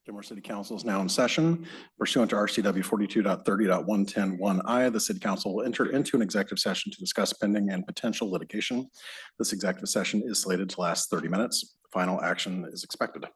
Kenmore City Council is now in session. Pursuant to RCW 42.30.1110(1)I, the City Council will enter into an executive session to discuss pending and potential litigation. This executive session is slated to last 30 minutes. Final action is expected.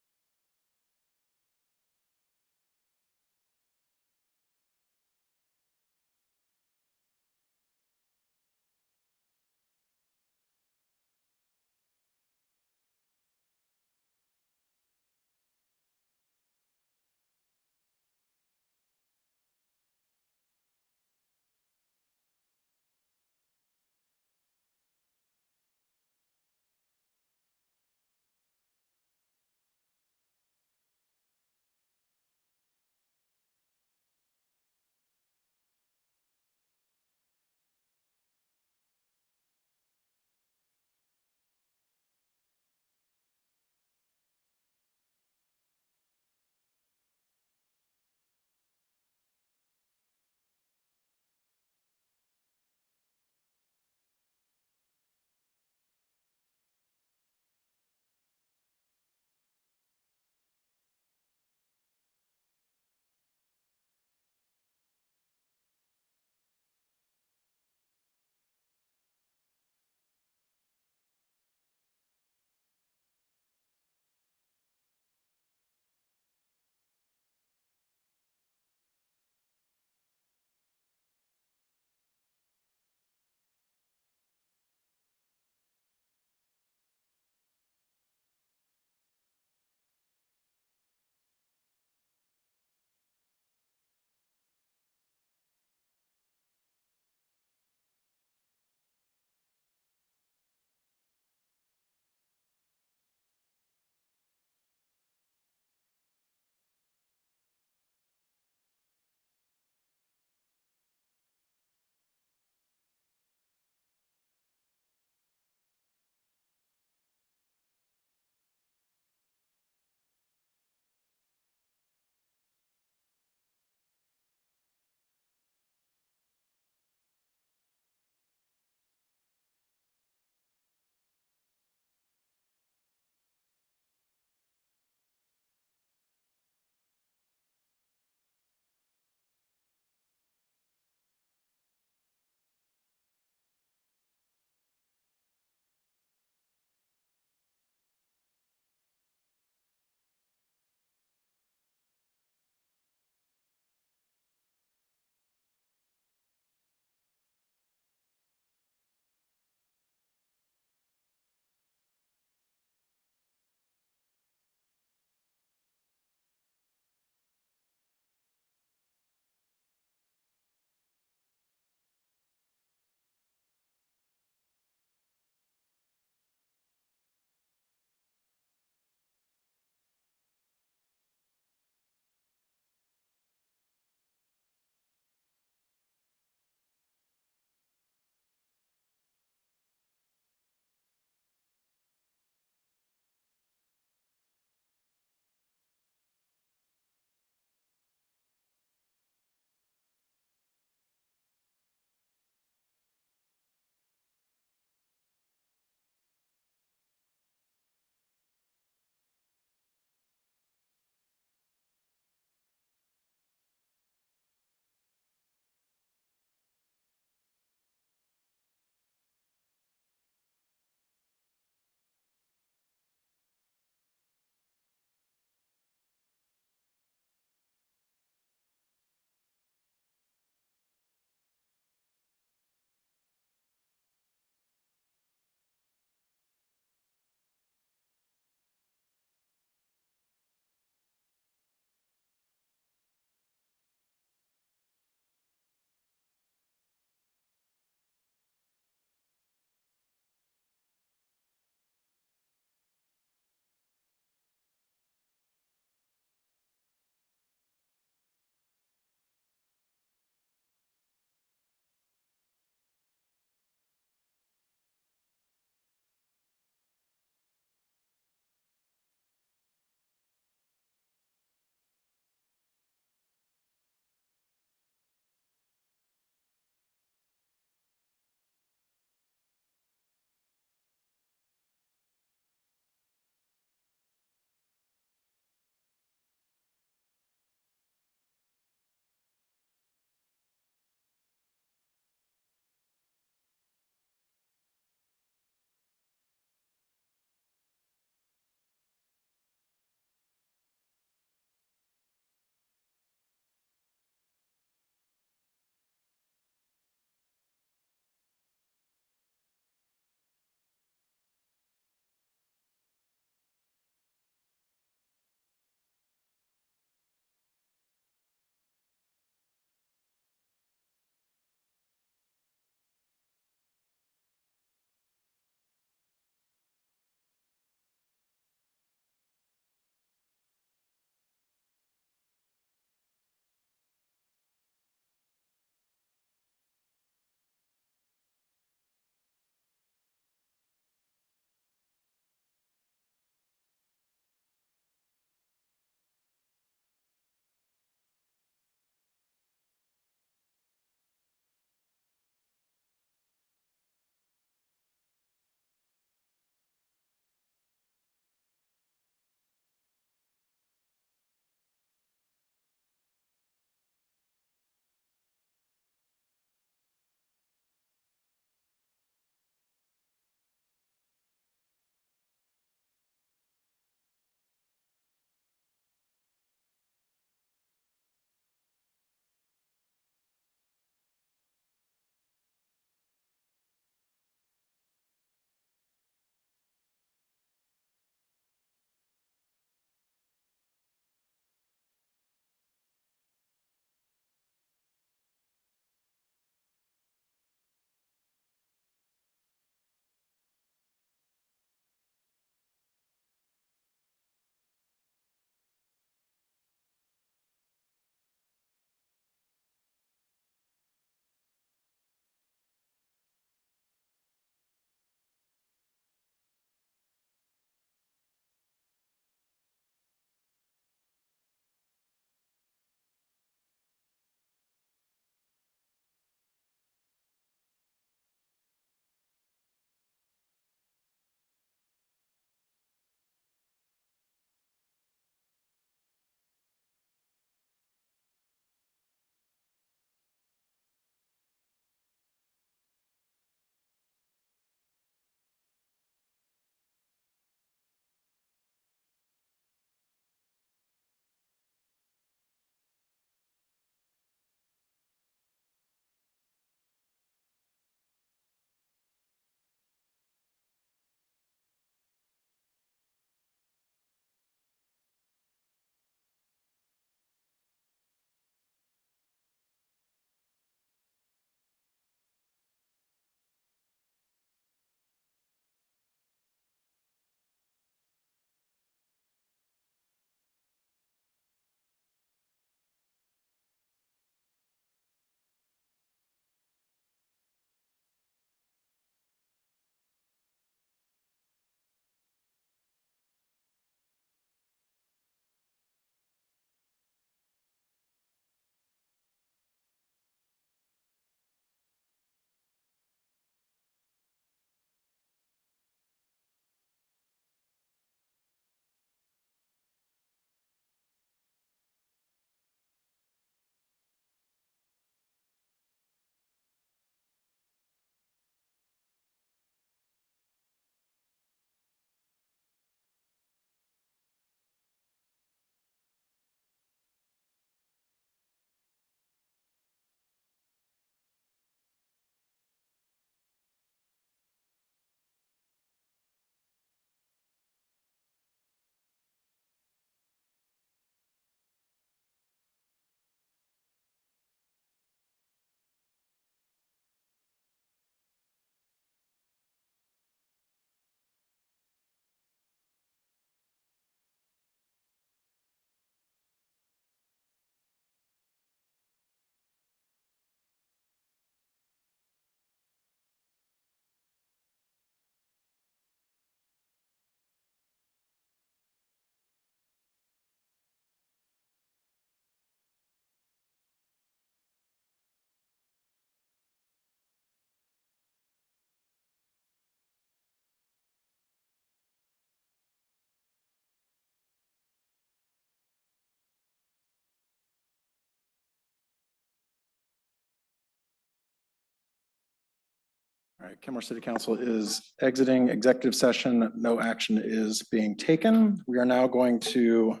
All right, Kenmore City Council is exiting executive session. No action is being taken. We are now going to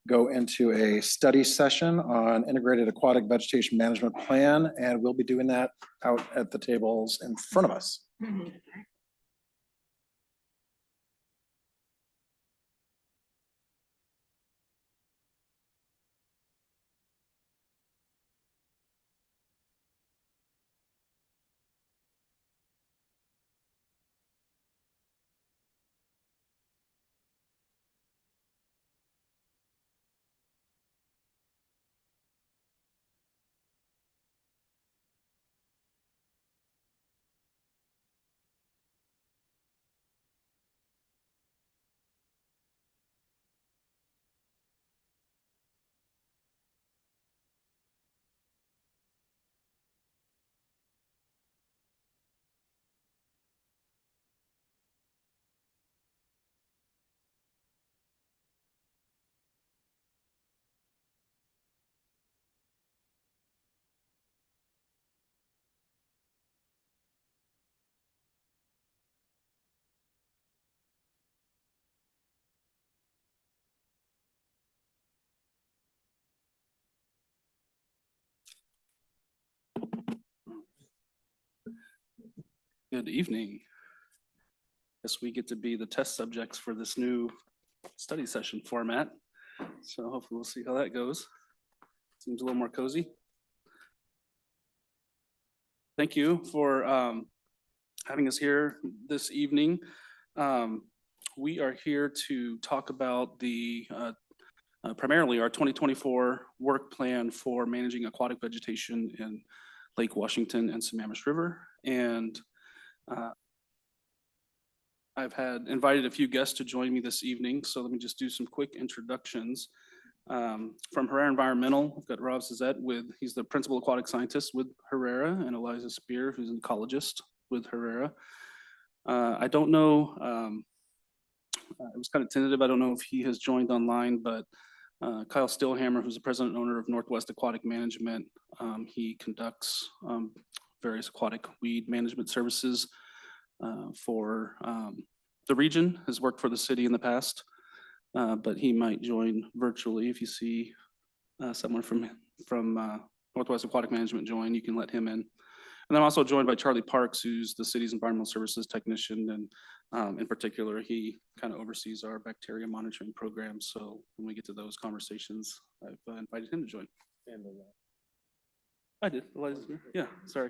go into a study session on integrated aquatic vegetation management plan, and we'll be doing that out at the tables in front of us. Good evening. Guess we get to be the test subjects for this new study session format. So hopefully we'll see how that goes. Seems a little more cozy. Thank you for having us here this evening. We are here to talk about the primarily our 2024 work plan for managing aquatic vegetation in Lake Washington and Sammamish River. And I've had invited a few guests to join me this evening, so let me just do some quick introductions. From Herrera Environmental, I've got Rob Sazette he's the principal aquatic scientist with Herrera, and Eliza Spear, who's an ecologist with Herrera. I don't know, it was kind of tentative, I don't know if he has joined online, but Kyle Stillhammer, who's the president and owner of Northwest Aquatic Management, he conducts various aquatic weed management services for the region, has worked for the city in the past, but he might join virtually. If you see someone from Northwest Aquatic Management join, you can let him in. And I'm also joined by Charlie Parks, who's the city's environmental services technician, and in particular, he kind of oversees our bacteria monitoring program. So when we get to those conversations, I've invited him to join. And I did. Eliza, yeah, sorry.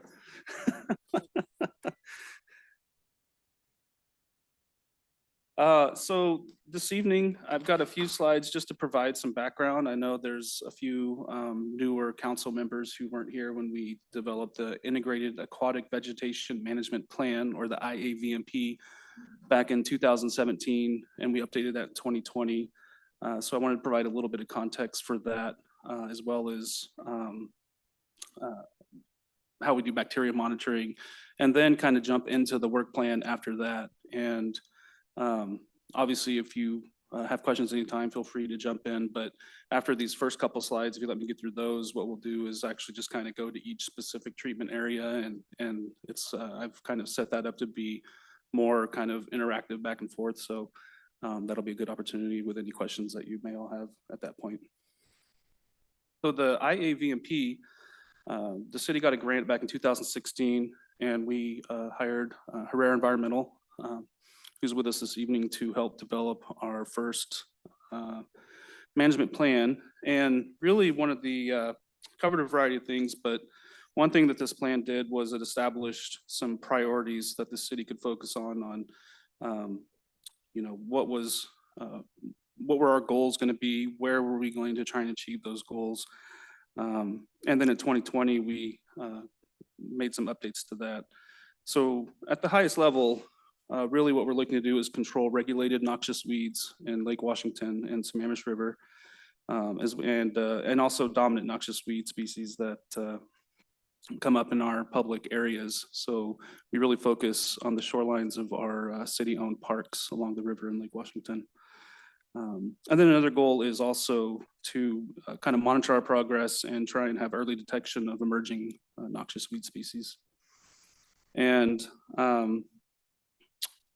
So this evening, I've got a few slides just to provide some background. I know there's a few newer council members who weren't here when we developed the Integrated Aquatic Vegetation Management Plan, or the IAVMP, back in 2017, and we updated that in 2020. So I wanted to provide a little bit of context for that, as well as how we do bacteria monitoring, and then kind of jump into the work plan after that. And obviously, if you have questions anytime, feel free to jump in. But after these first couple slides, if you let me get through those, what we'll do is actually just kind of go to each specific treatment area. And it's I've kind of set that up to be more kind of interactive back and forth. So that'll be a good opportunity with any questions that you may all have at that point. So the IAVMP, the city got a grant back in 2016, and we hired Herrera Environmental, who's with us this evening, to help develop our first management plan. And really covered a variety of things, but one thing that this plan did was it established some priorities that the city could focus on you know, what were our goals going to be, where were we going to try and achieve those goals. And then in 2020, we made some updates to that. So at the highest level, really what we're looking to do is control regulated noxious weeds in Lake Washington and Sammamish River, and also dominant noxious weed species that come up in our public areas. So we really focus on the shorelines of our city-owned parks along the river in Lake Washington. And then another goal is also to kind of monitor our progress and try and have early detection of emerging noxious weed species. And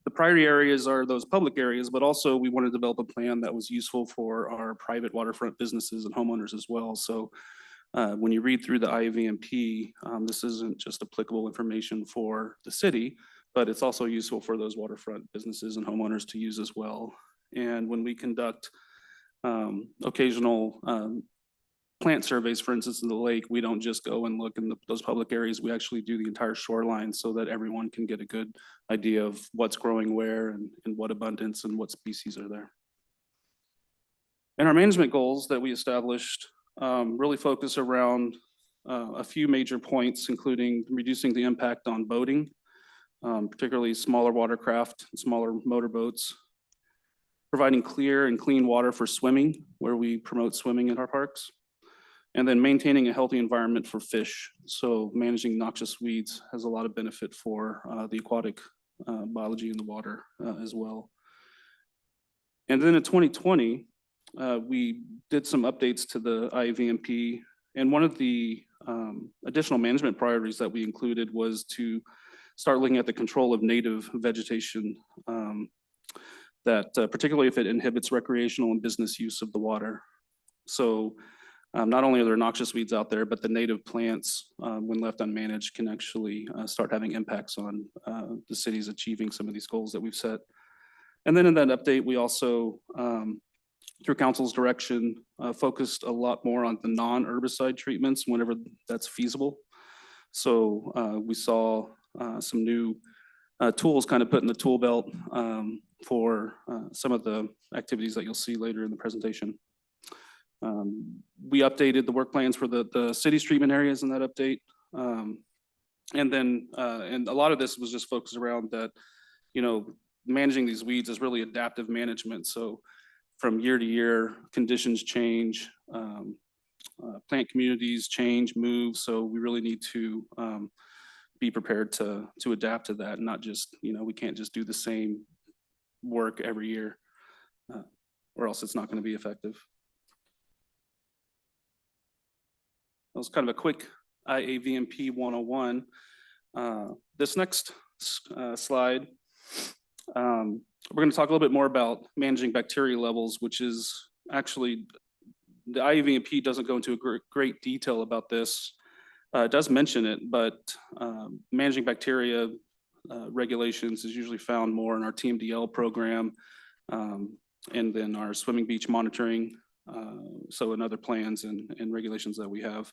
the priority areas are those public areas, but also we want to develop a plan that was useful for our private waterfront businesses and homeowners as well. So when you read through the IVMP, this isn't just applicable information for the city, but it's also useful for those waterfront businesses and homeowners to use as well. And when we conduct occasional plant surveys, for instance, in the lake, we don't just go and look in those public areas. We actually do the entire shoreline so that everyone can get a good idea of what's growing where and what abundance and what species are there. And our management goals that we established really focus around a few major points, including reducing the impact on boating, particularly smaller watercraft, smaller motorboats, providing clear and clean water for swimming, where we promote swimming in our parks, and then maintaining a healthy environment for fish. So managing noxious weeds has a lot of benefit for the aquatic biology in the water as well. And then in 2020, we did some updates to the IVMP, and one of the additional management priorities that we included was to start looking at the control of native vegetation, that particularly if it inhibits recreational and business use of the water. So not only are there noxious weeds out there, but the native plants, when left unmanaged, can actually start having impacts on the cities achieving some of these goals that we've set. And then in that update, we also, through council's direction, focused a lot more on the non-herbicide treatments whenever that's feasible. So we saw some new tools kind of put in the tool belt for some of the activities that you'll see later in the presentation. We updated the work plans for the city's treatment areas in that update. And then, and a lot of this was just focused around that, you know, managing these weeds is really adaptive management. So from year to year, conditions change, plant communities change, move. So we really need to be prepared to adapt to that and not just, you know, we can't just do the same work every year or else it's not going to be effective. That was kind of a quick IAVMP 101. This next slide, we're going to talk a little bit more about managing bacteria levels, which is actually, the IAVMP doesn't go into a great detail about this. It does mention it, but managing bacteria regulations is usually found more in our TMDL program and then our swimming beach monitoring. So in other plans and regulations that we have.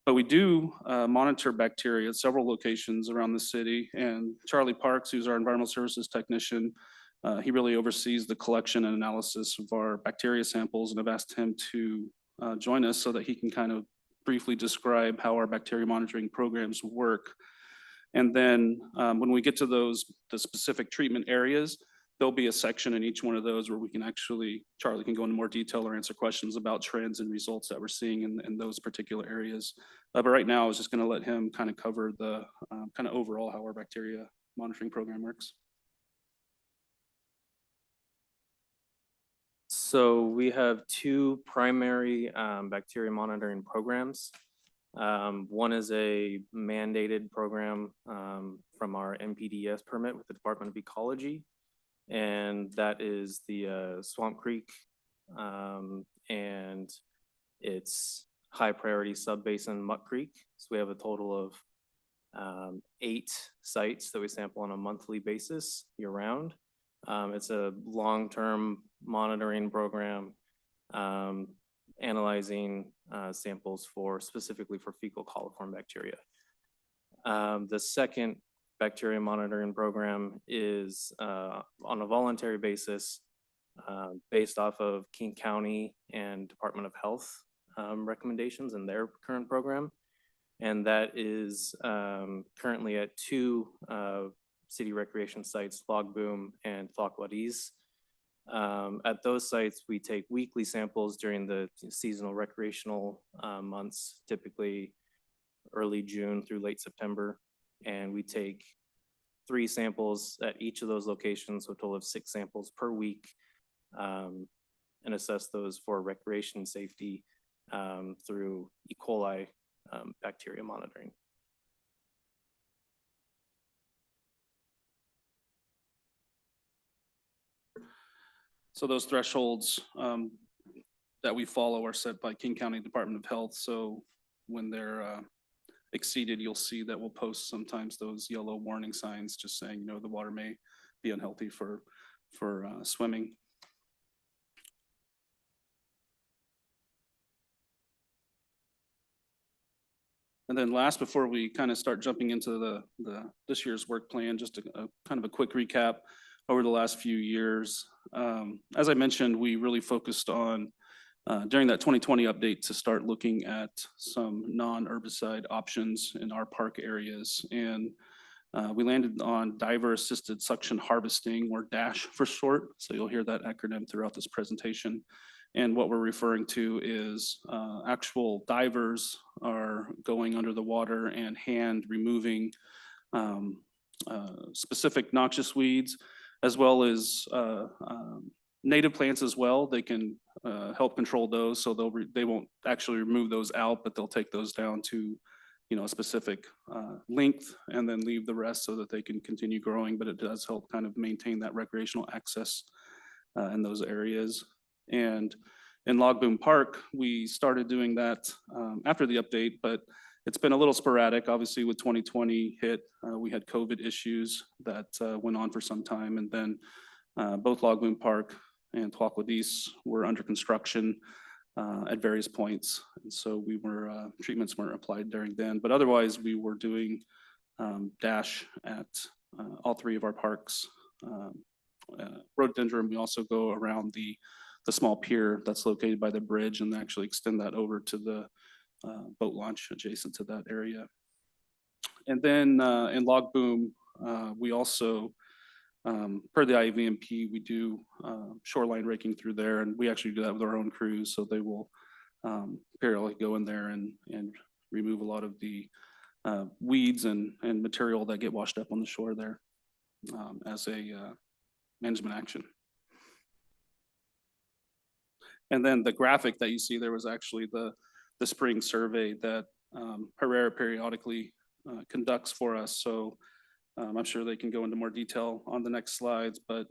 But we do monitor bacteria at several locations around the city, and Charlie Parks, who's our environmental services technician, he really oversees the collection and analysis of our bacteria samples, and I've asked him to join us so that he can kind of briefly describe how our bacteria monitoring programs work. And then when we get to the specific treatment areas, there'll be a section in each one of those where we can actually, Charlie can go into more detail or answer questions about trends and results that we're seeing in those particular areas. But right now, I was just going to let him kind of cover the kind of overall how our bacteria monitoring program works. So we have two primary bacteria monitoring programs. One is a mandated program from our NPDES permit with the Department of Ecology, and that is the Swamp Creek and its high priority sub-basin Muck Creek. So we have a total of 8 sites that we sample on a monthly basis year round. It's a long-term monitoring program analyzing samples specifically for fecal coliform bacteria. The second bacteria monitoring program is on a voluntary basis based off of King County and Department of Health recommendations in their current program. And that is currently at 2 city recreation sites, Log Boom and Thlockwadis. At those sites, we take weekly samples during the seasonal recreational months, typically early June through late September. And we take 3 samples at each of those locations, so a total of 6 samples per week, and assess those for recreation safety through E. coli bacteria monitoring. So those thresholds that we follow are set by King County Department of Health. So when they're exceeded, you'll see that we'll post sometimes those yellow warning signs, just saying, the water may be unhealthy for swimming. And then last, before we kind of start jumping into this year's work plan, just a kind of a quick recap over the last few years. As I mentioned, we really focused on during that 2020 update to start looking at some non-herbicide options in our park areas. And we landed on diver assisted suction harvesting, or DASH for short. So you'll hear that acronym throughout this presentation. And what we're referring to is actual divers are going under the water and hand removing specific noxious weeds, as well as native plants as well. They can help control those, so they won't actually remove those out, but they'll take those down to a specific length and then leave the rest so that they can continue growing. But it does help kind of maintain that recreational access in those areas. And in Log Boom Park, we started doing that after the update, but it's been a little sporadic. Obviously, with 2020 hit, we had COVID issues that went on for some time, and then both Log Boom Park and Tuacahidis were under construction at various points. And so treatments weren't applied during then, but otherwise we were doing DASH at all three of our parks. Rhododendron, we also go around the small pier that's located by the bridge and actually extend that over to the boat launch adjacent to that area. And then in Log Boom, we also, per the IVMP, we do shoreline raking through there, and we actually do that with our own crews. So they will periodically go in there and remove a lot of the weeds and material that get washed up on the shore there as a management action. And then the graphic that you see there was actually the spring survey that Herrera periodically conducts for us. So I'm sure they can go into more detail on the next slides, but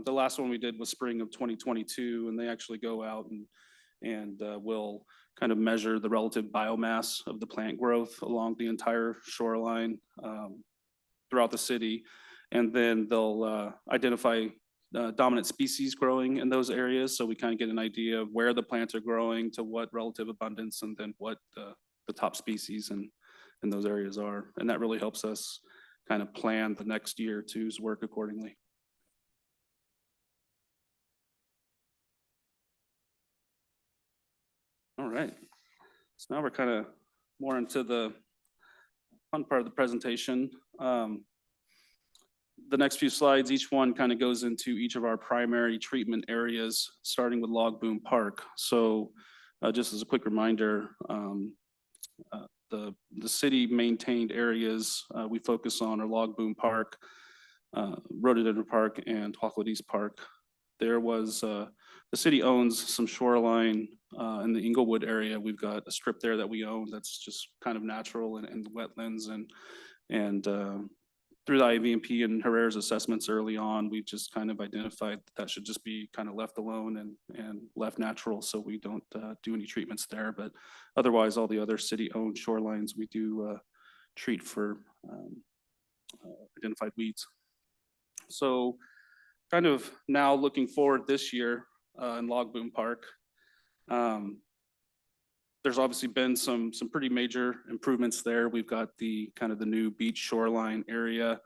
the last one we did was spring of 2022, and they actually go out and will kind of measure the relative biomass of the plant growth along the entire shoreline throughout the city. And then they'll identify dominant species growing in those areas. So we kind of get an idea of where the plants are growing, to what relative abundance, and then what the top species in those areas are. And that really helps us kind of plan the next year or two's work accordingly. All right, so now we're kind of more into the fun part of the presentation. The next few slides, each one kind of goes into each of our primary treatment areas, starting with Log Boom Park. So just as a quick reminder, the city maintained areas we focus on are Log Boom Park, Rhododendron Park, and Tuacahidis Park. There was, the city owns some shoreline in the Inglewood area. We've got a strip there that we own that's just kind of natural and wetlands, and through the IVMP and Herrera's assessments early on, we've just kind of identified that should just be kind of left alone and left natural, so we don't do any treatments there. But otherwise, all the other city-owned shorelines, we do treat for identified weeds. So kind of now looking forward this year in Log Boom Park, there's obviously been some pretty major improvements there. We've got the kind of the new beach shoreline area,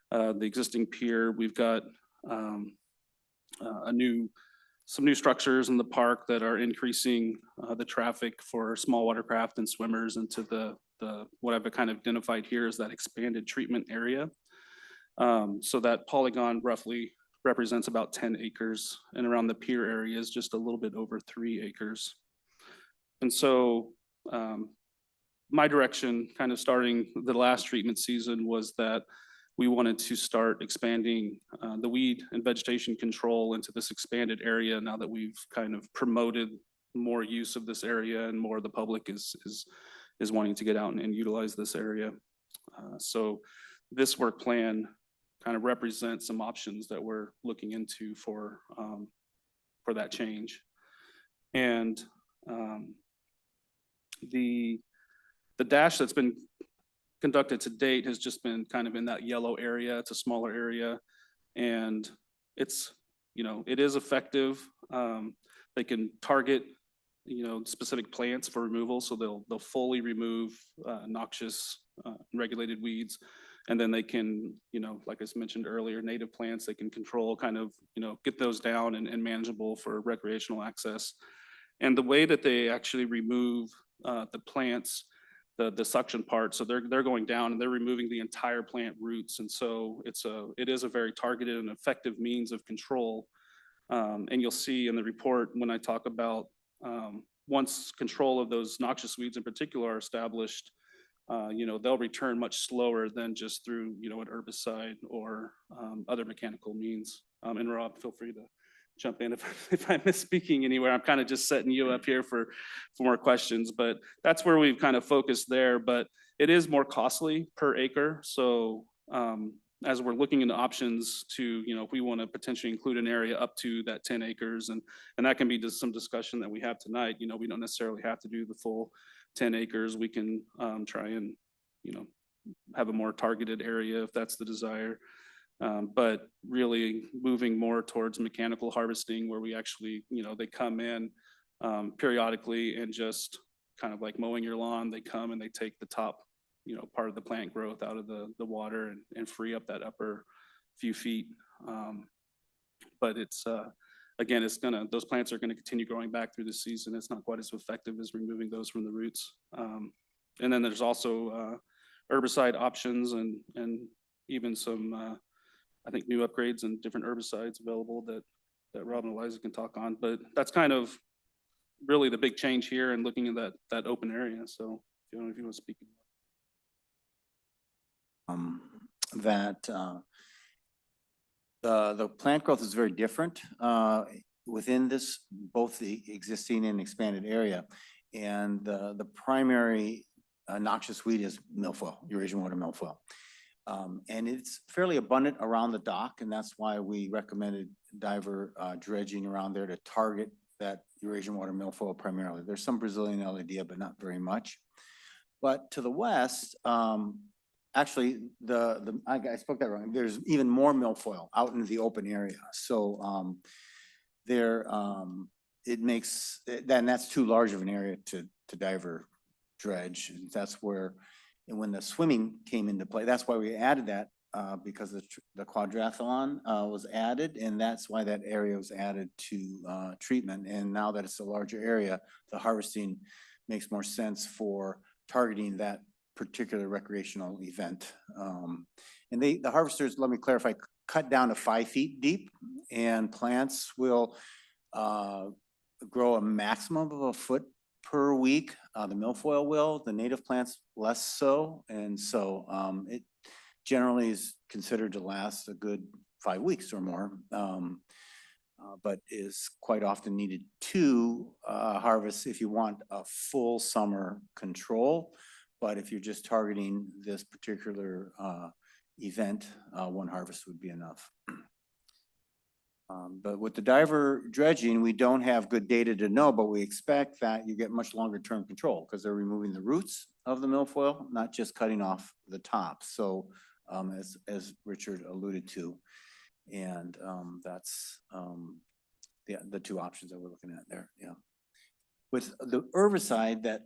the existing pier. We've got some new structures in the park that are increasing the traffic for small watercraft and swimmers into the what I've kind of identified here as that expanded treatment area. So that polygon roughly represents about 10 acres, and around the pier area is just a little bit over 3 acres. And so my direction, kind of starting the last treatment season, was that we wanted to start expanding the weed and vegetation control into this expanded area now that we've kind of promoted more use of this area and more of the public is wanting to get out and utilize this area. So this work plan kind of represents some options that we're looking into for for that change. And the dash that's been conducted to date has just been kind of in that yellow area. It's a smaller area, and it's, you know, it is effective. They can target, you know, specific plants for removal, so they'll fully remove noxious regulated weeds, and then they can, you know, like I mentioned earlier, native plants they can control, kind of, you know, get those down and manageable for recreational access. And the way that they actually remove the plants, the suction part, so they're going down and they're removing the entire plant roots, and so it is a very targeted and effective means of control. And you'll see in the report when I talk about once control of those noxious weeds in particular are established, you know, they'll return much slower than just through, you know, an herbicide or other mechanical means. And Rob, feel free to jump in if I'm misspeaking anywhere. I'm kind of just setting you up here for more questions, but that's where we've kind of focused there. But it is more costly per acre. So as we're looking into options to, you know, if we want to potentially include an area up to that 10 acres, and that can be just some discussion that we have tonight. You know, we don't necessarily have to do the full 10 acres. We can try and, you know, have a more targeted area if that's the desire. But really moving more towards mechanical harvesting where we actually, you know, they come in periodically and just kind of like mowing your lawn, they come and they take the top, you know, part of the plant growth out of the water and free up that upper few feet. But it's, again, those plants are gonna continue growing back through the season. It's not quite as effective as removing those from the roots. And then there's also herbicide options and even some, I think, new upgrades and different herbicides available that Rob and Eliza can talk on. But that's kind of really the big change here and looking at that open area. So if you want to speak. The plant growth is very different within this, both the existing and expanded area. And the primary noxious weed is milfoil, Eurasian water milfoil. And it's fairly abundant around the dock, and that's why we recommended diver dredging around there to target that Eurasian water milfoil primarily. There's some Brazilian Elodea, but not very much. But to the west, actually, I spoke that wrong. There's even more milfoil out in the open area. So it makes, then that's too large of an area to diver dredge. And that's where, and when the swimming came into play, that's why we added that because the quadrathlon was added, and that's why that area was added to treatment. And now that it's a larger area, the harvesting makes more sense for targeting that particular recreational event. And the harvesters, let me clarify, cut down to 5 feet deep, and plants will grow a maximum of a foot per week. The milfoil will, the native plants less so. And so it generally is considered to last a good 5 weeks or more, but is quite often needed to harvest if you want a full summer control. But if you're just targeting this particular event, one harvest would be enough. But with the diver dredging, we don't have good data to know, but we expect that you get much longer term control because they're removing the roots of the milfoil, not just cutting off the top. So as Richard alluded to, and that's the two options that we're looking at there, yeah. With the herbicide that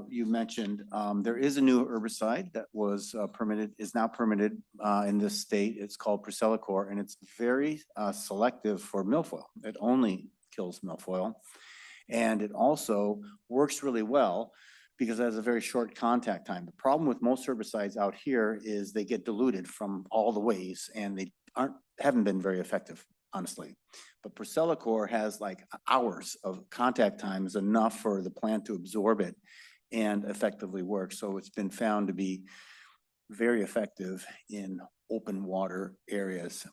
you mentioned, there is a new herbicide that was is now permitted in this state. It's called Procelicor, and it's very selective for milfoil. It only kills milfoil, and it also works really well because it has a very short contact time. The problem with most herbicides out here is they get diluted from all the ways, and they haven't been very effective, honestly. But Procelicor has like hours of contact time, is enough for the plant to absorb it and effectively work. So it's been found to be very effective in open water areas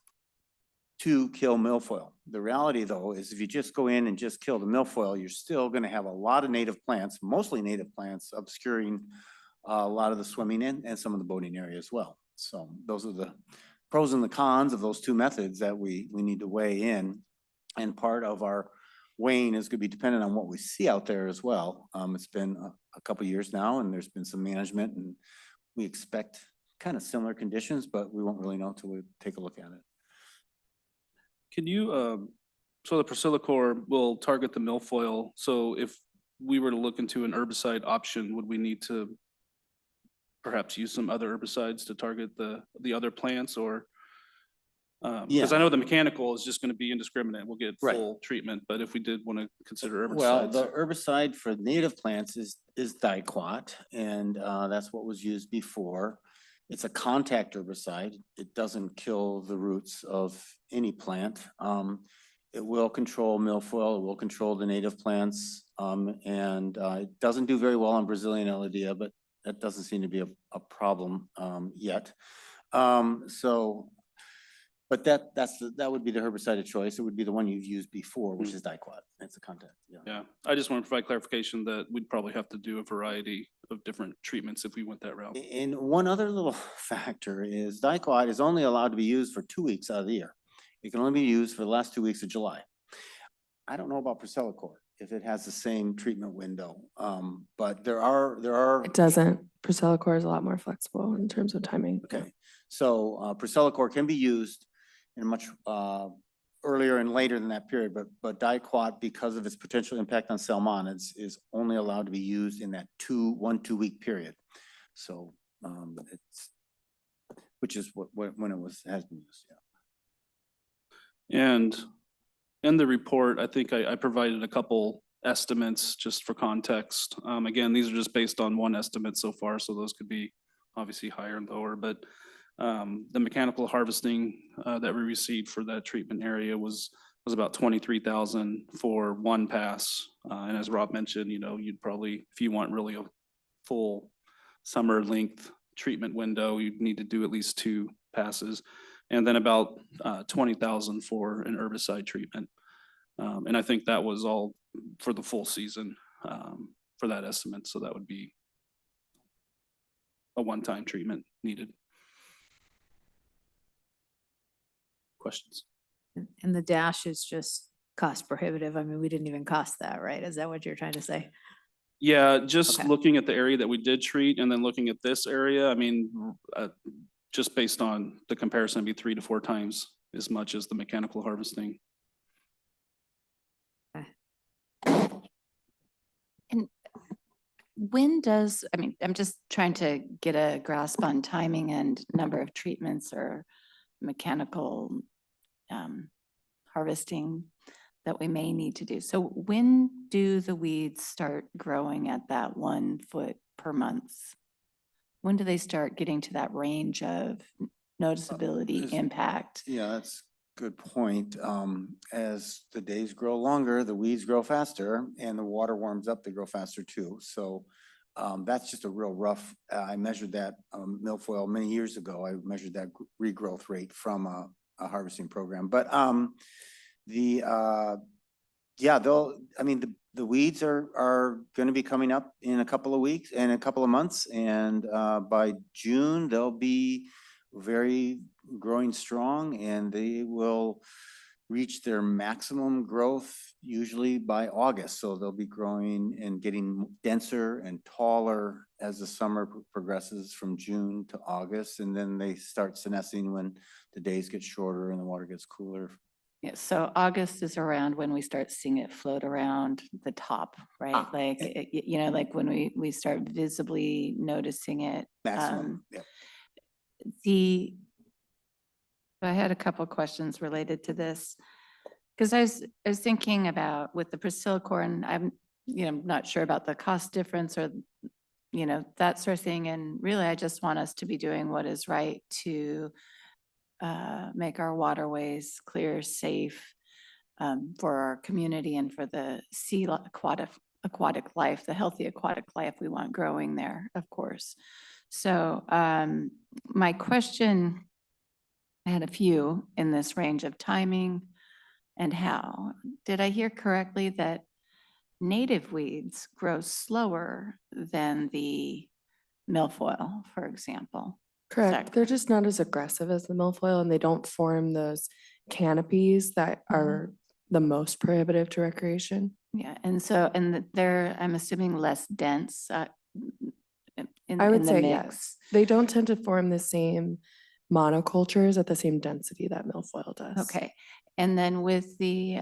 to kill milfoil. The reality though is if you just go in and just kill the milfoil, you're still gonna have a lot of native plants, mostly native plants, obscuring a lot of the swimming in and some of the boating area as well. So those are the pros and the cons of those two methods that we need to weigh in. And part of our wane is gonna be dependent on what we see out there as well. It's been a couple years now and there's been some management and we expect kind of similar conditions, but we won't really know until we take a look at it. Can you, so the Priscillacor will target the milfoil, so if we were to look into an herbicide option, would we need to perhaps use some other herbicides to target the other plants or? Because I know the mechanical is just gonna be indiscriminate, we'll get Right. full treatment, but if we did want to consider Well, the herbicides. herbicide for native plants is Dicot, and that's what was used before. It's a contact herbicide. It doesn't kill the roots of any plant. It will control milfoil, it will control the native plants, and it doesn't do very well on Brazilian Elodea, but that doesn't seem to be a problem yet. But that would be the herbicide of choice. It would be the one you've used before, which is Dicot. It's a contact, yeah. Yeah, I just want to provide clarification that we'd probably have to do a variety of different treatments if we went that route. And one other little factor is Dicot is only allowed to be used for 2 weeks out of the year. It can only be used for the last 2 weeks of July. I don't know about Priscillacor, if it has the same treatment window, but there are. It doesn't. Priscillacor is a lot more flexible in terms of timing. Okay, so Priscillacor can be used in much earlier and later than that period, but Dicot, because of its potential impact on salmonids, is only allowed to be used in that 2 week period. So which is when it has been used, yeah. And in the report, I think I provided a couple estimates just for context. Again, these are just based on one estimate so far, so those could be obviously higher and lower, but the mechanical harvesting that we received for that treatment area was about 23,000 for one pass. And as Rob mentioned, you'd probably, if you want really a full summer length treatment window, you'd need to do at least 2 passes. And then about 20,000 for an herbicide treatment. And I think that was all for the full season for that estimate. So that would be a one-time treatment needed. Questions? And the dash is just cost prohibitive. I mean, we didn't even cost that, right? Is that what you're trying to say? Yeah, just Okay. looking at the area that we did treat and then looking at this area, I mean, just based on the comparison, it'd be 3 to 4 times as much as the mechanical harvesting. And when does, I mean, I'm just trying to get a grasp on timing and number of treatments or mechanical harvesting that we may need to do. So when do the weeds start growing at that 1 foot per month? When do they start getting to that range of noticeability is- impact? Yeah, that's a good point. As the days grow longer, the weeds grow faster and the water warms up, they grow faster too. So that's just a real rough, I measured that milfoil many years ago. I measured that regrowth rate from a harvesting program. But the weeds are gonna be coming up in a couple of weeks and a couple of months. And by June, they'll be very growing strong and they will reach their maximum growth usually by August. So they'll be growing and getting denser and taller as the summer progresses from June to August. And then they start senescing when the days get shorter and the water gets cooler. Yeah, so August is around when we start seeing it float around the top, right? Like, like when we start visibly noticing it. Maximum, yeah. I had a couple of questions related to this. Because I was thinking about with the Priscillacor, and I'm, not sure about the cost difference or, that sort of thing. And really, I just want us to be doing what is right to make our waterways clear, safe for our community and for the aquatic life, the healthy aquatic life we want growing there, of course. So my question, I had a few in this range of timing and how. Did I hear correctly that native weeds grow slower than the milfoil, for example? Correct. They're just not as aggressive as the milfoil and they don't form those canopies that are the most prohibitive to recreation. Yeah, and so, they're, I'm assuming less dense in I would the say mix. yes. They don't tend to form the same monocultures at the same density that milfoil does. Okay, and then with the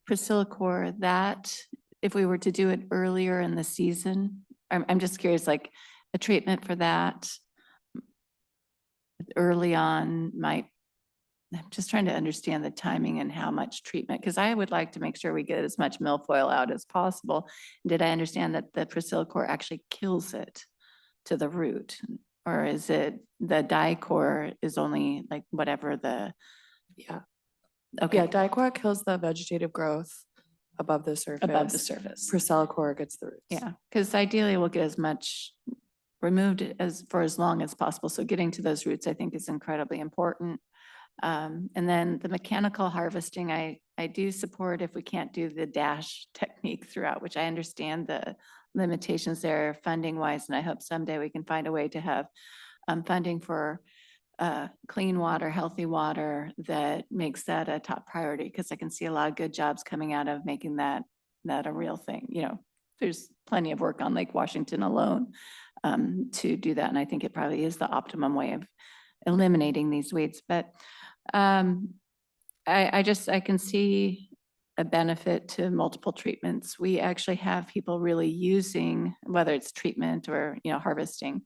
Priscilla that if we were to do it earlier in the season, I'm just curious, like a treatment for that early on might, I'm just trying to understand the timing and how much treatment, because I would like to make sure we get as much milfoil out as possible. Did I understand that the Priscilla actually kills it to the root? Or is it the dicor is only like whatever the, Yeah. okay, Yeah, dicot kills the vegetative growth above the surface. above the surface? Priscilla gets the roots. Yeah, because ideally we'll get as much removed as for as long as possible. So getting to those roots, I think, is incredibly important. And then the mechanical harvesting, I do support if we can't do the dash technique throughout, which I understand the limitations there funding wise. And I hope someday we can find a way to have funding for clean water, healthy water that makes that a top priority. Because I can see a lot of good jobs coming out of making that a real thing. You know, there's plenty of work on Lake Washington alone to do that. And I think it probably is the optimum way of eliminating these weeds. But I can see a benefit to multiple treatments. We actually have people really using, whether it's treatment or, you know, harvesting.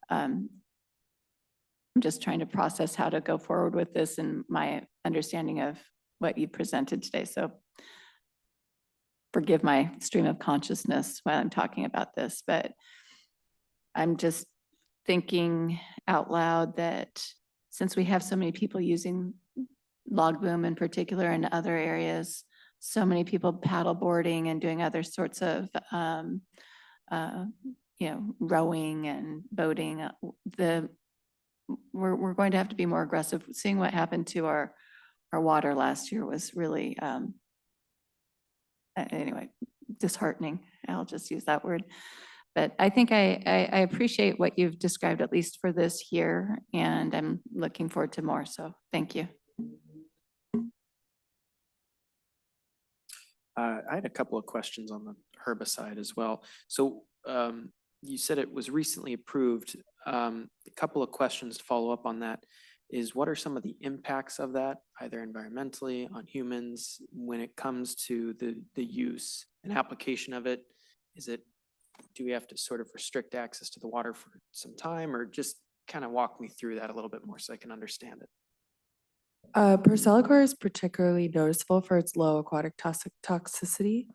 I'm just trying to process how to go forward with this and my understanding of what you presented today. So forgive my stream of consciousness while I'm talking about this, but I'm just thinking out loud that since we have so many people using log boom in particular and other areas, so many people paddle boarding and doing other sorts of, you know, rowing and boating, we're going to have to be more aggressive. Seeing what happened to our water last year was really, anyway, disheartening. I'll just use that word. But I think I appreciate what you've described, at least for this year, and I'm looking forward to more. So thank you. I had a couple of questions on the herbicide as well. So you said it was recently approved. A couple of questions to follow up on that is what are some of the impacts of that, either environmentally, on humans, when it comes to the use and application of it? Do we have to sort of restrict access to the water for some time, or just kind of walk me through that a little bit more so I can understand it? Priscilla is particularly noticeable for its low aquatic toxicity,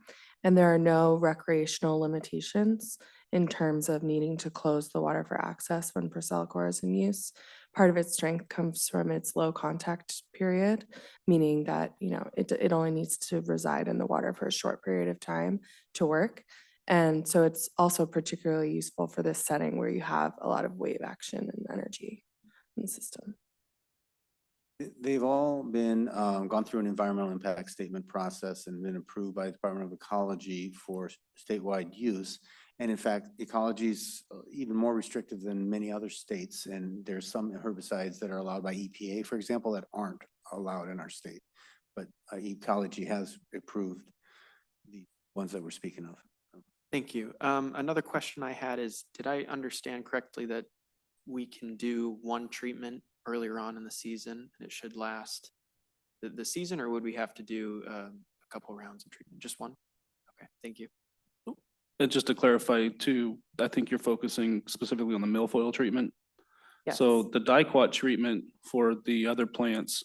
and there are no recreational limitations in terms of needing to close the water for access when Priscilla is in use. Part of its strength comes from its low contact period, meaning that, you know, it only needs to reside in the water for a short period of time to work. And so it's also particularly useful for this setting where you have a lot of wave action and energy in the system. They've all been, gone through an environmental impact statement process and been approved by the Department of Ecology for statewide use. And in fact, ecology is even more restrictive than many other states. And there's some herbicides that are allowed by EPA, for example, that aren't allowed in our state. But ecology has approved the ones that we're speaking of. Thank you. Another question I had is, did I understand correctly that we can do one treatment earlier on in the season and it should last the season, or would we have to do a couple rounds of treatment? Just one? Okay, thank you. And just to clarify too, I think you're focusing specifically on the milfoil treatment. So the dicot treatment for the other plants,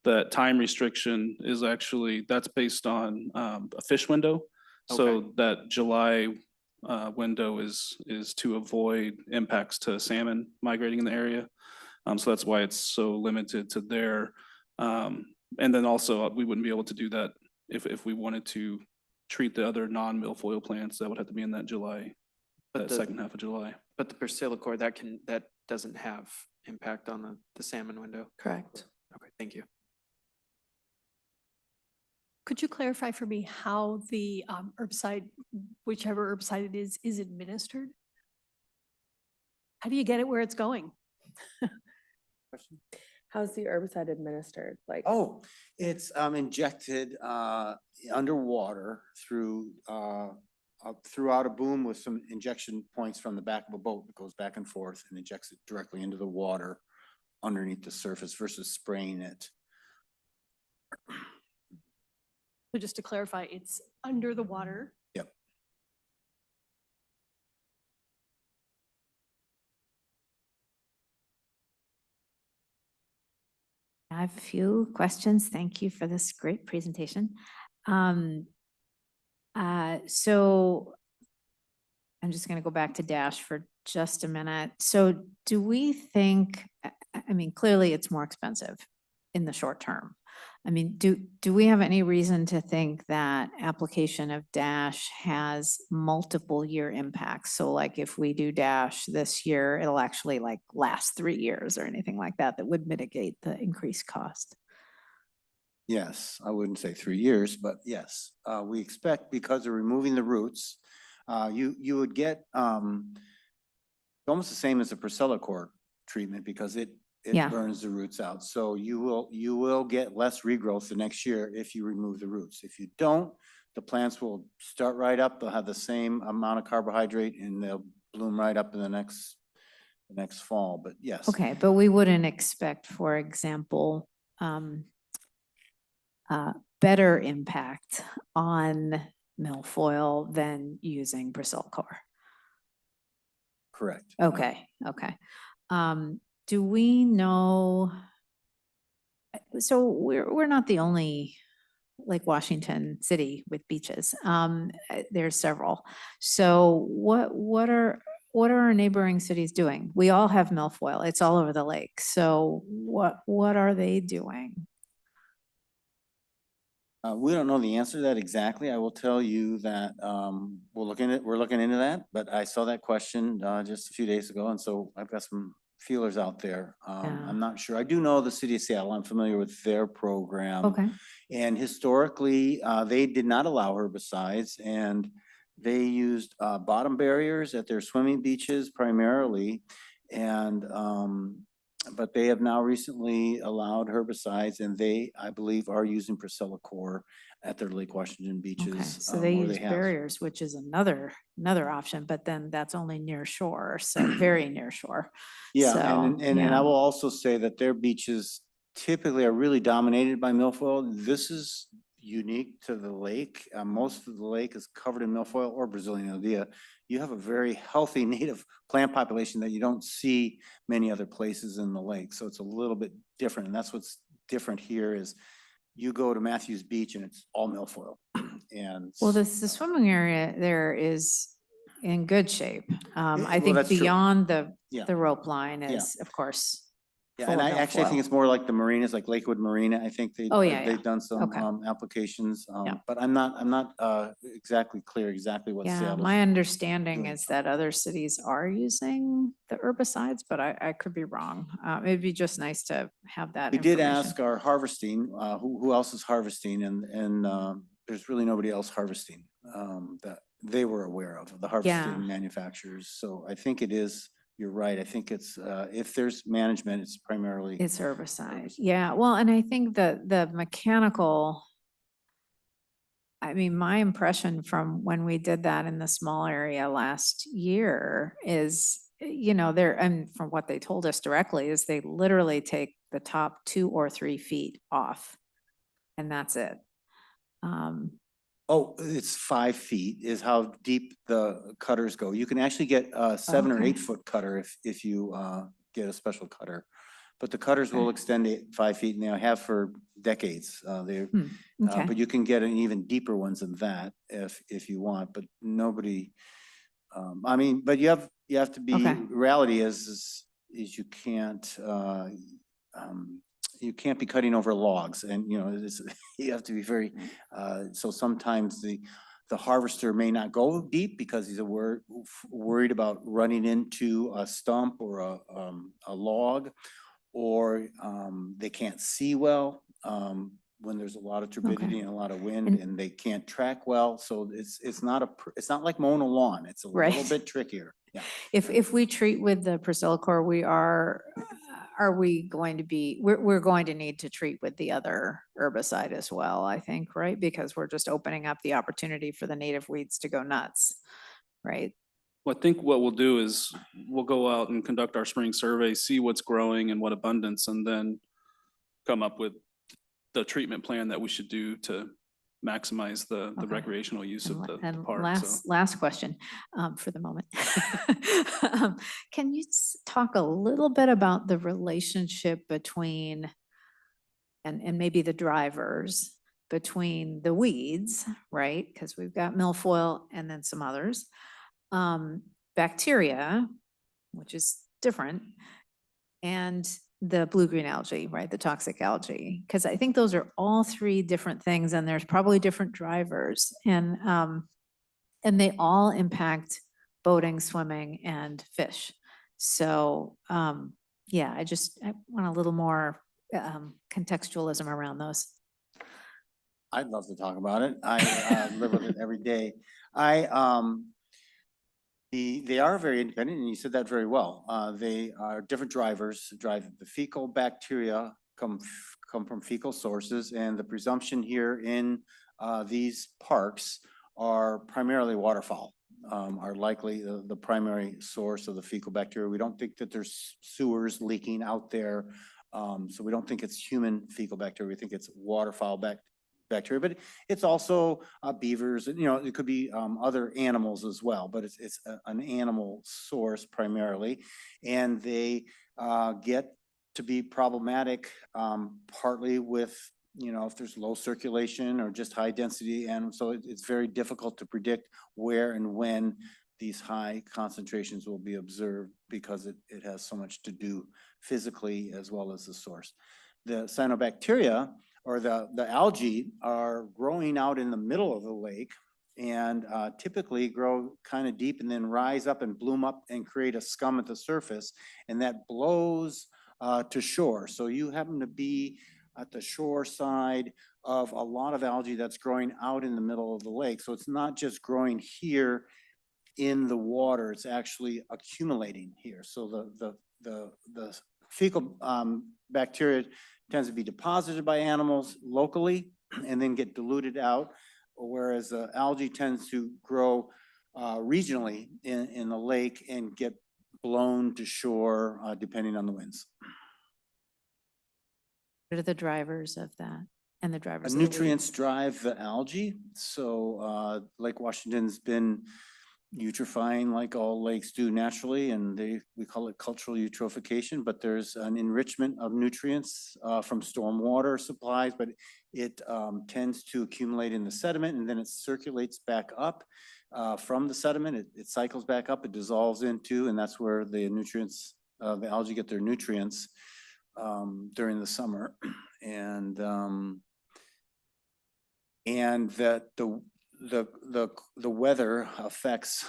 that time restriction is actually, that's based on a fish window. So Okay. that July window is to avoid impacts to salmon migrating in the area. So that's why it's so limited to there. And then also we wouldn't be able to do that if we wanted to treat the other non-milfoil plants. That would have to be in that July, that second half of July. But the Priscilla that doesn't have impact on the salmon window. Correct. Okay, thank you. Could you clarify for me how the herbicide, whichever herbicide it is administered? How do you get it where it's going? How's the herbicide administered? Like, Oh, it's injected underwater through throughout a boom with some injection points from the back of a boat that goes back and forth and injects it directly into the water underneath the surface versus spraying it. So just to clarify, it's under the water. Yep. I have a few questions. Thank you for this great presentation. So I'm just going to go back to Dash for just a minute. So do we think, I mean, clearly it's more expensive in the short term. I mean, do we have any reason to think that application of Dash has multiple year impacts? So like if we do Dash this year, it'll actually like last 3 years or anything like that, that would mitigate the increased cost? Yes, I wouldn't say 3 years, but yes, we expect because of removing the roots, you would get almost the same as a Priscilla-core treatment because it Yeah. burns the roots out. So you will get less regrowth the next year if you remove the roots. If you don't, the plants will start right up. They'll have the same amount of carbohydrate and they'll bloom right up in the next fall. But yes. Okay, but we wouldn't expect, for example, better impact on milfoil than using Priscilla-core. Correct. Okay, okay. Do we know? So we're not the only Lake Washington city with beaches. There's several. So what are our neighboring cities doing? We all have milfoil. It's all over the lake. So what are they doing? We don't know the answer to that exactly. I will tell you that we're looking into that, but I saw that question just a few days ago, and so I've got some feelers out there. Yeah. I'm not sure. I do know the city of Seattle. I'm familiar with their program. Okay, And historically, they did not allow herbicides, and they used bottom barriers at their swimming beaches primarily. And but they have now recently allowed herbicides, and they, I believe, are using Priscilla-core at their Lake Washington beaches. okay. So they where use have- barriers, which is another option, but then that's only near shore, so very near shore. Yeah, So, and I yeah. will also say that their beaches typically are really dominated by milfoil. This is unique to the lake. Most of the lake is covered in milfoil or Brazilian Aldea. You have a very healthy native plant population that you don't see many other places in the lake. So it's a little bit different. And that's what's different here is you go to Matthews Beach and it's all milfoil. And Well, the swimming area there is in good shape. I well, think that's true. beyond Yeah. the rope line Yeah. is, of course. Yeah, full and of I actually think milfoil. it's more like the marinas, like Lakewood Marina. I think Oh, yeah, they've done some Okay. applications. Yeah. But I'm not exactly clear exactly what Yeah, Seattle's. my understanding doing. is that other cities are using the herbicides, but I could be wrong. It'd be just nice to have that We did information. ask our harvesting, who else is harvesting, and there's really nobody else harvesting that they were aware of, the harvesting manufacturers. So I think it is, you're right. I think it's, if there's management, it's primarily. It's herbicide. Yeah, well, and I think the mechanical, I mean, my impression from when we did that in the small area last year is, and from what they told us directly, is they literally take the top 2 or 3 feet off. And that's it. Oh, it's 5 feet is how deep the cutters go. You can actually get a 7 or Okay. 8 foot cutter if you get a special cutter. But the cutters will Okay. extend 5 feet and they have for decades. Okay. But you can get an even deeper ones than that if you want, but nobody, I mean, but you have to be, Okay. reality is you can't be cutting over logs and, it's, you have to be very, so sometimes the harvester may not go deep because he's worried about running into a stump or a log, or they can't see well when there's a lot of turbidity and a lot of wind, And- and they can't track well. So it's not like mowing a lawn. It's a little Right. bit trickier. Yeah. If we treat with the Priscilla-core, are we going to be, we're going to need to treat with the other herbicide as well, I think, right? Because we're just opening up the opportunity for the native weeds to go nuts, right? Well, I think what we'll do is we'll go out and conduct our spring survey, see what's growing and what abundance, and then come up with the treatment plan that we should do to maximize the Okay. recreational use of the And park. last question, for the moment. Can you talk a little bit about the relationship between, and maybe the drivers, between the weeds, right? Because we've got milfoil and then some others. Bacteria, which is different, and the blue-green algae, right, the toxic algae, because I think those are all three different things, and there's probably different drivers, and they all impact boating, swimming, and fish. So, yeah, I want a little more contextualism around those. I'd love to talk about it. I live with it every day. They are very independent, and you said that very well. They are different drivers. Drive the fecal bacteria come from fecal sources, and the presumption here in these parks are primarily waterfowl. Are likely the primary source of the fecal bacteria. We don't think that there's sewers leaking out there, so we don't think it's human fecal bacteria. We think it's waterfowl bacteria, but it's also beavers, and it could be other animals as well, but it's an animal source primarily, and they get to be problematic partly with if there's low circulation or just high density, and so it's very difficult to predict where and when these high concentrations will be observed because it has so much to do physically as well as the source. The cyanobacteria or the algae are growing out in the middle of the lake and typically grow kind of deep and then rise up and bloom up and create a scum at the surface, and that blows to shore. So you happen to be at the shore side of a lot of algae that's growing out in the middle of the lake. So it's not just growing here in the water, it's actually accumulating here. So the fecal bacteria tends to be deposited by animals locally and then get diluted out, whereas the algae tends to grow regionally in the lake and get blown to shore depending on the winds. What are the drivers of that and the drivers? of the Nutrients drive the algae. So Lake Washington's been eutrophying like all lakes do naturally, and we call it cultural eutrophication, but there's an enrichment of nutrients from stormwater supplies, but it tends to accumulate in the sediment, and then it circulates back up from the sediment. It cycles back up, it dissolves into, and that's where the nutrients, the algae get their nutrients during the summer. And that the weather affects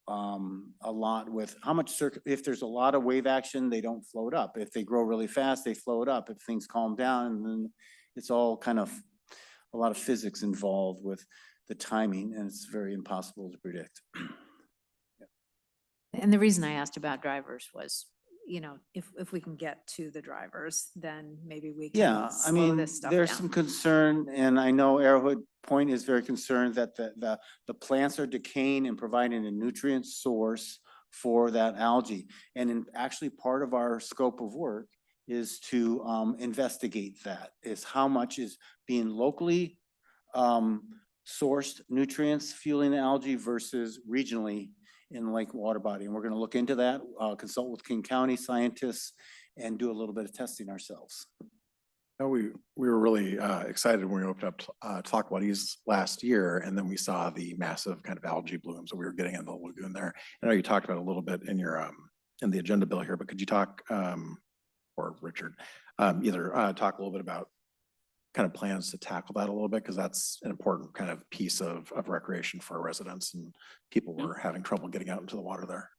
a lot with how much if there's a lot of wave action, they don't float up. If they grow really fast, they float up. If things calm down, then it's all kind of a lot of physics involved with the timing, and it's very impossible to predict. And the reason I asked about drivers was, if we can get to the drivers, then maybe we Yeah, can I slow mean, this stuff there's down. some concern, and I know Arrowhead Point is very concerned that the plants are decaying and providing a nutrient source for that algae. And actually part of our scope of work is to investigate that, is how much is being locally sourced nutrients fueling the algae versus regionally in lake water body. And we're gonna look into that, consult with King County scientists and do a little bit of testing ourselves. No, we were really excited when we opened up Talkwadies last year, and then we saw the massive kind of algae blooms that we were getting in the lagoon there. I know you talked about it a little bit in your in the agenda bill here, but could you talk, or Richard, either talk a little bit about kind of plans to tackle that a little bit, because that's an important kind of piece of recreation for our residents, and people were having trouble getting out into the water there.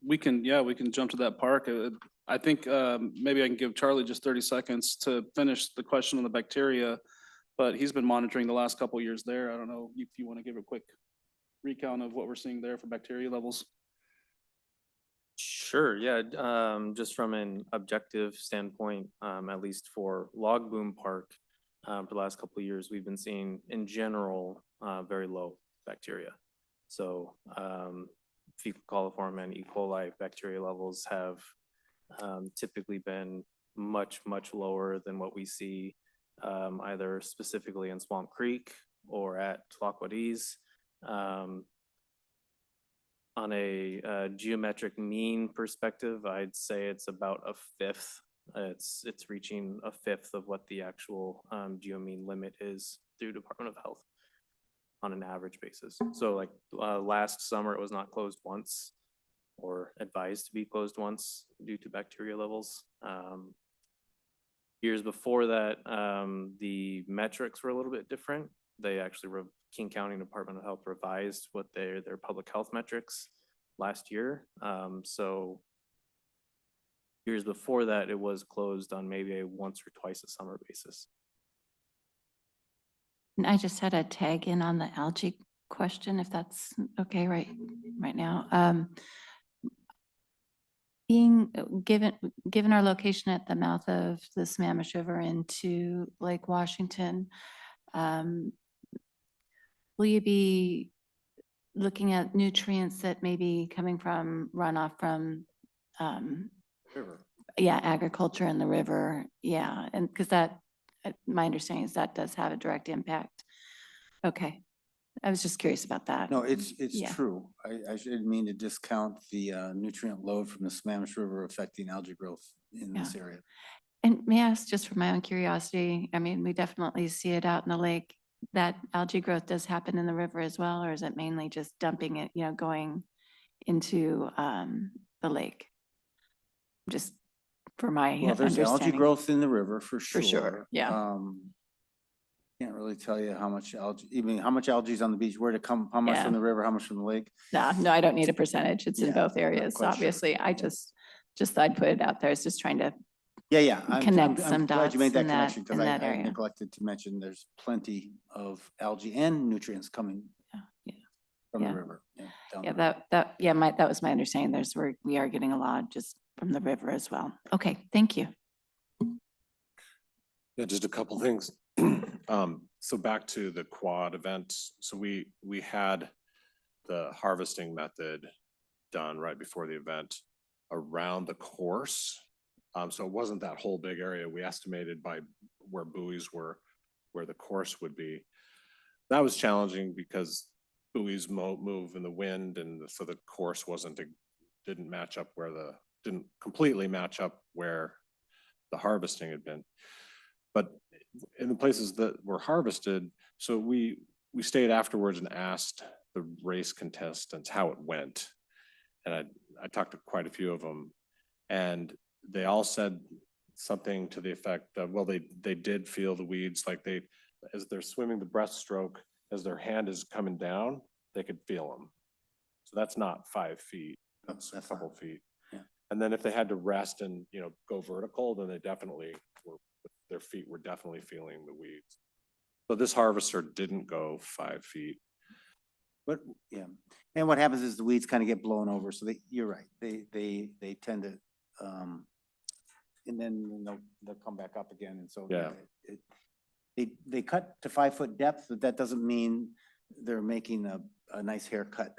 We can jump to that park. I think maybe I can give Charlie just 30 seconds to finish the question on the bacteria, but he's been monitoring the last couple of years there. I don't know if you want to give a quick recount of what we're seeing there for bacteria levels. Sure, yeah, just from an objective standpoint, at least for Log Boom Park, for the last couple of years, we've been seeing in general, very low bacteria. So, fecal coliform and E. coli bacteria levels have, typically been much, much lower than what we see, either specifically in Swamp Creek or at Tlacquadees. On a geometric mean perspective, I'd say it's about a fifth. It's reaching a fifth of what the actual geomean limit is through Department of Health on an average basis. So like last summer, it was not closed once or advised to be closed once due to bacteria levels. Years before that, the metrics were a little bit different. They actually, King County Department of Health revised what their public health metrics last year. So years before that, it was closed on maybe a once or twice a summer basis. And I just had a tag in on the algae question, if that's okay right now. Being given our location at the mouth of the Sammamish River into Lake Washington, will you be looking at nutrients that may be coming from runoff from, River. yeah, agriculture in the river? Yeah, and because that, my understanding is that does have a direct impact. Okay, I was just curious about that. No, it's Yeah. true. I shouldn't mean to discount the nutrient load from the Sammamish River affecting algae growth in this area. And may I ask, just for my own curiosity, I mean, we definitely see it out in the lake. That algae growth does happen in the river as well, or is it mainly just dumping it, going into the lake? Just for my Well, there's algae understanding. growth in the river for sure. For sure, yeah. Can't really tell you how much algae, even how much algae is on the beach, where to come, how much Yeah. from the river, how much from the lake. No, I don't need a percentage. It's in Yeah, both not areas, quite sure. obviously. I just thought I'd put it out there. I was just trying to, Yeah. Connect some I'm glad you made dots that in that- connection because in I that area. neglected to mention there's plenty of algae and nutrients coming Yeah. from the Yeah. river. Down yeah, the river. that was my understanding. We are getting a lot just from the river as well. Okay, thank you. Yeah, just a couple things. So back to the quad event. So we had the harvesting method done right before the event around the course. So it wasn't that whole big area. We estimated by where buoys were, where the course would be. That was challenging because buoys move in the wind, and so the course didn't match up didn't completely match up where the harvesting had been. But in the places that were harvested, so we stayed afterwards and asked the race contestants how it went. And I talked to quite a few of them, and they all said something to the effect of, well, they did feel the weeds, like as they're swimming the breaststroke, as their hand is coming down, they could feel them. So that's not 5 feet, that's a couple feet. Yeah. And then if they had to rest and, go vertical, then they definitely their feet were definitely feeling the weeds. So this harvester didn't go 5 feet. But, yeah, and what happens is the weeds kind of get blown over, so you're right, they tend to, and then they'll come back up again, and so. Yeah. They cut to 5 foot depth, but that doesn't mean they're making a nice haircut.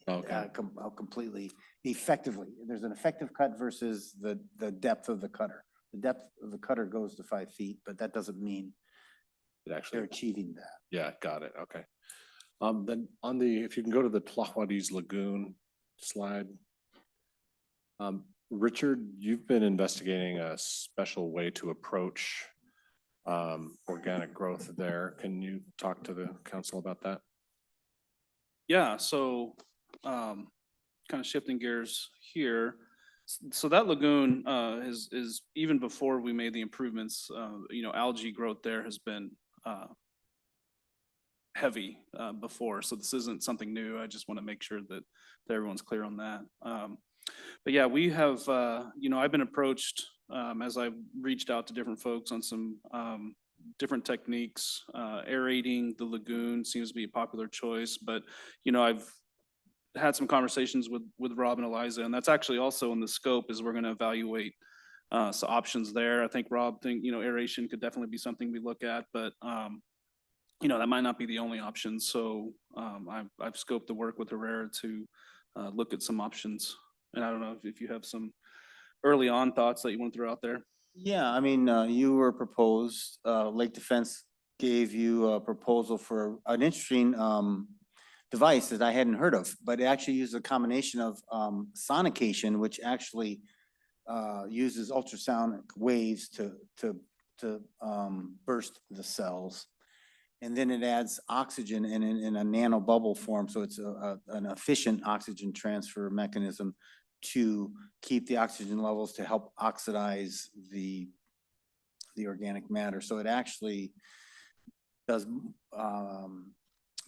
Okay. Completely effectively. There's an effective cut versus the depth of the cutter. The depth of the cutter goes to 5 feet, but that doesn't mean It actually, they're achieving that. yeah, got it. Okay. Then if you can go to the Tlacquadees Lagoon slide. Richard, you've been investigating a special way to approach organic growth there. Can you talk to the council about that? Yeah, so kind of shifting gears here. So that lagoon is even before we made the improvements, algae growth there has been heavy before. So this isn't something new. I just want to make sure that everyone's clear on that. But yeah, we have, I've been approached as I've reached out to different folks on some different techniques. Aerating the lagoon seems to be a popular choice, but I've had some conversations with Rob and Eliza, and that's actually also in the scope is we're gonna evaluate some options there. I think Rob think, aeration could definitely be something we look at, but that might not be the only option. So I've scoped the work with Herrera to look at some options. And I don't know if you have some early on thoughts that you want to throw out there. Yeah, I mean, you were proposed, Lake Defense gave you a proposal for an interesting device that I hadn't heard of, but it actually uses a combination of sonication, which actually uses ultrasonic waves to burst the cells. And then it adds oxygen in a nano bubble form, so it's an efficient oxygen transfer mechanism to keep the oxygen levels to help oxidize the organic matter. So it actually does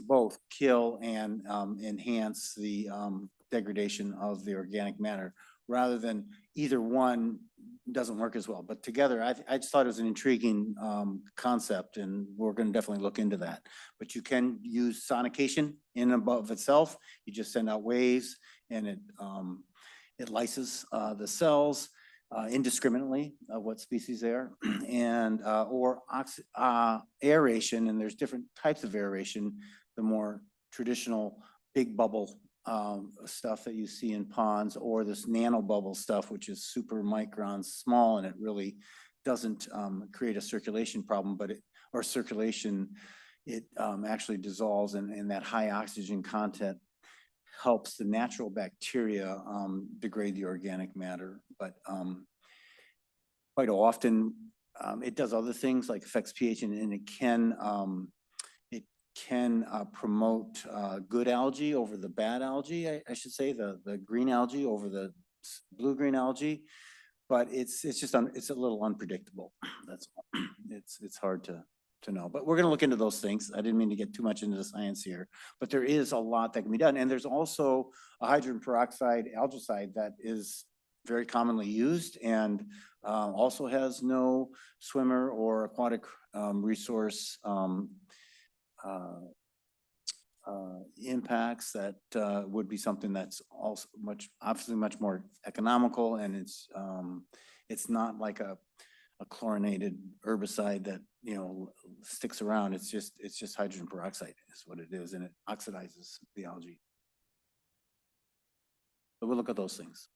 both kill and enhance the degradation of the organic matter, rather than either one doesn't work as well. But together, I just thought it was an intriguing concept, and we're gonna definitely look into that. But you can use sonication in and of itself. You just send out waves and it lyses the cells indiscriminately of what species they are, and or aeration, and there's different types of aeration. The more traditional big bubble stuff that you see in ponds, or this nano bubble stuff, which is super microns small, and it really doesn't create a circulation problem, but it actually dissolves, and that high oxygen content helps the natural bacteria degrade the organic matter. But quite often it does other things like affects pH, and it can promote good algae over the bad algae, I should say, the green algae over the blue-green algae. But it's just it's a little unpredictable. That's all. It's hard to know, but we're gonna look into those things. I didn't mean to get too much into the science here, but there is a lot that can be done. And there's also a hydrogen peroxide algicide that is very commonly used, and also has no swimmer or aquatic resource impacts. That would be something that's also obviously much more economical, and it's not like a chlorinated herbicide that sticks around. It's just hydrogen peroxide is what it is, and it oxidizes the algae. So we'll look at those things.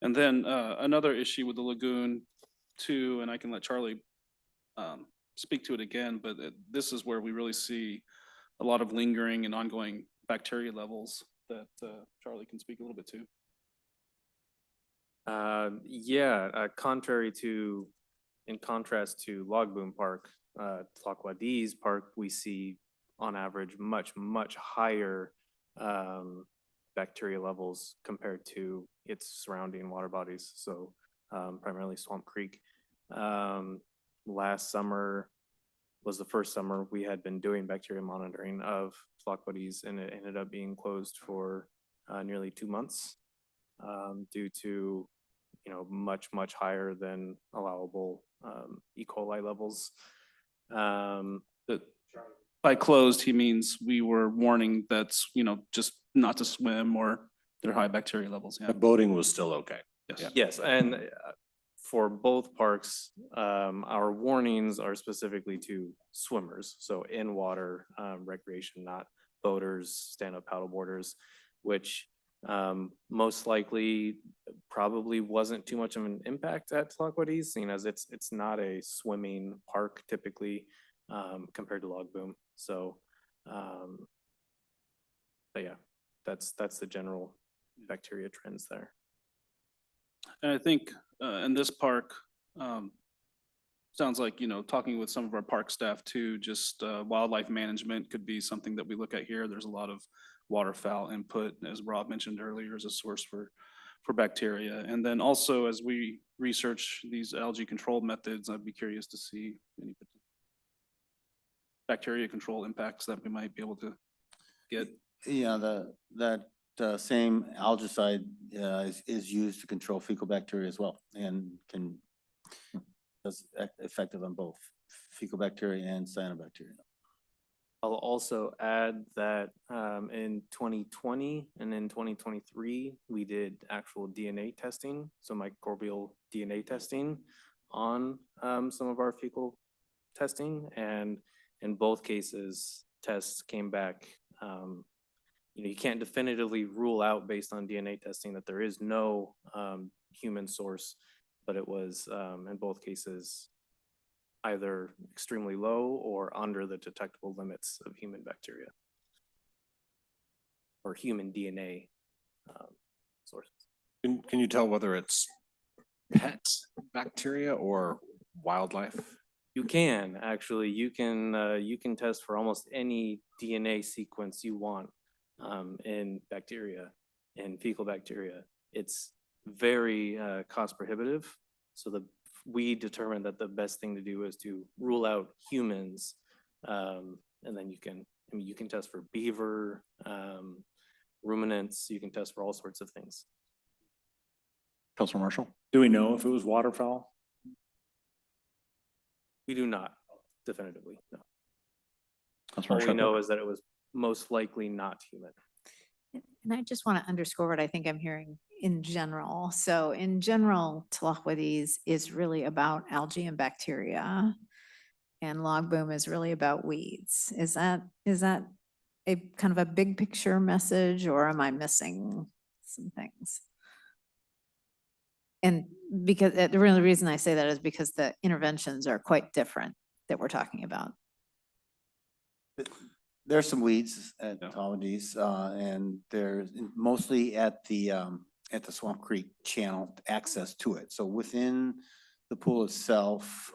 And then another issue with the lagoon too, and I can let Charlie speak to it again, but this is where we really see a lot of lingering and ongoing bacteria levels that Charlie can speak a little bit to. In contrast to Log Boom Park, Tlaquadiz Park, we see on average much higher bacteria levels compared to its surrounding water bodies. So primarily Swamp Creek. Last summer was the first summer we had been doing bacteria monitoring of Tlaquadiz, and it ended up being closed for nearly 2 months due to much higher than allowable E. coli levels. By closed, he means we were warning that's, just not to swim or their high bacteria levels. Yeah. The boating was still okay. Yes. Yes, and for both parks, our warnings are specifically to swimmers, so in water recreation, not boaters, stand-up paddleboarders, which most likely probably wasn't too much of an impact at Tlaquadiz, seeing as it's not a swimming park typically compared to Log Boom. So, but yeah, that's the general bacteria trends there. And I think in this park, sounds like, talking with some of our park staff too, just wildlife management could be something that we look at here. There's a lot of waterfowl input, as Rob mentioned earlier, as a source for bacteria. And then also as we research these algae control methods, I'd be curious to see any bacteria control impacts that we might be able to get. Yeah, that same algicide is used to control fecal bacteria as well, and is effective on both fecal bacteria and cyanobacteria. I'll also add that in 2020 and in 2023, we did actual DNA testing, so microbial DNA testing on some of our fecal testing. And in both cases, tests came back. You can't definitively rule out based on DNA testing that there is no human source, but it was in both cases either extremely low or under the detectable limits of human bacteria or human DNA sources. Can you tell whether it's pet bacteria or wildlife? You can actually, you can test for almost any DNA sequence you want in bacteria, in fecal bacteria. It's very cost prohibitive. So we determined that the best thing to do is to rule out humans. And then you can test for beaver, ruminants, you can test for all sorts of things. Councilor Marshall? Do we know if it was waterfowl? We do not definitively, no. Councilor All we know Shepherd? is that it was most likely not human. And I just want to underscore what I think I'm hearing in general. So in general, Tlahuelis is really about algae and bacteria. And log boom is really about weeds. Is that a kind of a big picture message, or am I missing some things? And because the real reason I say that is because the interventions are quite different that we're talking about. There's some weeds at Yeah. Talley's, and there's mostly at the Swamp Creek channel access to it. So within the pool itself,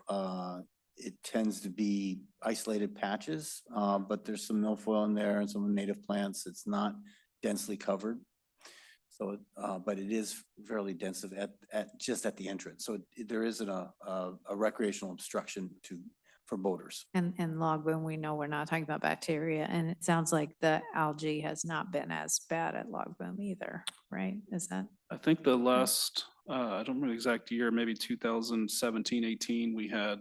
it tends to be isolated patches, but there's some milfoil in there and some native plants. It's not densely covered. So, but it is fairly dense just at the entrance. So there isn't a recreational obstruction for boaters. And log boom, we know we're not talking about bacteria, and it sounds like the algae has not been as bad at log boom either, right? Is that? I think the last, I don't remember the exact year, maybe 2017, 18, we had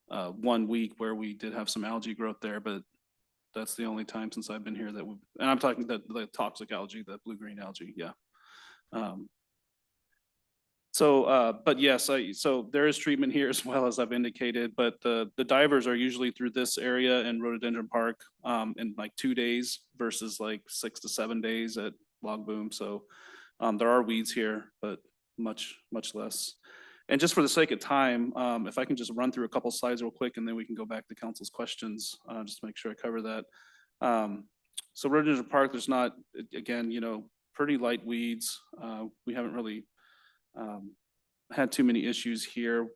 1 week where we did have some algae growth there, but that's the only time since I've been here that we, and I'm talking the toxic algae, the blue-green algae, yeah. But yes, so there is treatment here as well, as I've indicated, but the divers are usually through this area in Rhododendron Park in like 2 days versus like 6 to 7 days at Log Boom. So there are weeds here, but much less. And just for the sake of time, if I can just run through a couple slides real quick, and then we can go back to council's questions, just to make sure I cover that. So Rhododendron Park, there's not, again, pretty light weeds. We haven't really had too many issues here.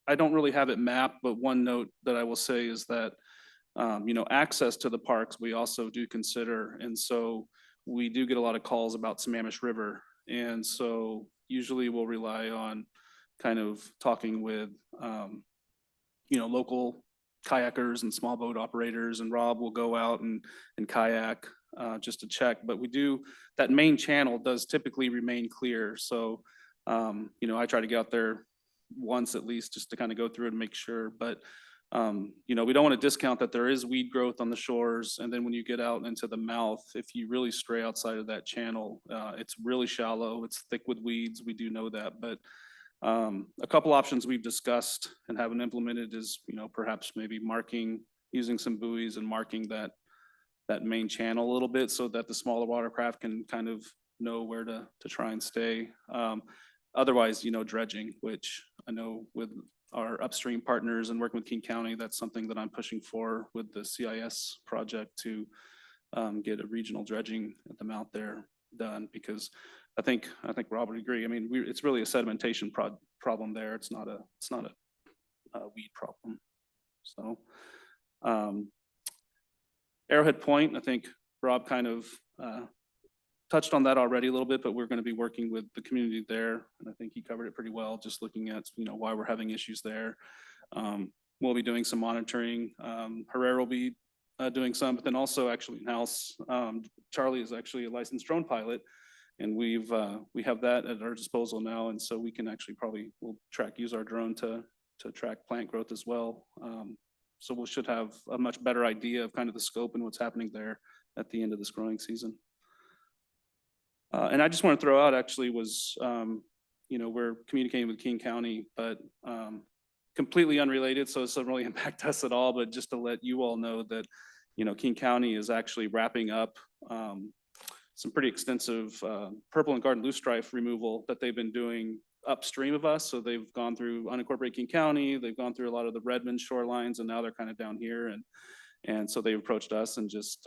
I don't really have it mapped, but one note that I will say is that, access to the parks, we also do consider. And so we do get a lot of calls about Sammamish River. And so usually we'll rely on kind of talking with, local kayakers and small boat operators, and Rob will go out and kayak just to check. But that main channel does typically remain clear. So, I try to get out there once at least just to kind of go through and make sure. But, we don't want to discount that there is weed growth on the shores. And then when you get out into the mouth, if you really stray outside of that channel, it's really shallow. It's thick with weeds. We do know that. But a couple options we've discussed and haven't implemented is, perhaps maybe using some buoys and marking that main channel a little bit so that the smaller watercraft can kind of know where to try and stay. Otherwise, dredging, which I know with our upstream partners and working with King County, that's something that I'm pushing for with the CIS project to get a regional dredging at the mouth there done, because I think Rob would agree. I mean, it's really a sedimentation problem there. It's not a weed problem. So Arrowhead Point, I think Rob kind of touched on that already a little bit, but we're going to be working with the community there. And I think he covered it pretty well, just looking at, why we're having issues there. We'll be doing some monitoring. Herrera will be doing some, but then also actually in-house, Charlie is actually a licensed drone pilot, and we have that at our disposal now. And so we can actually we'll use our drone to track plant growth as well. So we should have a much better idea of kind of the scope and what's happening there at the end of this growing season. And I just want to throw out actually was, we're communicating with King County, but completely unrelated, so it doesn't really impact us at all, but just to let you all know that, King County is actually wrapping up some pretty extensive purple and garden loosestrife removal that they've been doing upstream of us. So they've gone through unincorporated King County, they've gone through a lot of the Redmond shorelines, and now they're kind of down here. And so they approached us and just,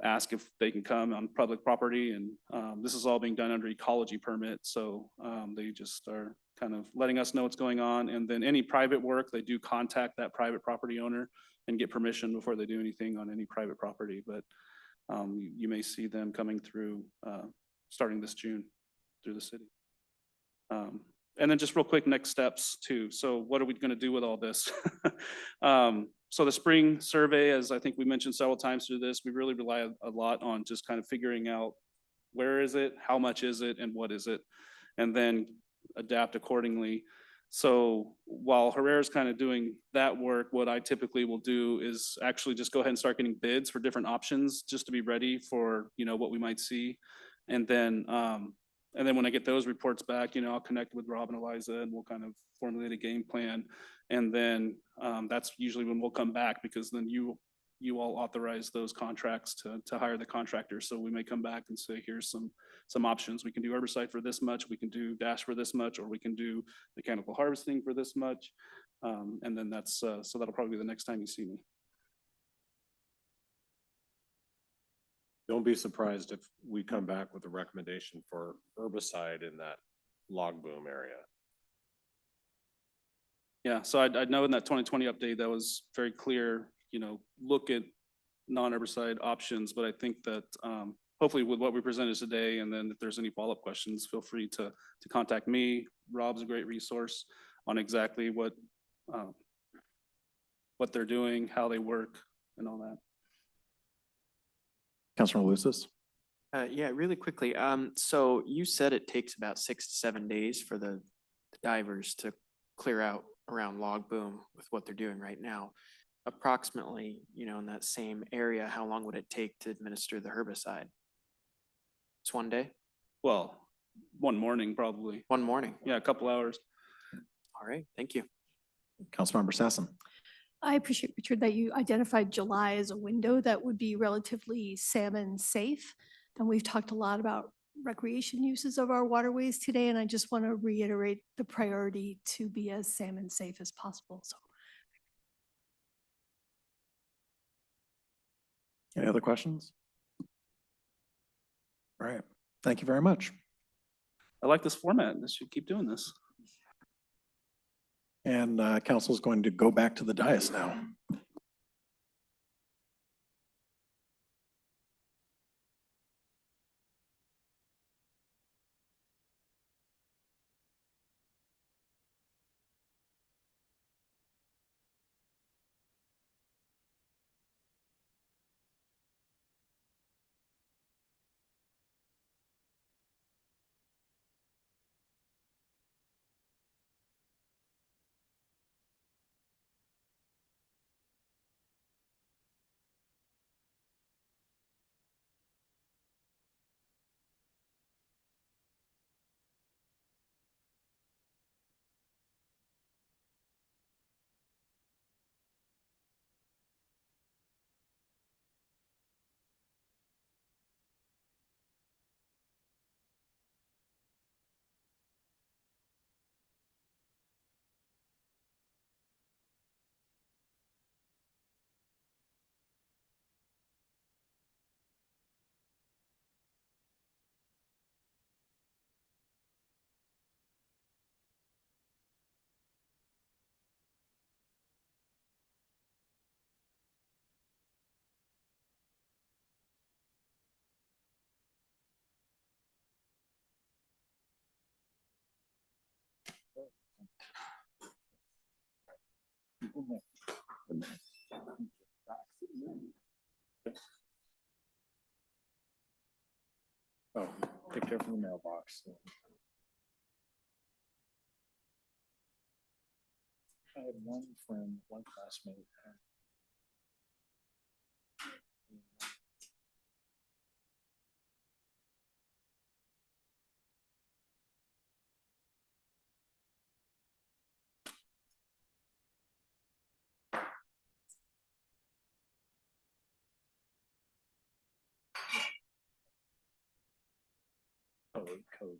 ask if they can come on public property. And this is all being done under ecology permit. So they just are kind of letting us know what's going on. And then any private work, they do contact that private property owner and get permission before they do anything on any private property. But you may see them coming through starting this June through the city. And then just real quick, next steps too. So what are we going to do with all this? So the spring survey, as I think we mentioned several times through this, we really rely a lot on just kind of figuring out where is it, how much is it, and what is it, and then adapt accordingly. So while Herrera's kind of doing that work, what I typically will do is actually just go ahead and start getting bids for different options just to be ready for, what we might see. And then when I get those reports back, I'll connect with Rob and Eliza and we'll kind of formulate a game plan. And then that's usually when we'll come back, because then you all authorize those contracts to hire the contractor. So we may come back and say, here's some options. We can do herbicide for this much, we can do dash for this much, or we can do mechanical harvesting for this much. And then that's, so that'll probably be the next time you see me. Don't be surprised if we come back with a recommendation for herbicide in that log boom area. Yeah, so I know in that 2020 update, that was very clear, look at non-herbicide options, but I think that hopefully with what we presented today, and then if there's any follow-up questions, feel free to contact me. Rob's a great resource on exactly what they're doing, how they work, and all that. Councilor Lucis. Yeah, really quickly. So you said it takes about 6 to 7 days for the divers to clear out around Log Boom with what they're doing right now. Approximately, in that same area, how long would it take to administer the herbicide? It's 1 day? Well, one morning probably. One morning? Yeah, a couple hours. All right, thank you. Councilmember Sassen. I appreciate, Richard, that you identified July as a window that would be relatively salmon safe. And we've talked a lot about recreation uses of our waterways today, and I just want to reiterate the priority to be as salmon safe as possible. So, Any other questions? All right, thank you very much. I like this format. This should keep doing this. And council is going to go back to the dais now. Oh, take care from the mailbox. I had one friend, one classmate. Code.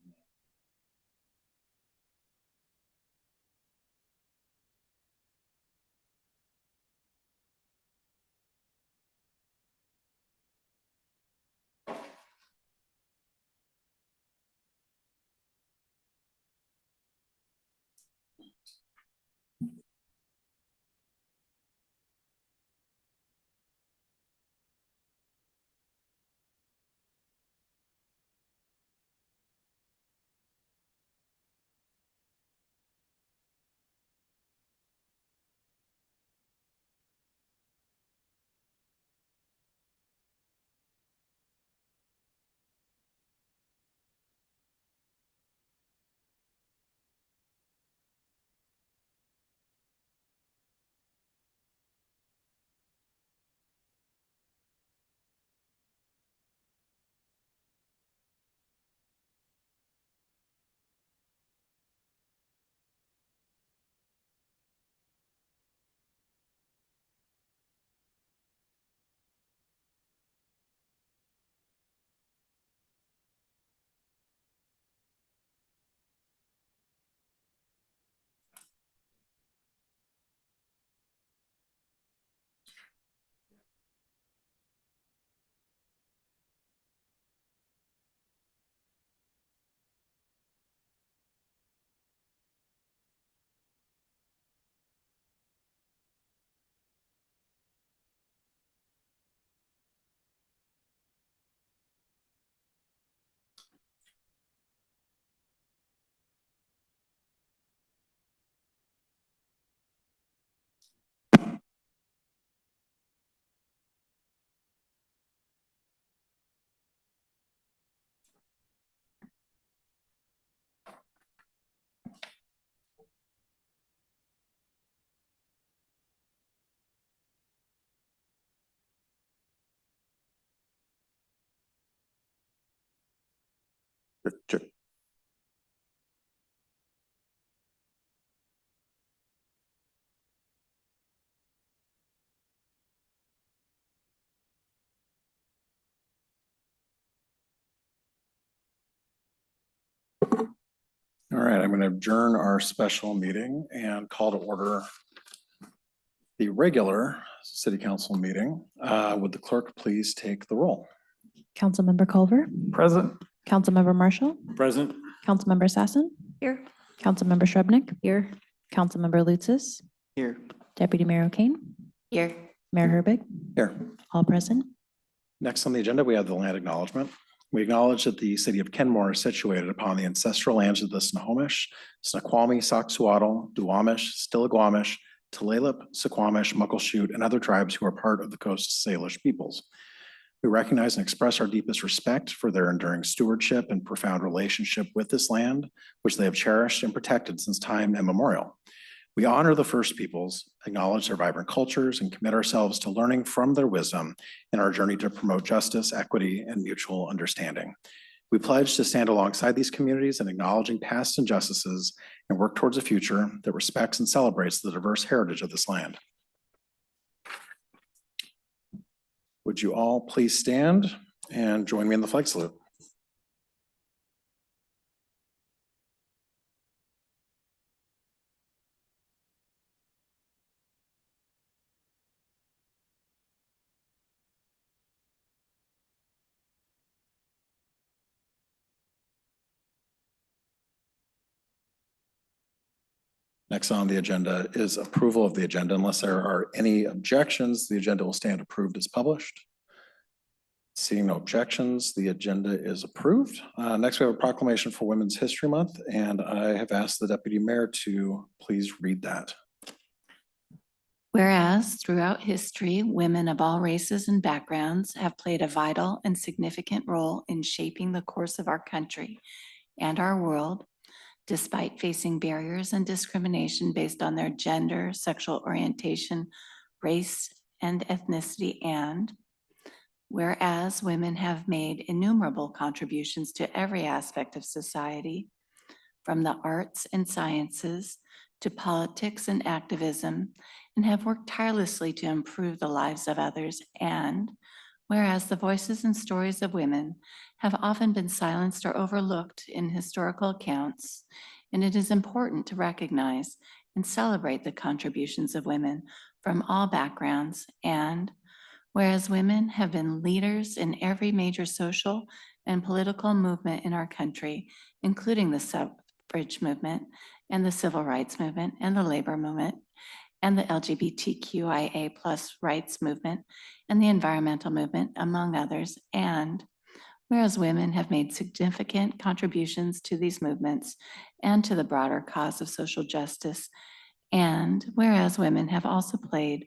Check. All right, I'm going to adjourn our special meeting and call to order the regular city council meeting. Would the clerk please take the roll? Councilmember Culver, Present. Councilmember Marshall, Present. Councilmember Sassen, Here. Councilmember Shrubnik. Here. Councilmember Lutzis, Here. Deputy Mayor O'Kane, Here. Mayor Herbig, Here. all present. Next on the agenda, we have the land acknowledgement. We acknowledge that the city of Kenmore is situated upon the ancestral lands of the Snohomish, Snoqualmie, Soxhawtl, Duwamish, Stillaguamish, Tulalip, Suquamish, Muckleshoot, and other tribes who are part of the Coast Salish peoples. We recognize and express our deepest respect for their enduring stewardship and profound relationship with this land, which they have cherished and protected since time immemorial. We honor the First Peoples, acknowledge their vibrant cultures, and commit ourselves to learning from their wisdom in our journey to promote justice, equity, and mutual understanding. We pledge to stand alongside these communities in acknowledging past injustices and work towards a future that respects and celebrates the diverse heritage of this land. Would you all please stand and join me in the flag salute? Next on the agenda is approval of the agenda. Unless there are any objections, the agenda will stand approved as published. Seeing no objections, the agenda is approved. Next, we have a proclamation for Women's History Month, and I have asked the Deputy Mayor to please read that. Whereas throughout history, women of all races and backgrounds have played a vital and significant role in shaping the course of our country and our world. despite facing barriers and discrimination based on their gender, sexual orientation, race, and ethnicity. And whereas women have made innumerable contributions to every aspect of society, from the arts and sciences to politics and activism, and have worked tirelessly to improve the lives of others. And whereas the voices and stories of women have often been silenced or overlooked in historical accounts, and it is important to recognize and celebrate the contributions of women from all backgrounds. And whereas women have been leaders in every major social and political movement in our country, including the suffrage movement and the civil rights movement and the labor movement and the LGBTQIA+ rights movement and the environmental movement, among others. And whereas women have made significant contributions to these movements and to the broader cause of social justice. And whereas women have also played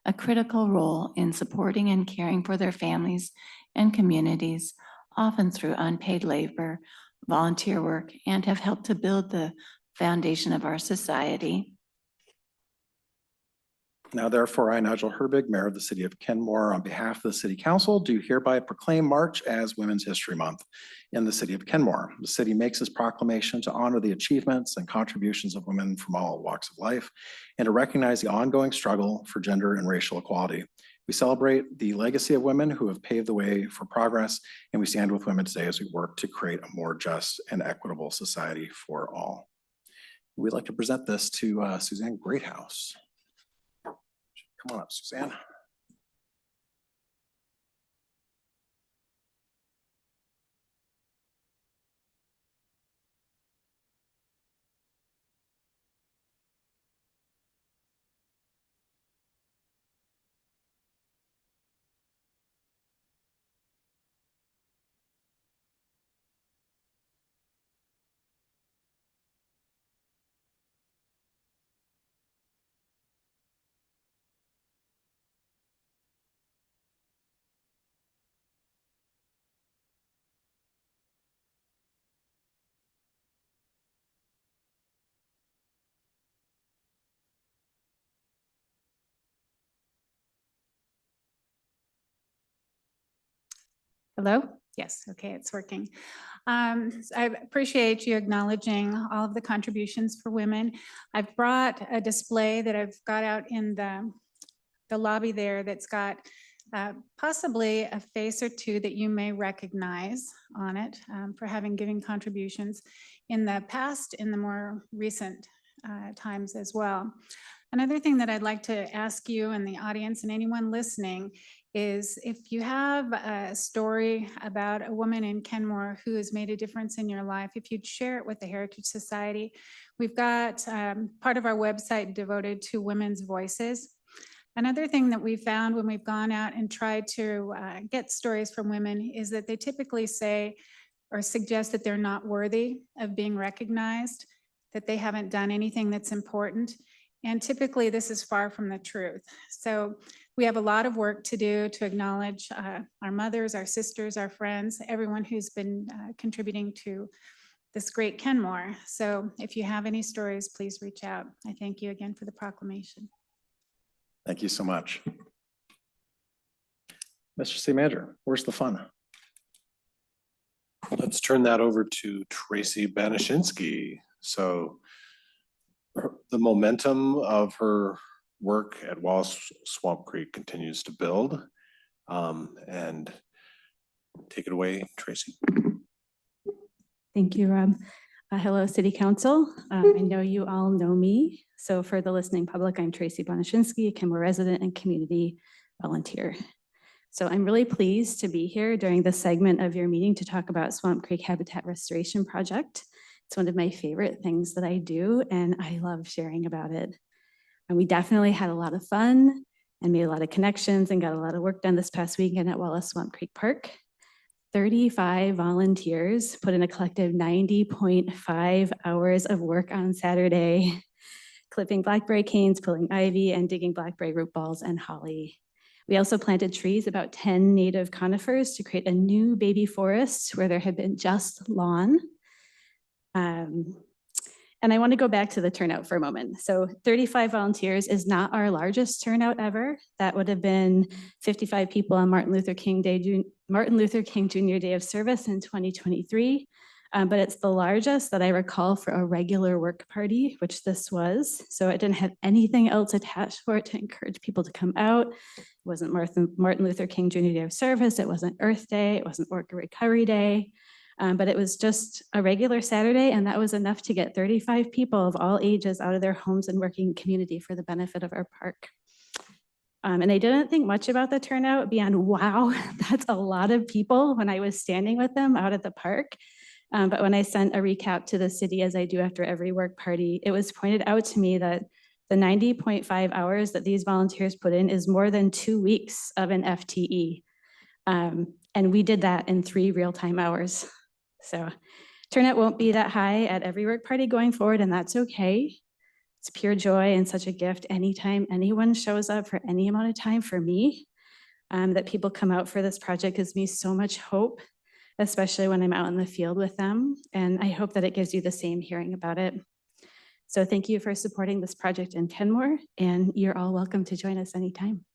a critical role in supporting and caring for their families and communities, often through unpaid labor, volunteer work, and have helped to build the foundation of our society. Now therefore, I, Nigel Herbig, Mayor of the City of Kenmore, on behalf of the City Council, do hereby proclaim March as Women's History Month in the City of Kenmore. The city makes this proclamation to honor the achievements and contributions of women from all walks of life and to recognize the ongoing struggle for gender and racial equality. We celebrate the legacy of women who have paved the way for progress, and we stand with women today as we work to create a more just and equitable society for all. We'd like to present this to Suzanne Greathouse. Come on up, Suzanne. Hello? Yes, okay, it's working. I appreciate you acknowledging all of the contributions for women. I've brought a display that I've got out in the lobby there that's got possibly a face or two that you may recognize on it for having given contributions in the past, in the more recent times as well. Another thing that I'd like to ask you and the audience and anyone listening is if you have a story about a woman in Kenmore who has made a difference in your life, if you'd share it with the Heritage Society. We've got part of our website devoted to women's voices. Another thing that we found when we've gone out and tried to get stories from women is that they typically say or suggest that they're not worthy of being recognized, that they haven't done anything that's important. And typically this is far from the truth. So we have a lot of work to do to acknowledge our mothers, our sisters, our friends, everyone who's been contributing to this great Kenmore. So if you have any stories, please reach out. I thank you again for the proclamation. Thank you so much. Mr. City Manager, where's the fun? Let's turn that over to Tracy Banashinsky. So the momentum of her work at Wallace Swamp Creek continues to build. And take it away, Tracy. Thank you, Rob. Hello, City Council. I know you all know me. So for the listening public, I'm Tracy Banashinsky, a Kenmore resident and community volunteer. So I'm really pleased to be here during this segment of your meeting to talk about Swamp Creek Habitat Restoration Project. It's one of my favorite things that I do, and I love sharing about it. And we definitely had a lot of fun and made a lot of connections and got a lot of work done this past weekend at Wallace Swamp Creek Park. 35 volunteers put in a collective 90.5 hours of work on Saturday, clipping blackberry canes, pulling ivy, and digging blackberry root balls and holly. We also planted trees, about 10 native conifers, to create a new baby forest where there had been just lawn. And I want to go back to the turnout for a moment. So 35 volunteers is not our largest turnout ever. That would have been 55 people on Martin Luther King Jr. Day of Service in 2023. But it's the largest that I recall for a regular work party, which this was. So it didn't have anything else attached for it to encourage people to come out. It wasn't Martin Luther King Jr. Day of Service. It wasn't Earth Day. It wasn't Orca Recovery Day. But it was just a regular Saturday, and that was enough to get 35 people of all ages out of their homes and working community for the benefit of our park. And I didn't think much about the turnout beyond, wow, that's a lot of people when I was standing with them out at the park. But when I sent a recap to the city, as I do after every work party, it was pointed out to me that the 90.5 hours that these volunteers put in is more than 2 weeks of an FTE. And we did that in 3 real-time hours. So turnout won't be that high at every work party going forward, and that's okay. It's pure joy and such a gift anytime anyone shows up for any amount of time for me. That people come out for this project gives me so much hope, especially when I'm out in the field with them. And I hope that it gives you the same hearing about it. So thank you for supporting this project in Kenmore, and you're all welcome to join us anytime.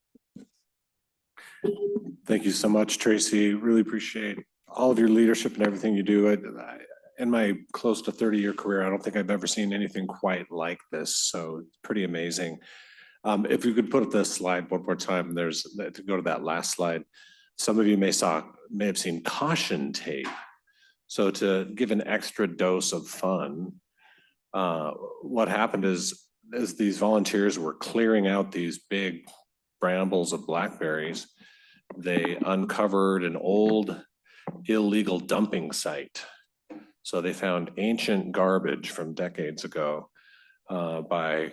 Thank you so much, Tracy. Really appreciate all of your leadership and everything you do. In my close to 30-year career, I don't think I've ever seen anything quite like this. So it's pretty amazing. If you could put up the slide one more time, to go to that last slide. Some of you may have seen caution tape. So to give an extra dose of fun, what happened is these volunteers were clearing out these big brambles of blackberries, they uncovered an old illegal dumping site. So they found ancient garbage from decades ago by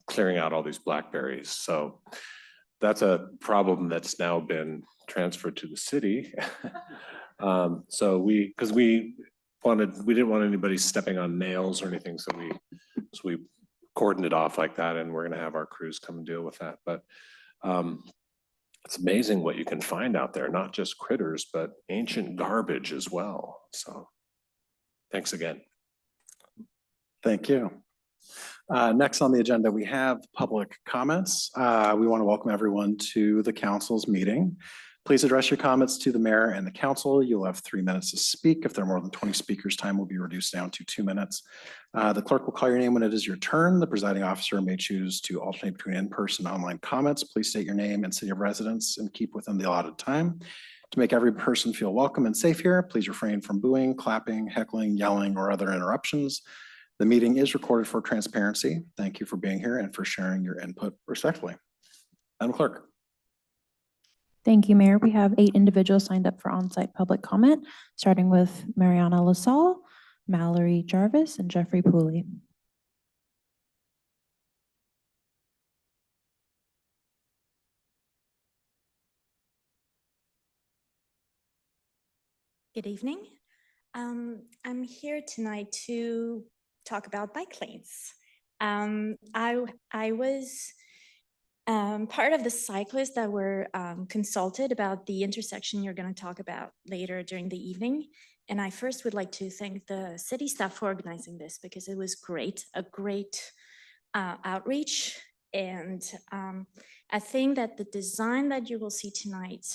clearing out all these blackberries. So that's a problem that's now been transferred to the city. So because we didn't want anybody stepping on nails or anything, so we cordoned it off like that, and we're gonna have our crews come and deal with that. But it's amazing what you can find out there, not just critters, but ancient garbage as well. So thanks again. Thank you. Next on the agenda, we have public comments. We want to welcome everyone to the council's meeting. Please address your comments to the mayor and the council. You'll have 3 minutes to speak. If there are more than 20 speakers, time will be reduced down to 2 minutes. The clerk will call your name when it is your turn. The presiding officer may choose to alternate between in-person and online comments. Please state your name and city of residence and keep within the allotted time. To make every person feel welcome and safe here, please refrain from booing, clapping, heckling, yelling, or other interruptions. The meeting is recorded for transparency. Thank you for being here and for sharing your input respectfully. Madam Clerk. Thank you, Mayor. We have 8 individuals signed up for on-site public comment, starting with Mariana LaSalle, Mallory Jarvis, and Jeffrey Pooley. Good evening. I'm here tonight to talk about bike lanes. I was part of the cyclists that were consulted about the intersection you're going to talk about later during the evening. And I first would like to thank the city staff for organizing this because it was great, a great outreach. And I think that the design that you will see tonight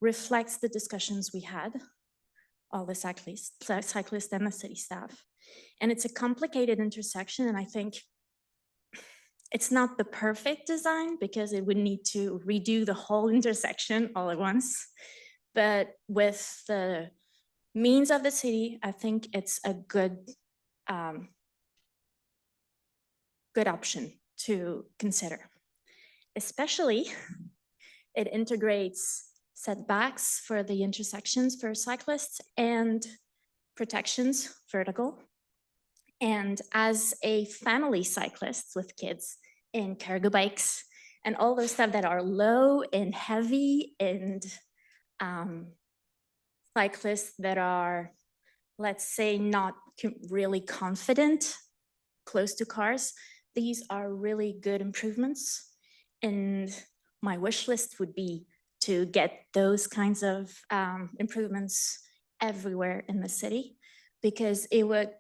reflects the discussions we had, all the cyclists and the city staff. And it's a complicated intersection, and I think it's not the perfect design because it would need to redo the whole intersection all at once. But with the means of the city, I think it's a good option to consider. Especially, it integrates setbacks for the intersections for cyclists and protections, vertical. And as a family cyclist with kids and cargo bikes and all those stuff that are low and heavy and cyclists that are, let's say, not really confident close to cars, these are really good improvements. And my wish list would be to get those kinds of improvements everywhere in the city, because it would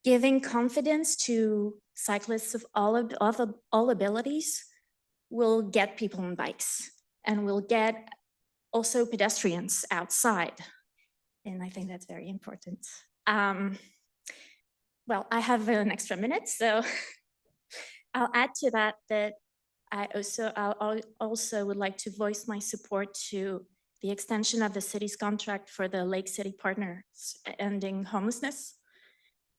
giving confidence to cyclists of all abilities will get people on bikes and will get also pedestrians outside. And I think that's very important. Well, I have an extra minute, so I'll add to that I also would like to voice my support to the extension of the city's contract for the Lake City Partners ending homelessness,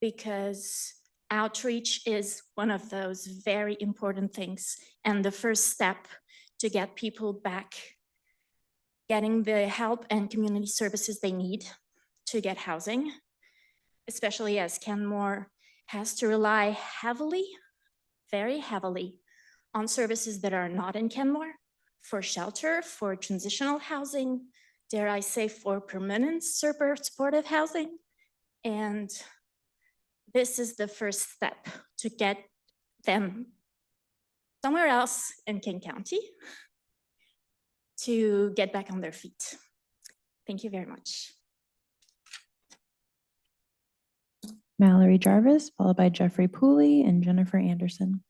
because outreach is one of those very important things and the first step to get people back getting the help and community services they need to get housing, especially as Kenmore has to rely heavily, very heavily, on services that are not in Kenmore, for shelter, for transitional housing, dare I say, for permanent supportive housing. And this is the first step to get them somewhere else in King County to get back on their feet. Thank you very much. Mallory Jarvis, followed by Jeffrey Pooley and Jennifer Anderson.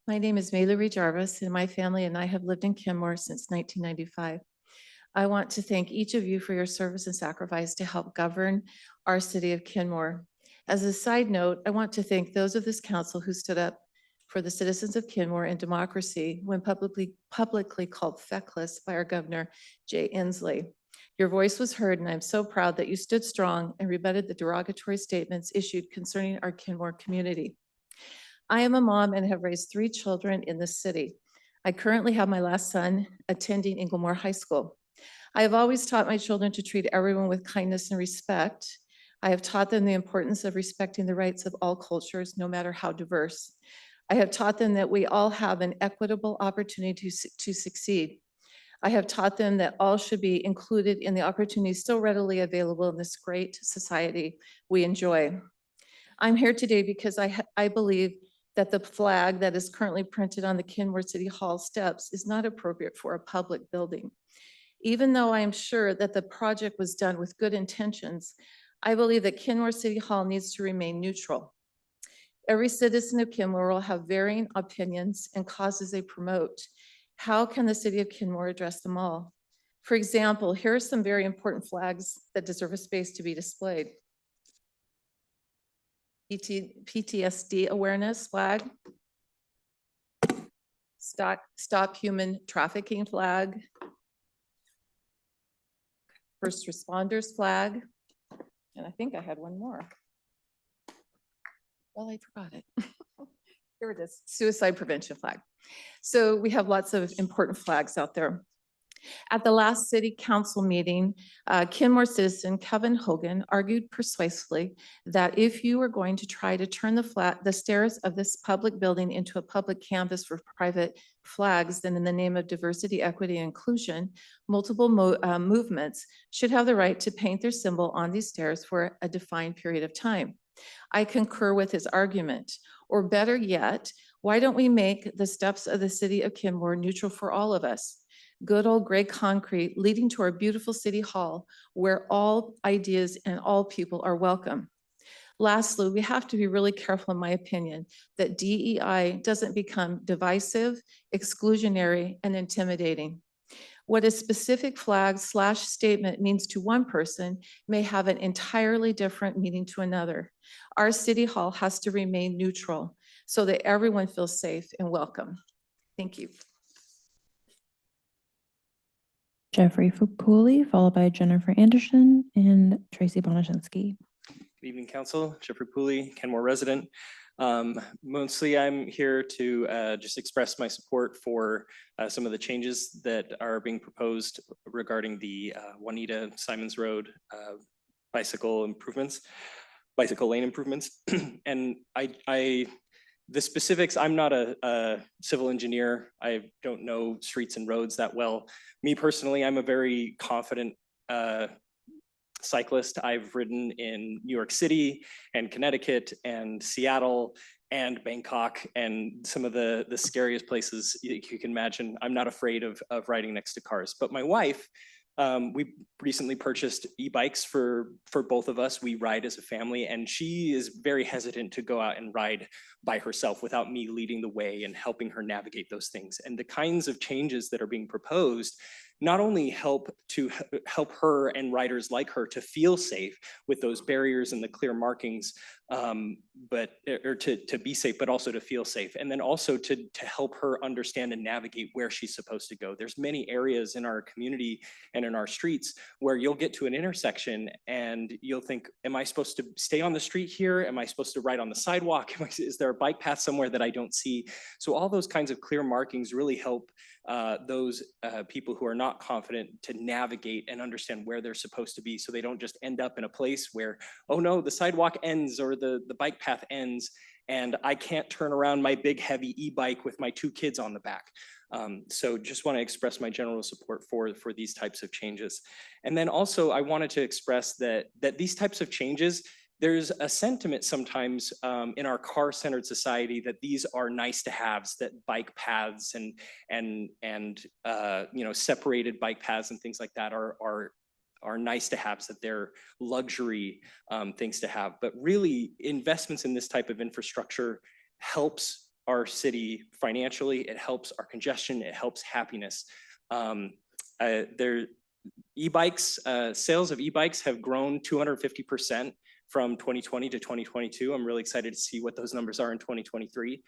My name is Mallory Jarvis, and my family and I have lived in Kenmore since 1995. I want to thank each of you for your service and sacrifice to help govern our city of Kenmore. As a side note, I want to thank those of this council who stood up for the citizens of Kenmore and democracy when publicly called feckless by our governor, Jay Inslee. Your voice was heard, and I'm so proud that you stood strong and rebutted the derogatory statements issued concerning our Kenmore community. I am a mom and have raised 3 children in the city. I currently have my last son attending Inglemoor High School. I have always taught my children to treat everyone with kindness and respect. I have taught them the importance of respecting the rights of all cultures, no matter how diverse. I have taught them that we all have an equitable opportunity to succeed. I have taught them that all should be included in the opportunities so readily available in this great society we enjoy. I'm here today because I believe that the flag that is currently printed on the Kenmore City Hall steps is not appropriate for a public building. Even though I am sure that the project was done with good intentions, I believe that Kenmore City Hall needs to remain neutral. Every citizen of Kenmore will have varying opinions and causes they promote. How can the city of Kenmore address them all? For example, here are some very important flags that deserve a space to be displayed. PTSD awareness flag, stop human trafficking flag, first responders flag, and I think I had one more. Well, I forgot it. Here it is, suicide prevention flag. So we have lots of important flags out there. At the last city council meeting, Kenmore citizen Kevin Hogan argued persuasively that if you were going to try to turn the stairs of this public building into a public canvas for private flags, then in the name of diversity, equity, and inclusion, multiple movements should have the right to paint their symbol on these stairs for a defined period of time. I concur with his argument, or better yet, why don't we make the steps of the city of Kenmore neutral for all of us? Good old gray concrete leading to our beautiful city hall where all ideas and all people are welcome. Lastly, we have to be really careful, in my opinion, that DEI doesn't become divisive, exclusionary, and intimidating. What a specific flag / statement means to one person may have an entirely different meaning to another. Our city hall has to remain neutral so that everyone feels safe and welcome. Thank you. Jeffrey Pooley, followed by Jennifer Anderson and Tracy Bonashinsky. Good evening, Council. Jeffrey Pooley, Kenmore resident. Mostly I'm here to just express my support for some of the changes that are being proposed regarding the Juanita Simons Road bicycle lane improvements. And the specifics, I'm not a civil engineer. I don't know streets and roads that well. Me personally, I'm a very confident cyclist. I've ridden in New York City and Connecticut and Seattle and Bangkok and some of the scariest places you can imagine. I'm not afraid of riding next to cars. But my wife, we recently purchased e-bikes for both of us. We ride as a family, and she is very hesitant to go out and ride by herself without me leading the way and helping her navigate those things. And the kinds of changes that are being proposed not only help her and riders like her to feel safe with those barriers and the clear markings, to be safe, but also to feel safe. And then also to help her understand and navigate where she's supposed to go. There's many areas in our community and in our streets where you'll get to an intersection and you'll think, am I supposed to stay on the street here? Am I supposed to ride on the sidewalk? Is there a bike path somewhere that I don't see? So all those kinds of clear markings really help those people who are not confident to navigate and understand where they're supposed to be, so they don't just end up in a place where, oh no, the sidewalk ends or the bike path ends and I can't turn around my big heavy e-bike with my 2 kids on the back. So just want to express my general support for these types of changes. And then also I wanted to express that these types of changes, there's a sentiment sometimes in our car-centered society that these are nice to haves, that bike paths and separated bike paths and things like that are nice to haves, that they're luxury things to have. But really, investments in this type of infrastructure helps our city financially, it helps our congestion, it helps happiness. E-bikes, sales of e-bikes have grown 250% from 2020 to 2022. I'm really excited to see what those numbers are in 2023.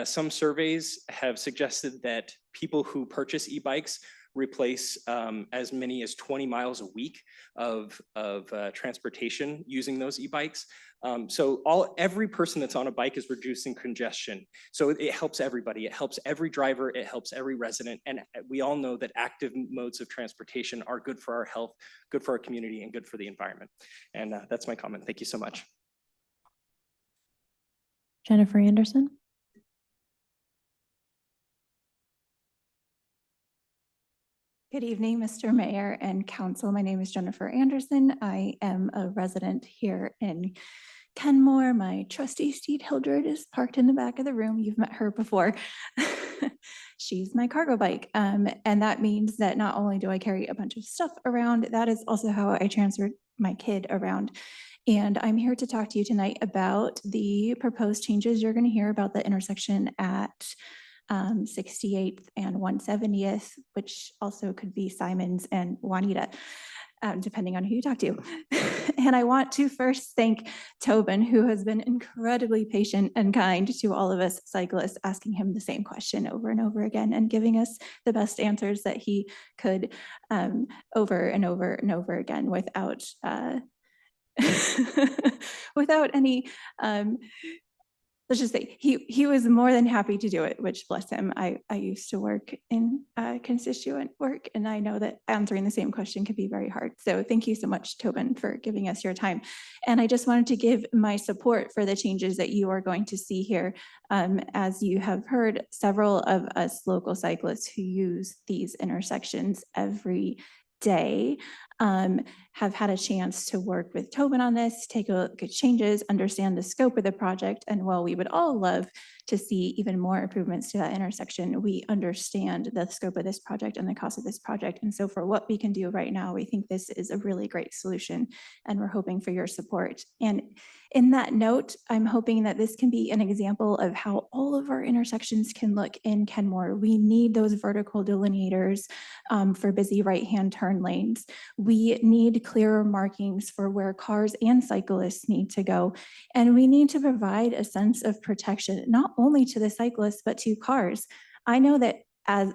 Some surveys have suggested that people who purchase e-bikes replace as many as 20 miles a week of transportation using those e-bikes. So every person that's on a bike is reducing congestion. So it helps everybody. It helps every driver. It helps every resident. And we all know that active modes of transportation are good for our health, good for our community, and good for the environment. And that's my comment. Thank you so much. Jennifer Anderson. Good evening, Mr. Mayor and Council. My name is Jennifer Anderson. I am a resident here in Kenmore. My trusty steed Hildred is parked in the back of the room. You've met her before. She's my cargo bike. And that means that not only do I carry a bunch of stuff around, that is also how I transfer my kid around. And I'm here to talk to you tonight about the proposed changes. You're going to hear about the intersection at 68th and 170th, which also could be Simons and Juanita, depending on who you talk to. And I want to first thank Tobin, who has been incredibly patient and kind to all of us cyclists, asking him the same question over and over again and giving us the best answers that he could over and over and over again without without any let's just say he was more than happy to do it, which bless him. I used to work in constituent work, and I know that answering the same question can be very hard. So thank you so much, Tobin, for giving us your time. And I just wanted to give my support for the changes that you are going to see here. As you have heard, several of us local cyclists who use these intersections every day have had a chance to work with Tobin on this, take a look at changes, understand the scope of the project. And while we would all love to see even more improvements to that intersection, we understand the scope of this project and the cost of this project. And so for what we can do right now, we think this is a really great solution, and we're hoping for your support. And in that note, I'm hoping that this can be an example of how all of our intersections can look in Kenmore. We need those vertical delineators for busy right-hand turn lanes. We need clearer markings for where cars and cyclists need to go. And we need to provide a sense of protection, not only to the cyclists, but to cars. I know that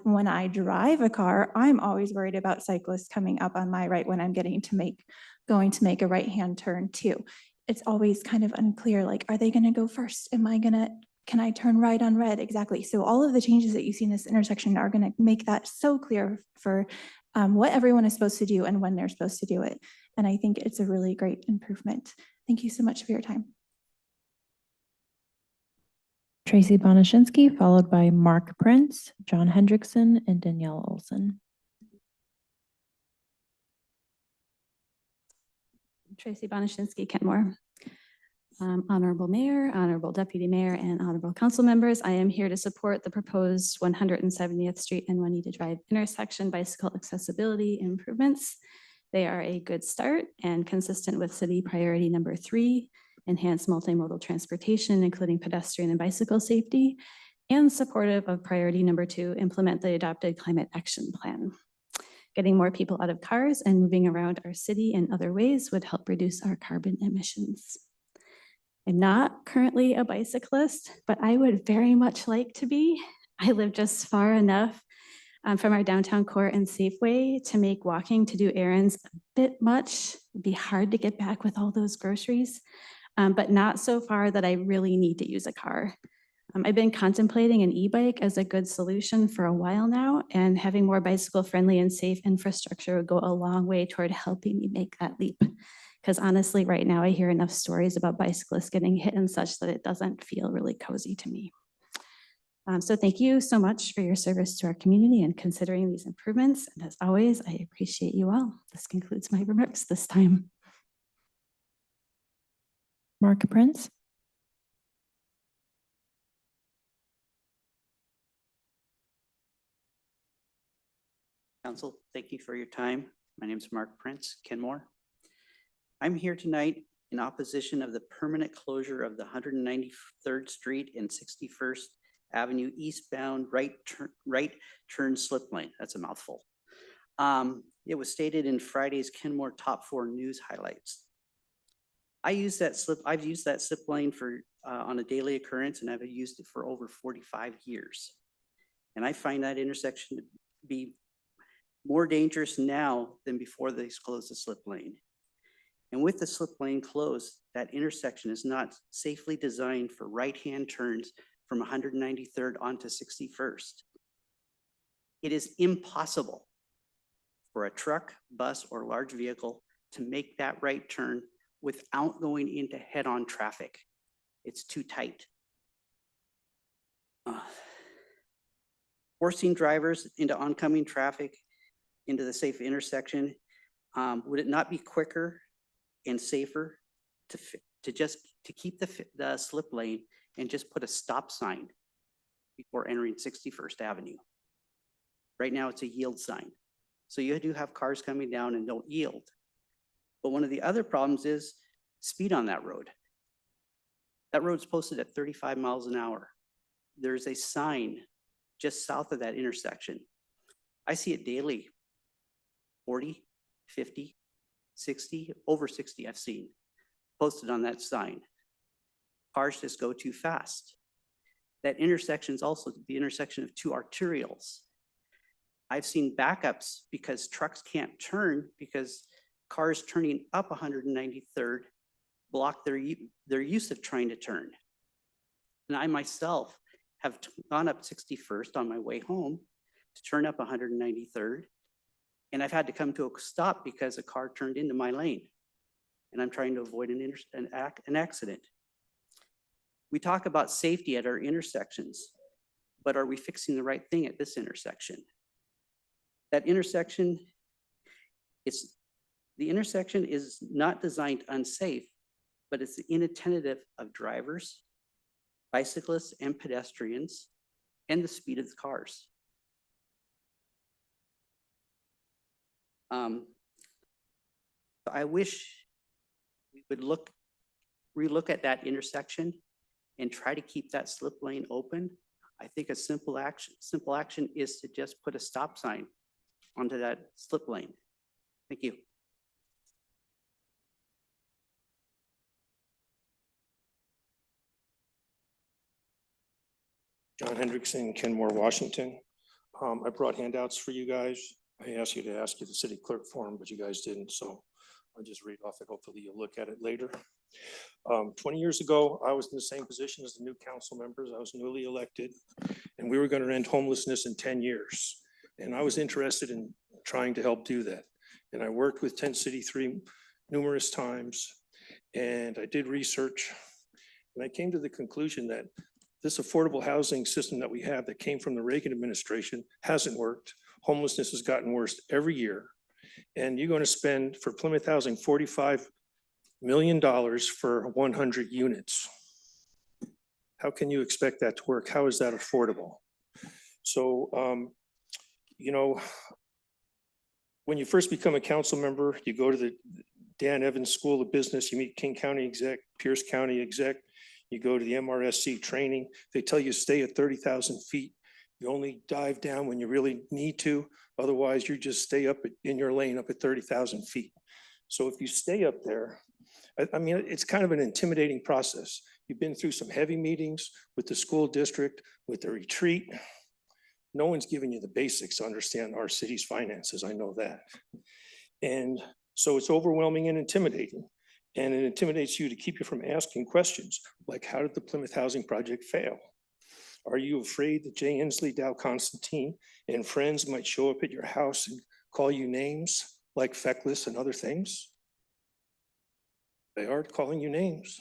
when I drive a car, I'm always worried about cyclists coming up on my right when I'm going to make a right-hand turn too. It's always kind of unclear, like, are they going to go first? Can I turn right on red? Exactly. So all of the changes that you see in this intersection are going to make that so clear for what everyone is supposed to do and when they're supposed to do it. And I think it's a really great improvement. Thank you so much for your time. Tracy Bonashinsky, followed by Mark Prince, John Hendrickson, and Danielle Olson. Tracy Bonashinsky, Kenmore. Honorable Mayor, Honorable Deputy Mayor, and Honorable Council members, I am here to support the proposed 170th Street and Juanita Drive intersection bicycle accessibility improvements. They are a good start and consistent with city priority number 3, enhance multimodal transportation, including pedestrian and bicycle safety, and supportive of priority number 2, implement the adopted climate action plan. Getting more people out of cars and moving around our city in other ways would help reduce our carbon emissions. I'm not currently a bicyclist, but I would very much like to be. I live just far enough from our downtown core and Safeway to make walking to do errands a bit much. It'd be hard to get back with all those groceries, but not so far that I really need to use a car. I've been contemplating an e-bike as a good solution for a while now, and having more bicycle-friendly and safe infrastructure would go a long way toward helping me make that leap. Because honestly, right now I hear enough stories about bicyclists getting hit and such that it doesn't feel really cozy to me. So thank you so much for your service to our community and considering these improvements. And as always, I appreciate you all. This concludes my remarks this time. Mark Prince. Council, thank you for your time. My name is Mark Prince, Kenmore. I'm here tonight in opposition of the permanent closure of the 193rd Street and 61st Avenue eastbound right turn slip lane. That's a mouthful. It was stated in Friday's Kenmore Top 4 News highlights. I've used that slip lane for on a daily occurrence, and I've used it for over 45 years. And I find that intersection to be more dangerous now than before they closed the slip lane. And with the slip lane closed, that intersection is not safely designed for right-hand turns from 193rd onto 61st. It is impossible for a truck, bus, or large vehicle to make that right turn without going into head-on traffic. It's too tight. Forcing drivers into oncoming traffic into the safe intersection, would it not be quicker and safer to keep the slip lane and just put a stop sign before entering 61st Avenue? Right now it's a yield sign. So you do have cars coming down and don't yield. But one of the other problems is speed on that road. That road's posted at 35 miles an hour. There's a sign just south of that intersection. I see it daily, 40, 50, 60, over 60 I've seen posted on that sign. Cars just go too fast. That intersection is also the intersection of 2 arterials. I've seen backups because trucks can't turn because cars turning up 193rd block their use of trying to turn. And I myself have gone up 61st on my way home to turn up 193rd. And I've had to come to a stop because a car turned into my lane. And I'm trying to avoid an accident. We talk about safety at our intersections, but are we fixing the right thing at this intersection? That intersection, the intersection is not designed unsafe, but it's inattentive of drivers, bicyclists, and pedestrians, and the speed of the cars. I wish we would relook at that intersection and try to keep that slip lane open. I think a simple action is to just put a stop sign onto that slip lane. Thank you. John Hendrickson, Kenmore, Washington. I brought handouts for you guys. I asked you to ask you the city clerk form, but you guys didn't, so I'll just read off it. Hopefully you'll look at it later. 20 years ago, I was in the same position as the new council members. I was newly elected, and we were going to end homelessness in 10 years. And I was interested in trying to help do that. And I worked with Tent City 3 numerous times, and I did research, and I came to the conclusion that this affordable housing system that we have that came from the Reagan administration hasn't worked. Homelessness has gotten worse every year. And you're going to spend for Plymouth Housing $45 million for 100 units. How can you expect that to work? How is that affordable? So, you know, when you first become a council member, you go to the Dan Evans School of Business, you meet King County exec, Pierce County exec, you go to the MRSC training, they tell you stay at 30,000 feet. You only dive down when you really need to, otherwise you just stay up in your lane up at 30,000 feet. So if you stay up there, I mean, it's kind of an intimidating process. You've been through some heavy meetings with the school district, with the retreat. No one's giving you the basics to understand our city's finances, I know that. And so it's overwhelming and intimidating. And it intimidates you to keep you from asking questions like, how did the Plymouth Housing Project fail? Are you afraid that Jay Inslee, Dow Constantine, and friends might show up at your house and call you names like feckless and other things? They are calling you names.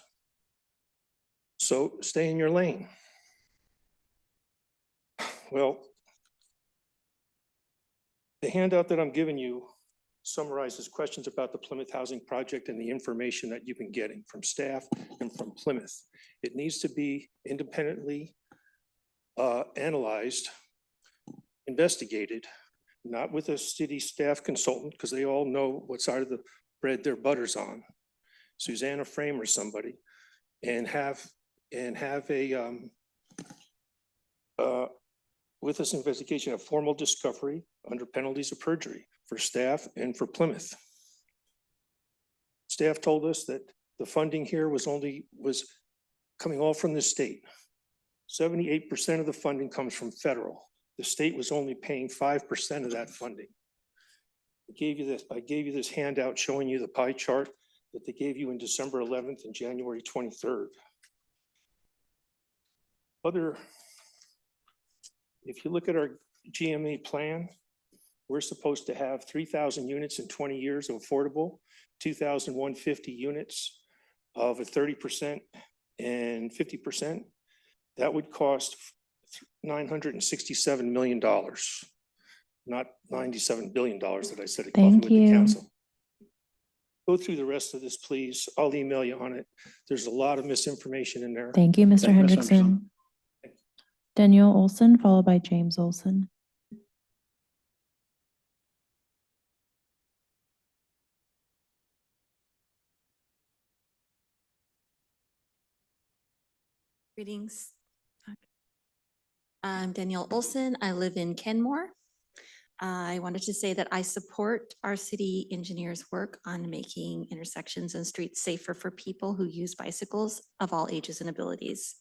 So stay in your lane. Well, the handout that I'm giving you summarizes questions about the Plymouth Housing Project and the information that you've been getting from staff and from Plymouth. It needs to be independently analyzed, investigated, not with a city staff consultant, because they all know what side of the bread their butter's on. Susanna Frame or somebody, and have a with this investigation, a formal discovery under penalties of perjury for staff and for Plymouth. Staff told us that the funding here was coming all from the state. 78% of the funding comes from federal. The state was only paying 5% of that funding. I gave you this handout showing you the pie chart that they gave you in December 11th and January 23rd. If you look at our GMA plan, we're supposed to have 3,000 units in 20 years of affordable, 2,150 units of a 30% and 50%. That would cost $967 million, not $97 billion that I said it cost with the council. Go through the rest of this, please. I'll email you on it. There's a lot of misinformation in there. Thank you, Mr. Thank you, Mr. Hendrickson. Danielle Olson, followed by James Olson. Greetings. I'm Danielle Olson. I live in Kenmore. I wanted to say that I support our city engineer's work on making intersections and streets safer for people who use bicycles of all ages and abilities.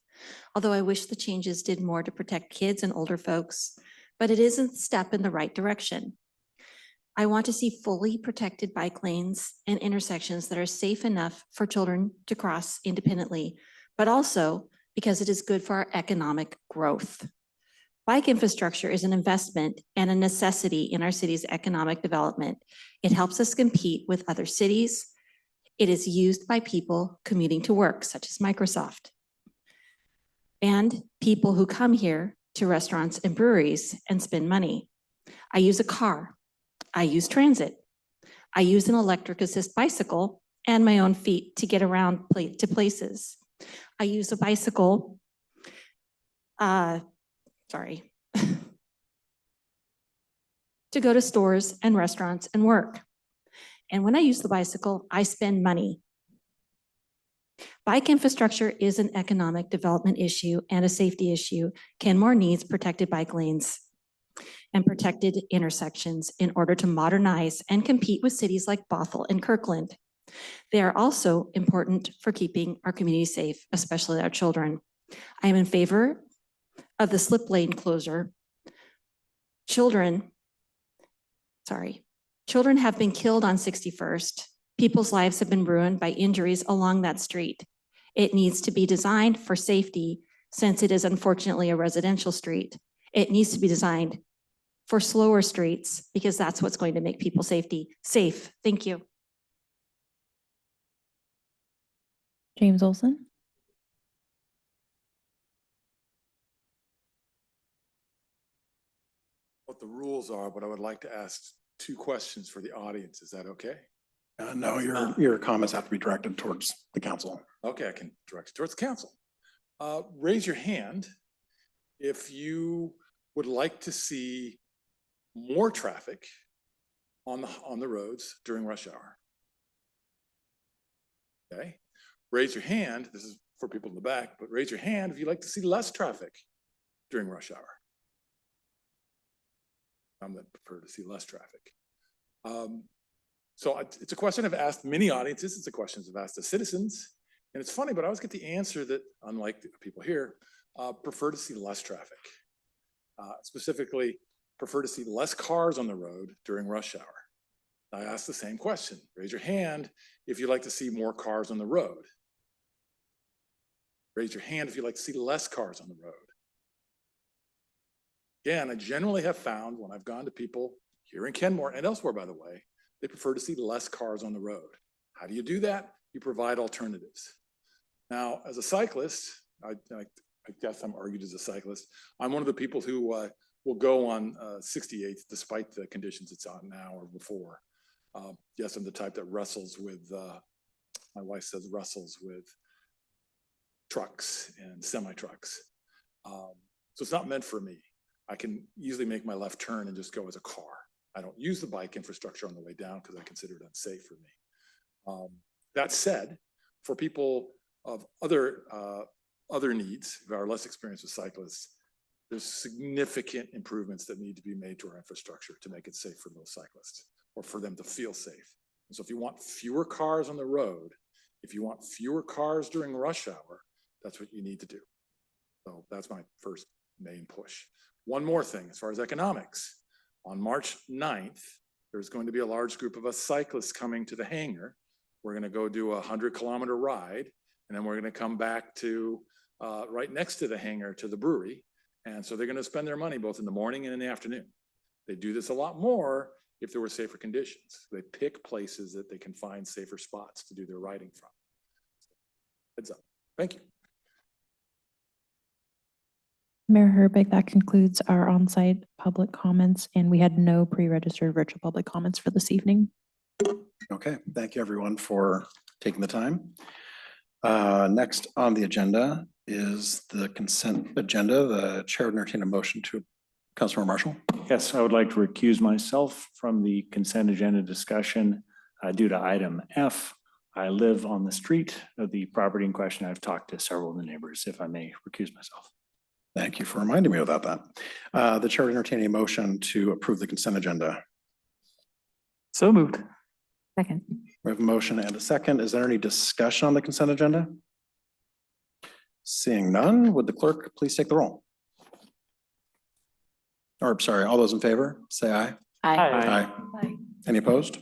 Although I wish the changes did more to protect kids and older folks, but it is a step in the right direction. I want to see fully protected bike lanes and intersections that are safe enough for children to cross independently, but also because it is good for our economic growth. Bike infrastructure is an investment and a necessity in our city's economic development. It helps us compete with other cities. It is used by people commuting to work, such as Microsoft, and people who come here to restaurants and breweries and spend money. I use a car. I use transit. I use an electric assist bicycle and my own feet to get around to places. I use a bicycle, to go to stores and restaurants and work. And when I use the bicycle, I spend money. Bike infrastructure is an economic development issue and a safety issue. Kenmore needs protected bike lanes and protected intersections in order to modernize and compete with cities like Bothell and Kirkland. They are also important for keeping our community safe, especially our children. I am in favor of the slip lane closure. Children have been killed on 61st. People's lives have been ruined by injuries along that street. It needs to be designed for safety since it is unfortunately a residential street. It needs to be designed for slower streets because that's what's going to make people safe. Thank you. James Olson. What the rules are, but I would like to ask 2 questions for the audience. Is that okay? No, your comments have to be directed towards the council. Okay, I can direct it towards council. Raise your hand if you would like to see more traffic on the roads during rush hour. Okay, raise your hand. This is for people in the back, but raise your hand if you'd like to see less traffic during rush hour. I'm that prefer to see less traffic. So it's a question I've asked many audiences. It's a question I've asked the citizens. And it's funny, but I always get the answer that, unlike the people here, prefer to see less traffic. Specifically, prefer to see less cars on the road during rush hour. I ask the same question. Raise your hand if you'd like to see more cars on the road. Raise your hand if you'd like to see less cars on the road. Again, I generally have found when I've gone to people here in Kenmore and elsewhere, by the way, they prefer to see less cars on the road. How do you do that? You provide alternatives. Now, as a cyclist, I guess I'm argued as a cyclist. I'm one of the people who will go on 68th despite the conditions it's on now or before. Yes, I'm the type that wrestles with, my wife says wrestles with trucks and semi-trucks. So it's not meant for me. I can easily make my left turn and just go as a car. I don't use the bike infrastructure on the way down because I consider it unsafe for me. That said, for people of other needs who are less experienced with cyclists, there's significant improvements that need to be made to our infrastructure to make it safe for those cyclists or for them to feel safe. And so if you want fewer cars on the road, if you want fewer cars during rush hour, that's what you need to do. So that's my first main push. One more thing, as far as economics, on March 9th, there's going to be a large group of us cyclists coming to the hangar. We're going to go do a 100-kilometer ride, and then we're going to come back to right next to the hangar to the brewery. And so they're going to spend their money both in the morning and in the afternoon. They do this a lot more if there were safer conditions. They pick places that they can find safer spots to do their riding from. Heads up. Thank you. Mayor Herbig, that concludes our on-site public comments, and we had no pre-registered virtual public comments for this evening. Okay, thank you everyone for taking the time. Next on the agenda is the consent agenda. The chair would entertain a motion to Councilmember Marshall. Yes, I would like to recuse myself from the consent agenda discussion due to item F. I live on the street of the property in question. I've talked to several of the neighbors, if I may recuse myself. Thank you for reminding me about that. The chair would entertain a motion to approve the consent agenda. So moved. Second. We have a motion and a second. Is there any discussion on the consent agenda? Seeing none, would the clerk please take the roll? Or, sorry, all those in favor, say aye. Aye. Aye. Any opposed?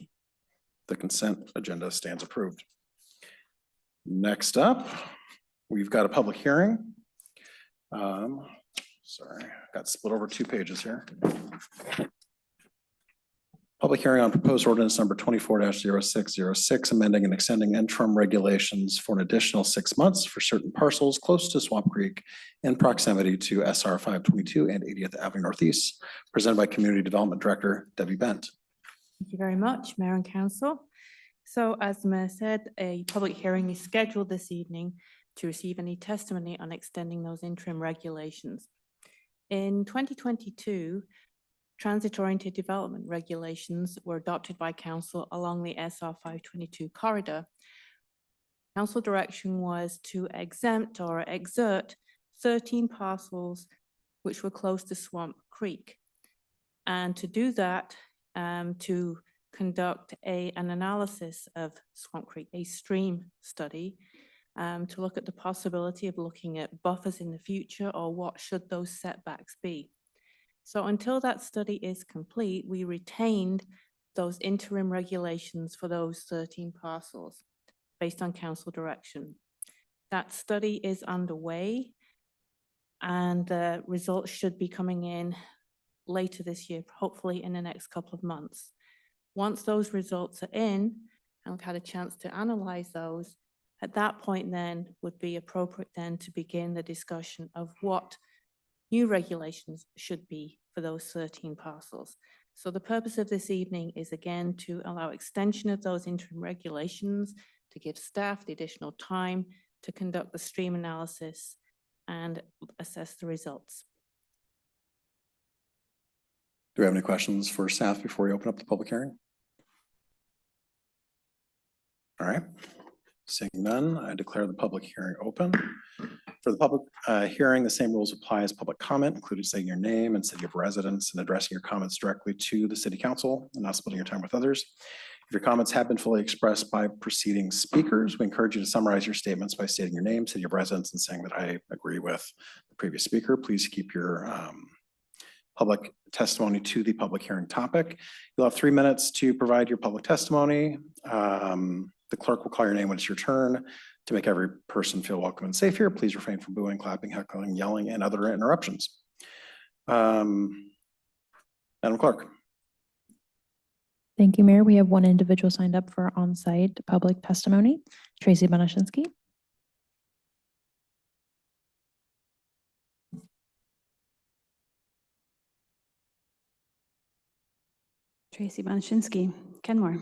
The consent agenda stands approved. Next up, we've got a public hearing. Sorry, got split over 2 pages here. Public hearing on proposed ordinance number 24-0606, amending and extending interim regulations for an additional 6 months for certain parcels close to Swamp Creek in proximity to SR 522 and 80th Avenue Northeast, presented by Community Development Director Debbie Bent. Thank you very much, Mayor and Council. So as the Mayor said, a public hearing is scheduled this evening to receive any testimony on extending those interim regulations. In 2022, transit-oriented development regulations were adopted by Council along the SR 522 corridor. Council direction was to exempt or exert 13 parcels which were close to Swamp Creek. And to do that, to conduct an analysis of Swamp Creek, a stream study, to look at the possibility of looking at buffers in the future or what should those setbacks be. So until that study is complete, we retained those interim regulations for those 13 parcels based on council direction. That study is underway and the results should be coming in later this year, hopefully in the next couple of months. Once those results are in and we've had a chance to analyze those, at that point then would be appropriate then to begin the discussion of what new regulations should be for those 13 parcels. So the purpose of this evening is again to allow extension of those interim regulations, to give staff the additional time to conduct the stream analysis and assess the results. Do we have any questions for staff before we open up the public hearing? All right, seeing none, I declare the public hearing open. For the public hearing, the same rules apply as public comment, including saying your name and city of residence and addressing your comments directly to the city council and not splitting your time with others. If your comments have been fully expressed by preceding speakers, we encourage you to summarize your statements by stating your name, city of residence, and saying that I agree with the previous speaker. Please keep your public testimony to the public hearing topic. You'll have 3 minutes to provide your public testimony. The clerk will call your name when it's your turn. To make every person feel welcome and safe here, please refrain from booing, clapping, heckling, yelling, and other interruptions. Madam Clerk. Thank you, Mayor. We have one individual signed up for on-site public testimony, Tracy Bonashinsky. Tracy Bonashinsky, Kenmore.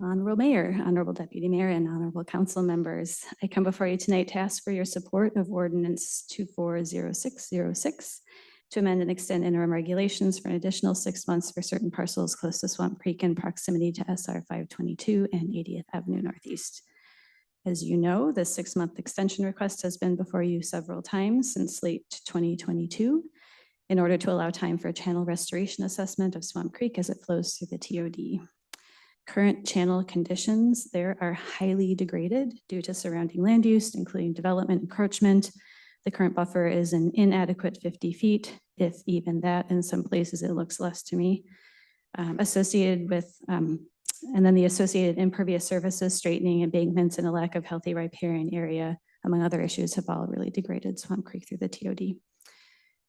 Honorable Mayor, Honorable Deputy Mayor, and Honorable Council members, I come before you tonight to ask for your support of Ordinance 240606 to amend and extend interim regulations for an additional 6 months for certain parcels close to Swamp Creek in proximity to SR 522 and 80th Avenue Northeast. As you know, the 6-month extension request has been before you several times since late 2022 in order to allow time for a channel restoration assessment of Swamp Creek as it flows through the TOD. Current channel conditions there are highly degraded due to surrounding land use, including development encroachment. The current buffer is an inadequate 50 feet, if even that. In some places, it looks less to me. Associated with, and then the associated impervious surfaces, straightening embankments, and a lack of healthy riparian area, among other issues, have all really degraded Swamp Creek through the TOD.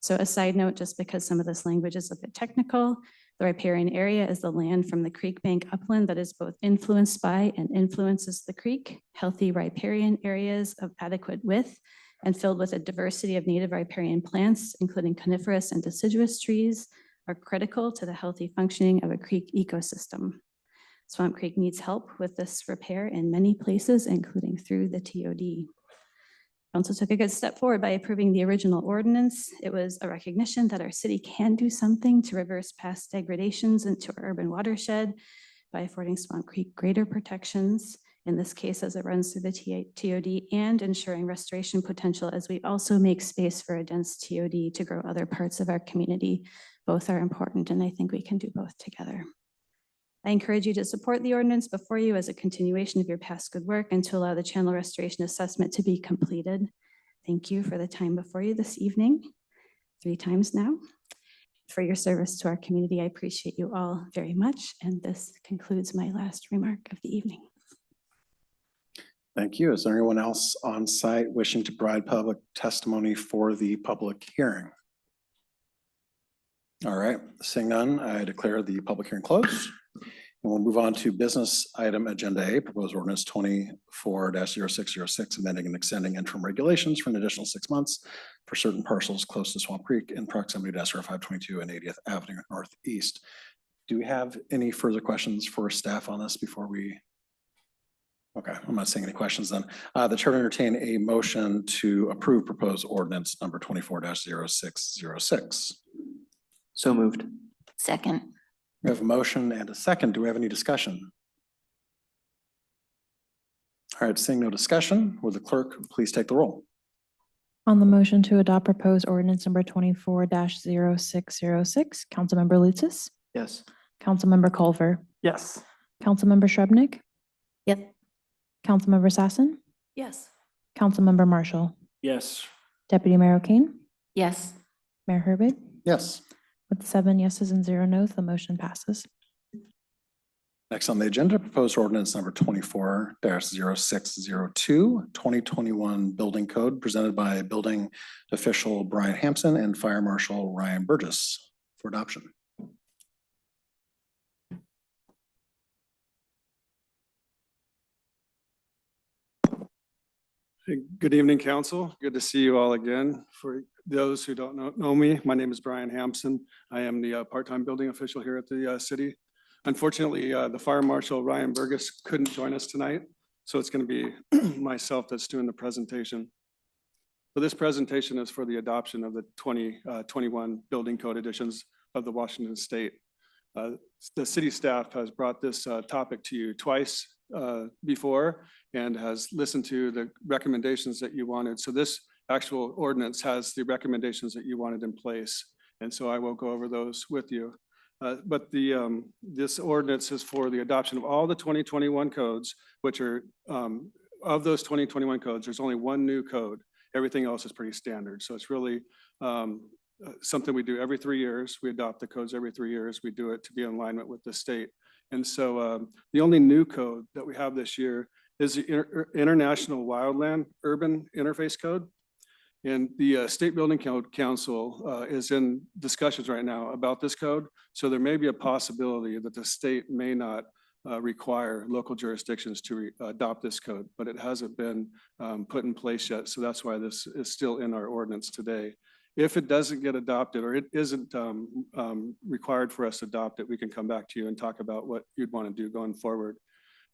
So a side note, just because some of this language is a bit technical, the riparian area is the land from the creek bank upland that is both influenced by and influences the creek. Healthy riparian areas of adequate width and filled with a diversity of native riparian plants, including coniferous and deciduous trees, are critical to the healthy functioning of a creek ecosystem. Swamp Creek needs help with this repair in many places, including through the TOD. Council took a good step forward by approving the original ordinance. It was a recognition that our city can do something to reverse past degradations into our urban watershed by affording Swamp Creek greater protections, in this case as it runs through the TOD, and ensuring restoration potential as we also make space for a dense TOD to grow other parts of our community. Both are important, and I think we can do both together. I encourage you to support the ordinance before you as a continuation of your past good work and to allow the channel restoration assessment to be completed. Thank you for the time before you this evening, 3 times now. For your service to our community, I appreciate you all very much. And this concludes my last remark of the evening. Thank you. Is there anyone else on site wishing to provide public testimony for the public hearing? All right, seeing none, I declare the public hearing closed. And we'll move on to business item agenda A, proposed ordinance 24-0606, amending and extending interim regulations for an additional 6 months for certain parcels close to Swamp Creek in proximity to SR 522 and 80th Avenue Northeast. Do we have any further questions for staff on this before we? Okay, I'm not seeing any questions then. The chair will entertain a motion to approve proposed ordinance number 24-0606. So moved. Second. We have a motion and a second. Do we have any discussion? All right, seeing no discussion, will the clerk please take the roll? On the motion to adopt proposed ordinance number 24-0606, Councilmember Lutsis, Yes. Councilmember Culver, Yes. Councilmember Shrubnik, Yep. Councilmember Sassen, Yes. Councilmember Marshall, Yes. Deputy Mayor O'Kane, Yes. Mayor Herbig. Yes. With 7 yeses and 0 nos, the motion passes. Next on the agenda, proposed ordinance number 24-0602, 2021 building code presented by building official Brian Hampson and Fire Marshal Ryan Burgess for adoption. Good evening, council. Good to see you all again. For those who don't know me, my name is Brian Hampson. I am the part-time building official here at the city. Unfortunately, the fire marshal, Ryan Burgess, couldn't join us tonight. So it's going to be myself that's doing the presentation. So this presentation is for the adoption of the 2021 building code editions of the Washington State. The city staff has brought this topic to you twice before and has listened to the recommendations that you wanted. So this actual ordinance has the recommendations that you wanted in place. And so I will go over those with you. But this ordinance is for the adoption of all the 2021 codes, which are, of those 2021 codes, there's only one new code. Everything else is pretty standard. So it's really something we do every 3 years. We adopt the codes every 3 years. We do it to be in alignment with the state. And so the only new code that we have this year is the International Wildland Urban Interface Code. And the State Building Code Council is in discussions right now about this code. So there may be a possibility that the state may not require local jurisdictions to adopt this code, but it hasn't been put in place yet. So that's why this is still in our ordinance today. If it doesn't get adopted or it isn't required for us to adopt it, we can come back to you and talk about what you'd want to do going forward.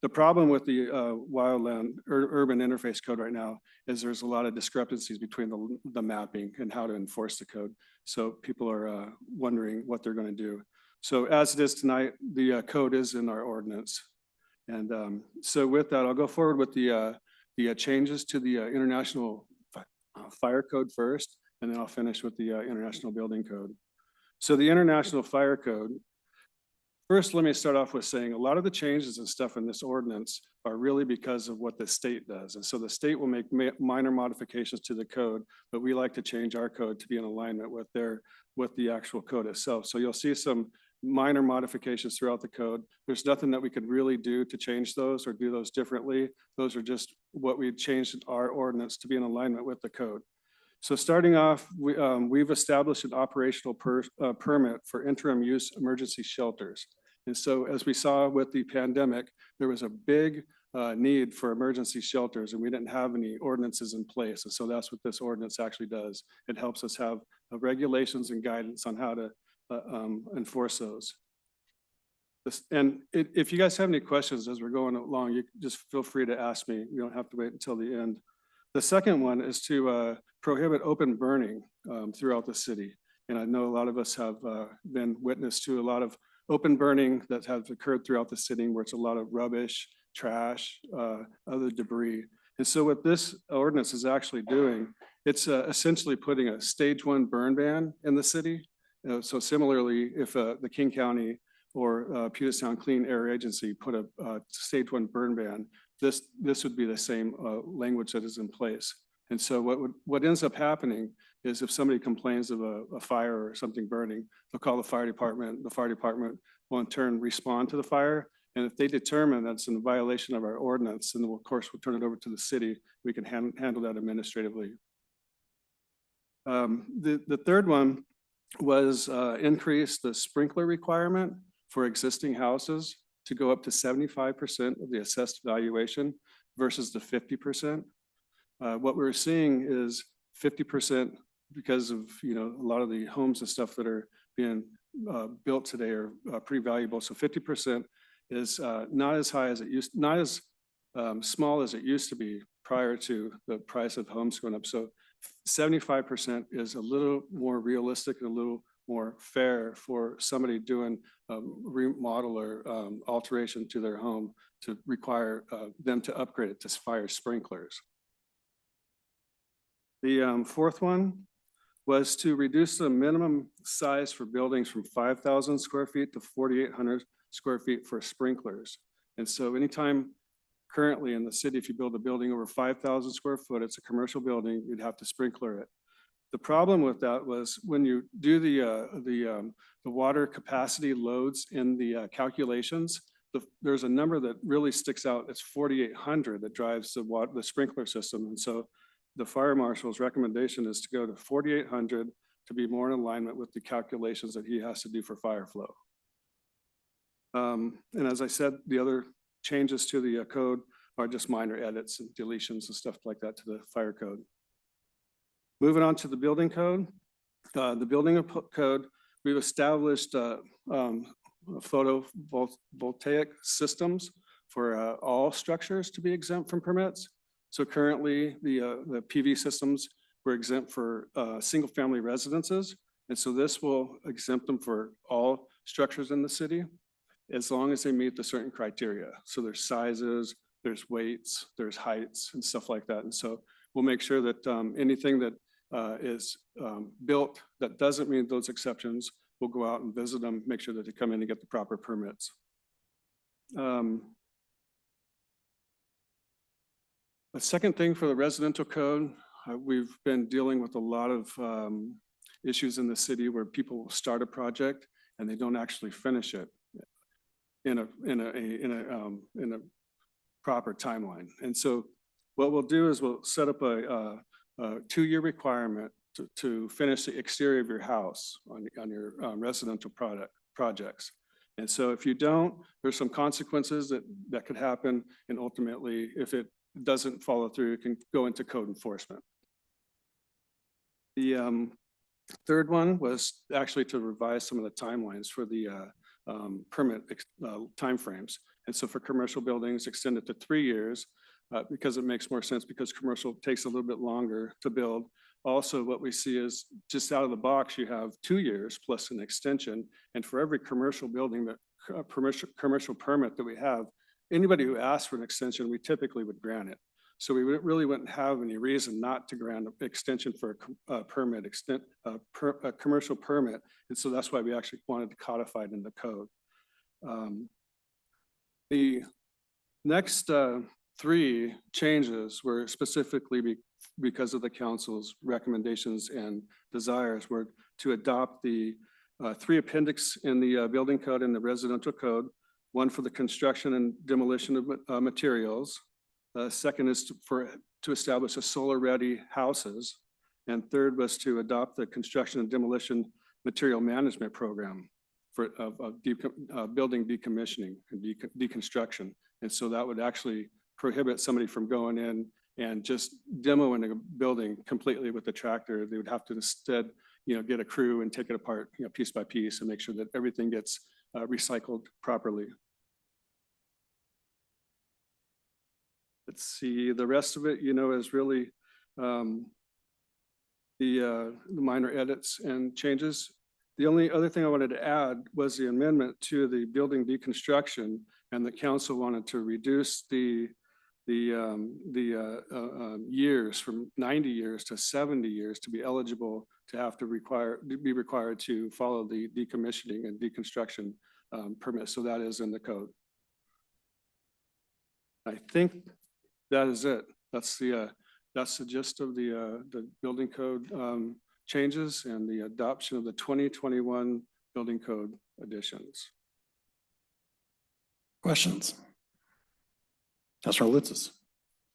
The problem with the wildland urban interface code right now is there's a lot of discrepancies between the mapping and how to enforce the code. So people are wondering what they're going to do. So as it is tonight, the code is in our ordinance. And so with that, I'll go forward with the changes to the International Fire Code first, and then I'll finish with the International Building Code. So the International Fire Code, first, let me start off with saying a lot of the changes and stuff in this ordinance are really because of what the state does. And so the state will make minor modifications to the code, but we like to change our code to be in alignment with the actual code itself. So you'll see some minor modifications throughout the code. There's nothing that we could really do to change those or do those differently. Those are just what we changed in our ordinance to be in alignment with the code. So starting off, we've established an operational permit for interim use emergency shelters. And so as we saw with the pandemic, there was a big need for emergency shelters and we didn't have any ordinances in place. And so that's what this ordinance actually does. It helps us have regulations and guidance on how to enforce those. And if you guys have any questions as we're going along, you just feel free to ask me. You don't have to wait until the end. The second one is to prohibit open burning throughout the city. And I know a lot of us have been witness to a lot of open burning that has occurred throughout the city where it's a lot of rubbish, trash, other debris. And so what this ordinance is actually doing, it's essentially putting a stage 1 burn ban in the city. So similarly, if the King County or Puget Sound Clean Air Agency put a stage 1 burn ban, this would be the same language that is in place. And so what ends up happening is if somebody complains of a fire or something burning, they'll call the fire department. The fire department will in turn respond to the fire. And if they determine that's in violation of our ordinance, then of course we'll turn it over to the city. We can handle that administratively. The third one was increase the sprinkler requirement for existing houses to go up to 75% of the assessed valuation versus the 50%. What we're seeing is 50% because of a lot of the homes and stuff that are being built today are pretty valuable. So 50% is not as high as it used, not as small as it used to be prior to the price of homes going up. So 75% is a little more realistic and a little more fair for somebody doing a remodel or alteration to their home to require them to upgrade it to fire sprinklers. The fourth one was to reduce the minimum size for buildings from 5,000 square feet to 4,800 square feet for sprinklers. And so anytime currently in the city, if you build a building over 5,000 square foot, it's a commercial building, you'd have to sprinkler it. The problem with that was when you do the water capacity loads in the calculations, there's a number that really sticks out. It's 4,800 that drives the sprinkler system. And so the fire marshal's recommendation is to go to 4,800 to be more in alignment with the calculations that he has to do for fire flow. And as I said, the other changes to the code are just minor edits and deletions and stuff like that to the fire code. Moving on to the building code. The building code, we've established photovoltaic systems for all structures to be exempt from permits. So currently, the PV systems were exempt for single-family residences. And so this will exempt them for all structures in the city, as long as they meet the certain criteria. So there's sizes, there's weights, there's heights and stuff like that. And so we'll make sure that anything that is built that doesn't meet those exceptions, we'll go out and visit them, make sure that they come in and get the proper permits. The second thing for the residential code, we've been dealing with a lot of issues in the city where people will start a project and they don't actually finish it in a proper timeline. And so what we'll do is we'll set up a 2-year requirement to finish the exterior of your house on your residential projects. And so if you don't, there's some consequences that could happen. And ultimately, if it doesn't follow through, it can go into code enforcement. The third one was actually to revise some of the timelines for the permit timeframes. And so for commercial buildings, extend it to 3 years because it makes more sense because commercial takes a little bit longer to build. Also, what we see is just out of the box, you have 2 years plus an extension. And for every commercial building, that commercial permit that we have, anybody who asks for an extension, we typically would grant it. So we really wouldn't have any reason not to grant an extension for a permit, a commercial permit. And so that's why we actually wanted to codify it in the code. The next 3 changes were specifically because of the council's recommendations and desires were to adopt the 3 appendix in the building code and the residential code. One for the construction and demolition of materials. Second is to establish a solar-ready houses. And third was to adopt the construction and demolition material management program for building decommissioning and deconstruction. And so that would actually prohibit somebody from going in and just demoing a building completely with the tractor. They would have to instead, get a crew and take it apart, piece by piece and make sure that everything gets recycled properly. Let's see, the rest of it, is really the minor edits and changes. The only other thing I wanted to add was the amendment to the building deconstruction, and the council wanted to reduce the years from 90 years to 70 years to be eligible to have to be required to follow the decommissioning and deconstruction permit. So that is in the code. I think that is it. That's the gist of the building code changes and the adoption of the 2021 building code additions. Questions? Councilor Litzis.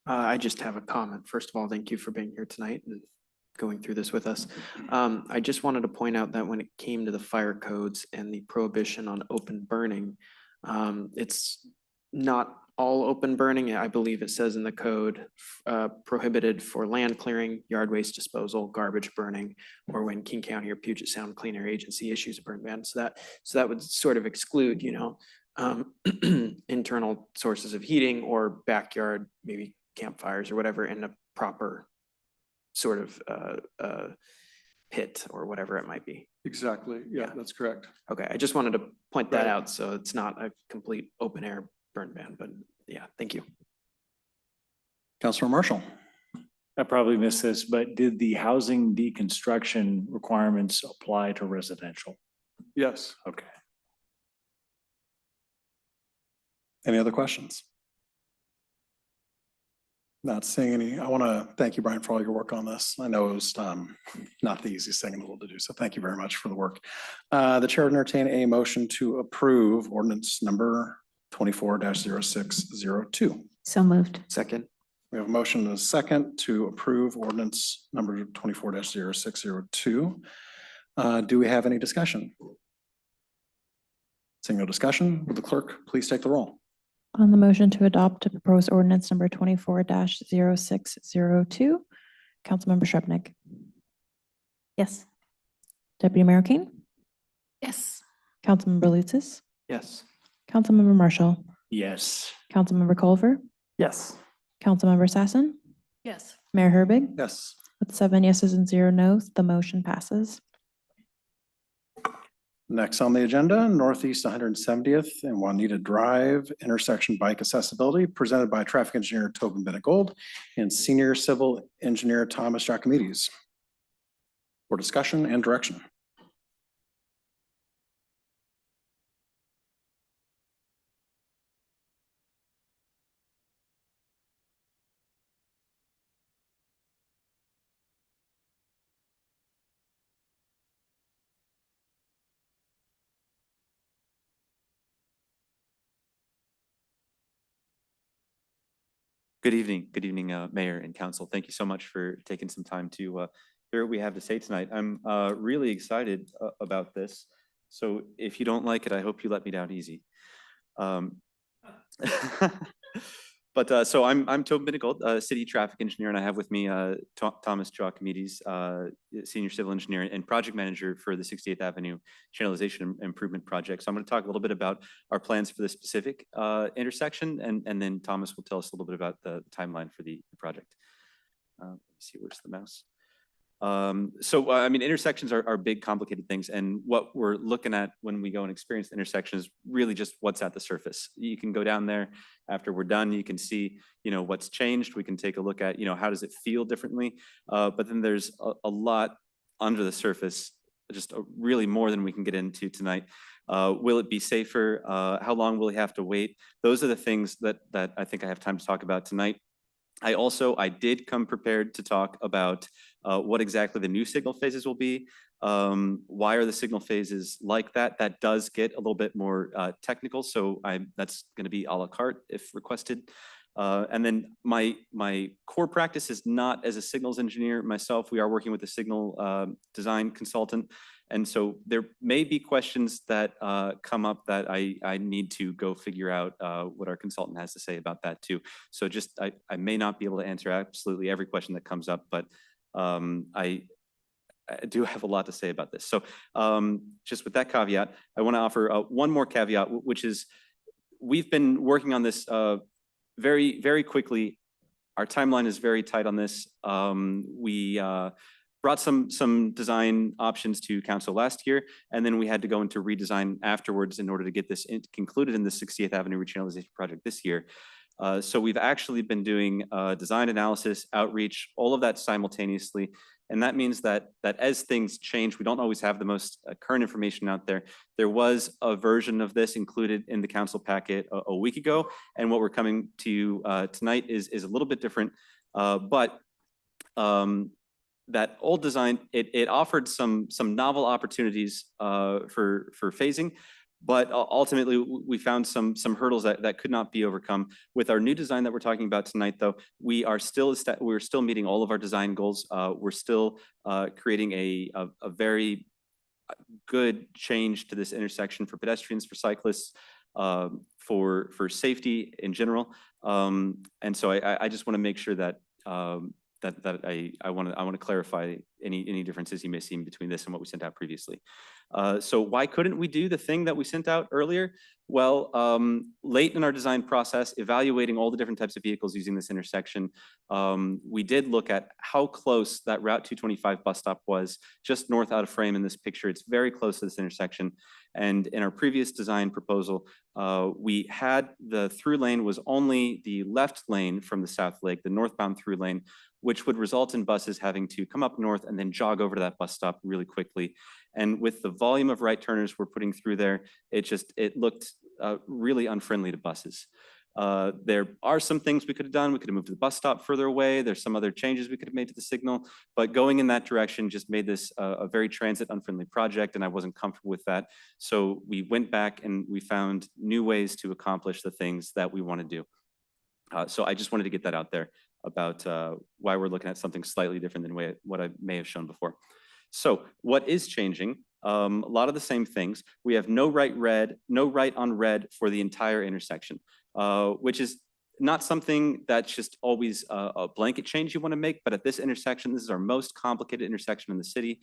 I just have a comment. First of all, thank you for being here tonight and going through this with us. I just wanted to point out that when it came to the fire codes and the prohibition on open burning, it's not all open burning. I believe it says in the code prohibited for land clearing, yard waste disposal, garbage burning, or when King County or Puget Sound Clean Air Agency issues a burn ban. So that would sort of exclude, internal sources of heating or backyard, maybe campfires or whatever in a proper sort of pit or whatever it might be. Exactly. Yeah, that's correct. Okay, I just wanted to point that out so it's not a complete open air burn ban, but yeah, thank you. Councilor Marshall. I probably missed this, but did the housing deconstruction requirements apply to residential? Yes. Okay. Any other questions? Not seeing any. I want to thank you, Brian, for all your work on this. I know it was not the easiest thing in the world to do, so thank you very much for the work. The chair would entertain a motion to approve ordinance number 24-0602. So moved. Second. We have a motion and a second to approve ordinance number 24-0602. Do we have any discussion? Seeing no discussion, will the clerk please take the roll? On the motion to adopt a proposed ordinance number 24-0602, Councilmember Shrubnik. Yes. Deputy Mayor Kane. Yes. Councilmember Lutsis. Yes. Councilmember Marshall. Yes. Councilmember Culver. Yes. Councilmember Sassen. Yes. Mayor Herbig. Yes. With 7 yeses and 0 nos, the motion passes. Next on the agenda, Northeast 170th and Juanita Drive intersection bike accessibility presented by traffic engineer Tobin Bennett-Gold and senior civil engineer Thomas Giacomides. For discussion and direction. Good evening, Mayor and Council. Thank you so much for taking some time to hear what we have to say tonight. I'm really excited about this. So if you don't like it, I hope you let me down easy. But so I'm Tobin Bennett-Gold, city traffic engineer, and I have with me Thomas Giacomides, senior civil engineer and project manager for the 68th Avenue Channelization Improvement Project. So I'm going to talk a little bit about our plans for this specific intersection, and then Thomas will tell us a little bit about the timeline for the project. Let me see, where's the mouse? I mean, intersections are big, complicated things. And what we're looking at when we go and experience the intersection is really just what's at the surface. You can go down there after we're done. You can see, what's changed. We can take a look at, how does it feel differently? But then there's a lot under the surface, just really more than we can get into tonight. Will it be safer? How long will we have to wait? Those are the things that I think I have time to talk about tonight. I did come prepared to talk about what exactly the new signal phases will be. Why are the signal phases like that? That does get a little bit more technical, so that's going to be a la carte if requested. And then my core practice is not as a signals engineer myself. We are working with a signal design consultant. And so there may be questions that come up that I need to go figure out what our consultant has to say about that too. So just, I may not be able to answer absolutely every question that comes up, but I do have a lot to say about this. So just with that caveat, I want to offer one more caveat, which is we've been working on this very, very quickly. Our timeline is very tight on this. We brought some design options to council last year, and then we had to go into redesign afterwards in order to get this concluded in the 60th Avenue Rechannelization Project this year. So we've actually been doing design analysis, outreach, all of that simultaneously. And that means that as things change, we don't always have the most current information out there. There was a version of this included in the council packet a week ago. And what we're coming to you tonight is a little bit different. That old design, it offered some novel opportunities for phasing, but ultimately we found some hurdles that could not be overcome. With our new design that we're talking about tonight, though, we're still meeting all of our design goals. We're still creating a very good change to this intersection for pedestrians, for cyclists, for safety in general. And so I just want to make sure that I want to clarify any differences you may see between this and what we sent out previously. So why couldn't we do the thing that we sent out earlier? Well, late in our design process, evaluating all the different types of vehicles using this intersection, we did look at how close that Route 225 bus stop was, just north out of frame in this picture. It's very close to this intersection. And in our previous design proposal, we had the through lane was only the left lane from the south leg, the northbound through lane, which would result in buses having to come up north and then jog over to that bus stop really quickly. And with the volume of right turners we're putting through there, it looked really unfriendly to buses. There are some things we could have done. We could have moved to the bus stop further away. There's some other changes we could have made to the signal, but going in that direction just made this a very transit unfriendly project, and I wasn't comfortable with that. So we went back and we found new ways to accomplish the things that we want to do. So I just wanted to get that out there about why we're looking at something slightly different than what I may have shown before. So what is changing? A lot of the same things. We have no right on red for the entire intersection. which is not something that's just always a blanket change you want to make, but at this intersection, this is our most complicated intersection in the city.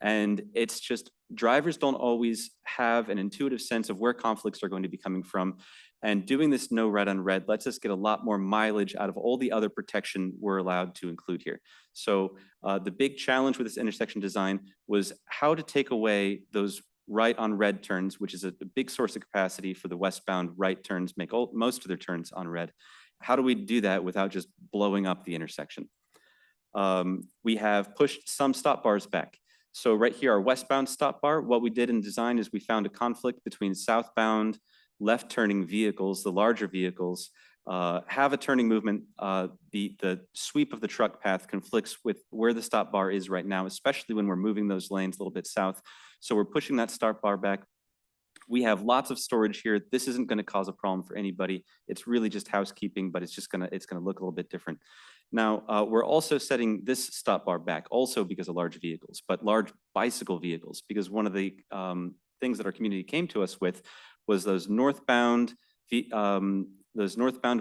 And it's just drivers don't always have an intuitive sense of where conflicts are going to be coming from. And doing this no red on red lets us get a lot more mileage out of all the other protection we're allowed to include here. So the big challenge with this intersection design was how to take away those right on red turns, which is a big source of capacity for the westbound right turns, make most of their turns on red. How do we do that without just blowing up the intersection? We have pushed some stop bars back. So right here, our westbound stop bar, what we did in design is we found a conflict between southbound left turning vehicles, the larger vehicles, have a turning movement. The sweep of the truck path conflicts with where the stop bar is right now, especially when we're moving those lanes a little bit south. So we're pushing that stop bar back. We have lots of storage here. This isn't going to cause a problem for anybody. It's really just housekeeping, but it's gonna look a little bit different. Now, we're also setting this stop bar back also because of large vehicles, but large bicycle vehicles, because one of the things that our community came to us with was those northbound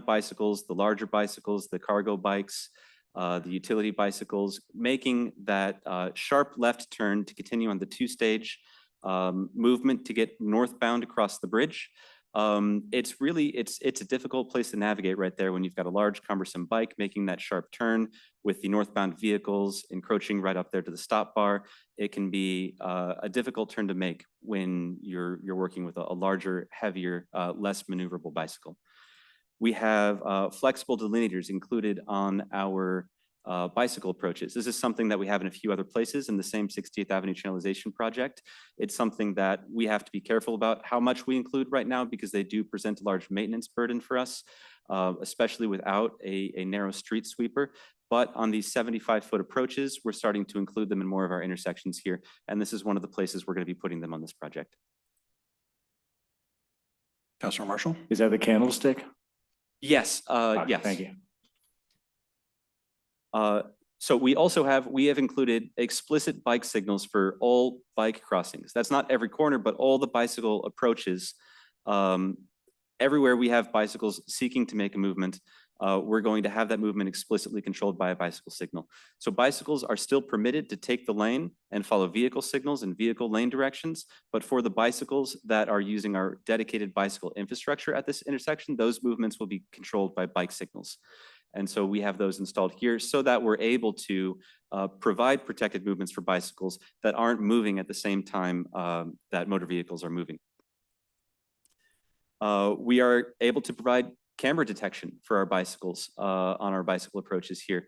bicycles, the larger bicycles, the cargo bikes, the utility bicycles, making that sharp left turn to continue on the two-stage movement to get northbound across the bridge. It's a difficult place to navigate right there when you've got a large cumbersome bike making that sharp turn with the northbound vehicles encroaching right up there to the stop bar. It can be a difficult turn to make when you're working with a larger, heavier, less maneuverable bicycle. We have flexible delineators included on our bicycle approaches. This is something that we have in a few other places in the same 68th Avenue channelization project. It's something that we have to be careful about how much we include right now because they do present a large maintenance burden for us, especially without a narrow street sweeper. But on these 75-foot approaches, we're starting to include them in more of our intersections here. And this is one of the places we're going to be putting them on this project. Councilor Marshall? Is that the candlestick? Yes, yes. Thank you. So we have included explicit bike signals for all bike crossings. That's not every corner, but all the bicycle approaches. Everywhere we have bicycles seeking to make a movement, we're going to have that movement explicitly controlled by a bicycle signal. So bicycles are still permitted to take the lane and follow vehicle signals and vehicle lane directions. But for the bicycles that are using our dedicated bicycle infrastructure at this intersection, those movements will be controlled by bike signals. And so we have those installed here so that we're able to provide protected movements for bicycles that aren't moving at the same time that motor vehicles are moving. We are able to provide camera detection for our bicycles on our bicycle approaches here.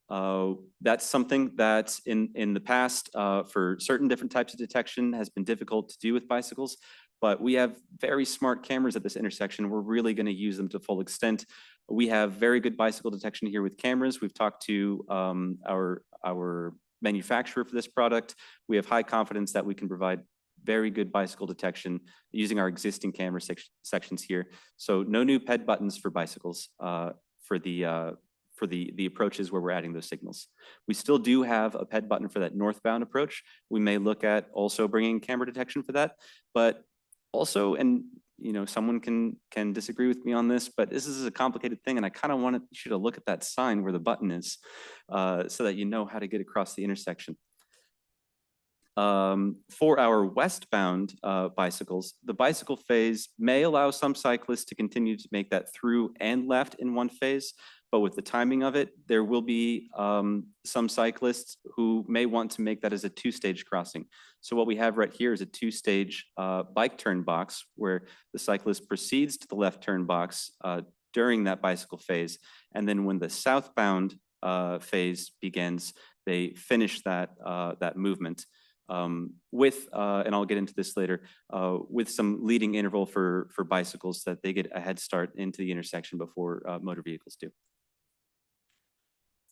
That's something that in the past for certain different types of detection has been difficult to do with bicycles, but we have very smart cameras at this intersection. We're really going to use them to full extent. We have very good bicycle detection here with cameras. We've talked to our manufacturer for this product. We have high confidence that we can provide very good bicycle detection using our existing camera sections here. So no new PED buttons for bicycles for the approaches where we're adding those signals. We still do have a PED button for that northbound approach. We may look at also bringing camera detection for that, but also, and you know, someone can disagree with me on this, but this is a complicated thing, and I kind of wanted you to look at that sign where the button is, so that you know how to get across the intersection. For our westbound bicycles, the bicycle phase may allow some cyclists to continue to make that through and left in one phase, but with the timing of it, there will be some cyclists who may want to make that as a two-stage crossing. So what we have right here is a two-stage bike turn box where the cyclist proceeds to the left turn box during that bicycle phase. And then when the southbound phase begins, they finish that movement with, and I'll get into this later, with some leading interval for bicycles so that they get a head start into the intersection before motor vehicles do.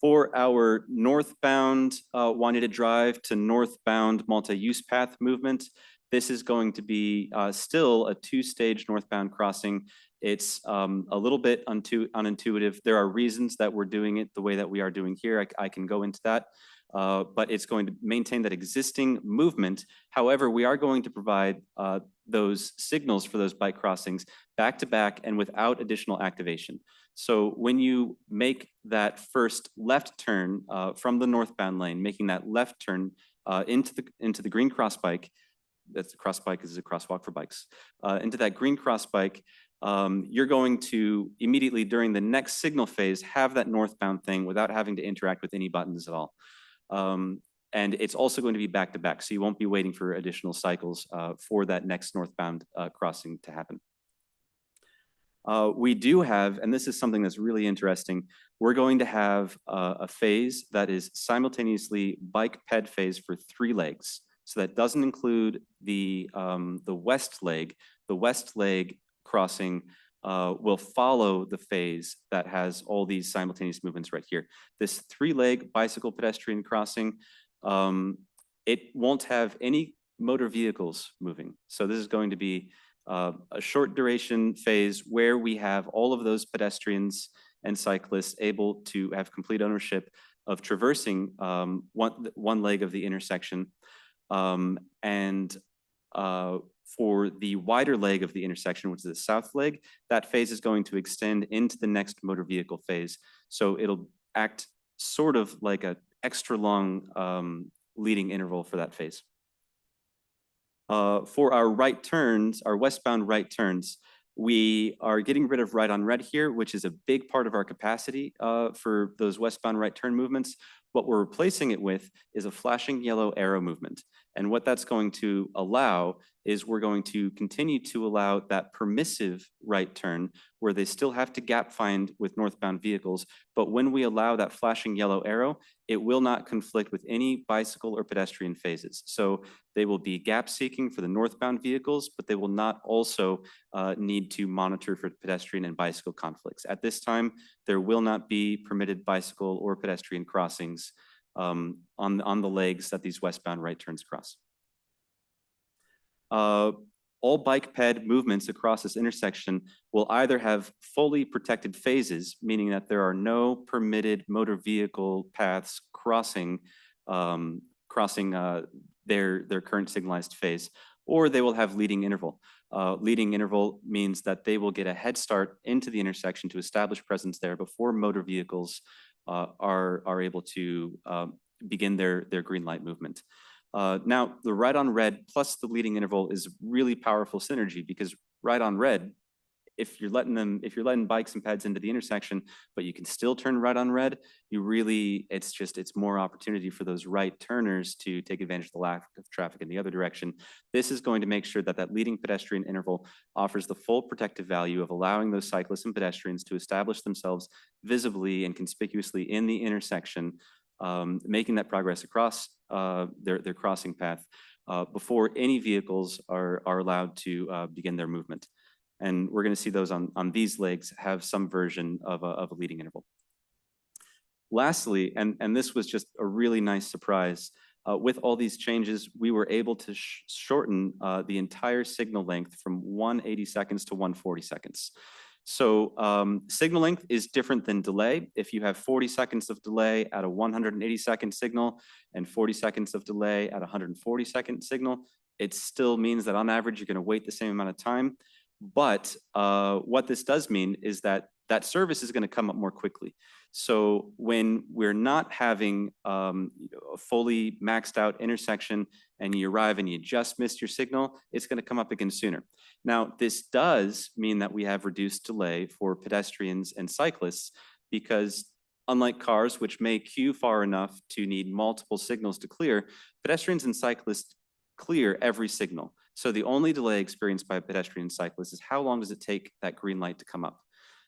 For our northbound Juanita Drive to northbound multi-use path movement, this is going to be still a two-stage northbound crossing. It's a little bit unintuitive. There are reasons that we're doing it the way that we are doing here. I can go into that. But it's going to maintain that existing movement. However, we are going to provide those signals for those bike crossings back to back and without additional activation. So when you make that first left turn from the northbound lane, making that left turn into the green cross bike, that's a cross bike is a crosswalk for bikes, into that green cross bike, you're going to immediately during the next signal phase have that northbound thing without having to interact with any buttons at all. And it's also going to be back to back, so you won't be waiting for additional cycles for that next northbound crossing to happen. We do have, and this is something that's really interesting, we're going to have a phase that is simultaneously bike ped phase for 3 legs. So that doesn't include the west leg. The west leg crossing will follow the phase that has all these simultaneous movements right here. This 3-leg bicycle pedestrian crossing, it won't have any motor vehicles moving. So this is going to be a short duration phase where we have all of those pedestrians and cyclists able to have complete ownership of traversing one leg of the intersection. For the wider leg of the intersection, which is the south leg, that phase is going to extend into the next motor vehicle phase. So it'll act sort of like an extra long leading interval for that phase. For our right turns, our westbound right turns, we are getting rid of right on red here, which is a big part of our capacity for those westbound right turn movements. What we're replacing it with is a flashing yellow arrow movement. And what that's going to allow is we're going to continue to allow that permissive right turn where they still have to gap find with northbound vehicles. But when we allow that flashing yellow arrow, it will not conflict with any bicycle or pedestrian phases. So they will be gap seeking for the northbound vehicles, but they will not also need to monitor for pedestrian and bicycle conflicts. At this time, there will not be permitted bicycle or pedestrian crossings on the legs that these westbound right turns cross. All bike ped movements across this intersection will either have fully protected phases, meaning that there are no permitted motor vehicle paths crossing their current signalized phase, or they will have leading interval. Leading interval means that they will get a head start into the intersection to establish presence there before motor vehicles are able to begin their green light movement. Now, the right on red plus the leading interval is really powerful synergy because right on red, if you're letting bikes and peds into the intersection, but you can still turn right on red, it's more opportunity for those right turners to take advantage of the lack of traffic in the other direction. This is going to make sure that that leading pedestrian interval offers the full protective value of allowing those cyclists and pedestrians to establish themselves visibly and conspicuously in the intersection, making that progress across their crossing path before any vehicles are allowed to begin their movement. And we're going to see those on these legs have some version of a leading interval. Lastly, and this was just a really nice surprise, with all these changes, we were able to shorten the entire signal length from 180 seconds to 140 seconds. So signal length is different than delay. If you have 40 seconds of delay at a 180-second signal and 40 seconds of delay at a 140-second signal, it still means that on average, you're going to wait the same amount of time. But what this does mean is that that service is going to come up more quickly. So when we're not having a fully maxed out intersection and you arrive and you just missed your signal, it's going to come up again sooner. Now, this does mean that we have reduced delay for pedestrians and cyclists because unlike cars, which may queue far enough to need multiple signals to clear, pedestrians and cyclists clear every signal. So the only delay experienced by a pedestrian cyclist is how long does it take that green light to come up?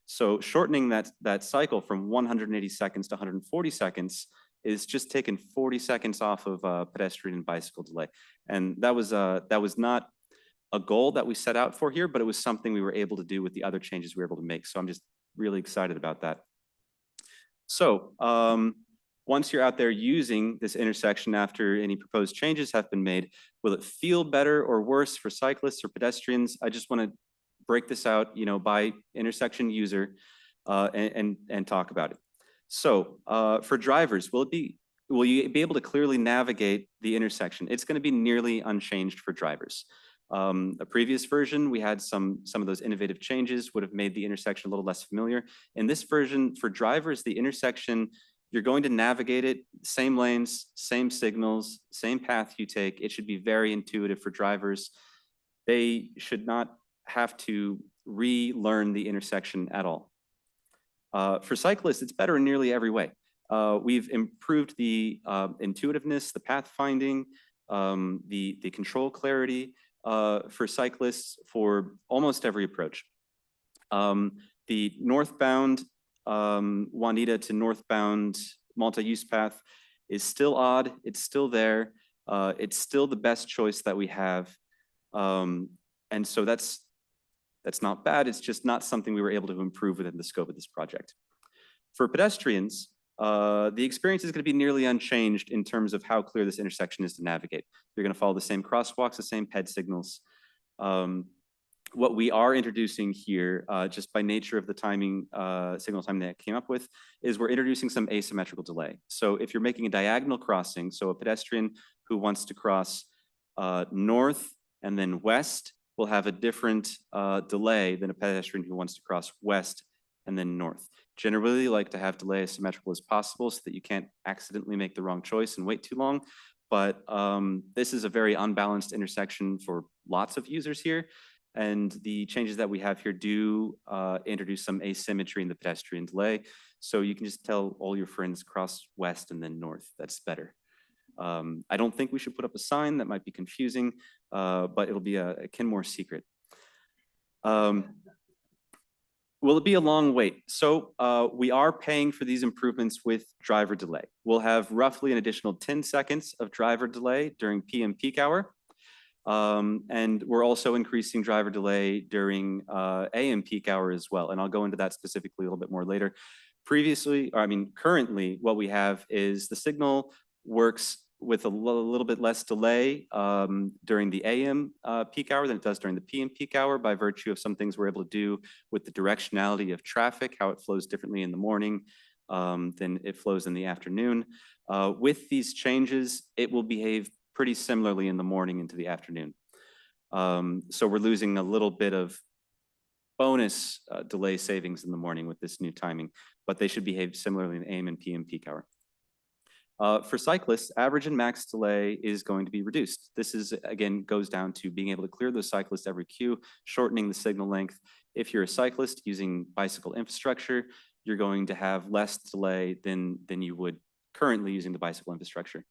So shortening that cycle from 180 seconds to 140 seconds is just taking 40 seconds off of pedestrian and bicycle delay. And that was not a goal that we set out for here, but it was something we were able to do with the other changes we were able to make. So I'm just really excited about that. So once you're out there using this intersection after any proposed changes have been made, will it feel better or worse for cyclists or pedestrians? I just want to break this out, by intersection user, and talk about it. So, for drivers, will you be able to clearly navigate the intersection? It's going to be nearly unchanged for drivers. A previous version, we had some of those innovative changes would have made the intersection a little less familiar. In this version, for drivers, the intersection, you're going to navigate it, same lanes, same signals, same path you take. It should be very intuitive for drivers. They should not have to relearn the intersection at all. For cyclists, it's better in nearly every way. We've improved the intuitiveness, the pathfinding, the control clarity for cyclists for almost every approach. The northbound Juanita to northbound multi-use path is still odd. It's still there. It's still the best choice that we have. And so that's not bad. It's just not something we were able to improve within the scope of this project. For pedestrians, the experience is going to be nearly unchanged in terms of how clear this intersection is to navigate. You're going to follow the same crosswalks, the same PED signals. What we are introducing here, just by nature of the timing, signal time that I came up with, is we're introducing some asymmetrical delay. So if you're making a diagonal crossing, so a pedestrian who wants to cross north and then west will have a different delay than a pedestrian who wants to cross west and then north. Generally, like to have delay as symmetrical as possible so that you can't accidentally make the wrong choice and wait too long. But this is a very unbalanced intersection for lots of users here. And the changes that we have here do introduce some asymmetry in the pedestrian delay. So you can just tell all your friends cross west and then north. That's better. I don't think we should put up a sign. That might be confusing, but it'll be a Kenmore secret. Will it be a long wait? So we are paying for these improvements with driver delay. We'll have roughly an additional 10 seconds of driver delay during PM peak hour. And we're also increasing driver delay during AM peak hour as well. And I'll go into that specifically a little bit more later. Currently, what we have is the signal works with a little bit less delay during the AM peak hour than it does during the PM peak hour by virtue of some things we're able to do with the directionality of traffic, how it flows differently in the morning than it flows in the afternoon. With these changes, it will behave pretty similarly in the morning into the afternoon. So we're losing a little bit of bonus delay savings in the morning with this new timing, but they should behave similarly in AM and PM peak hour. For cyclists, average and max delay is going to be reduced. This is, again, goes down to being able to clear those cyclists every queue, shortening the signal length. If you're a cyclist using bicycle infrastructure, you're going to have less delay than you would currently using the bicycle infrastructure.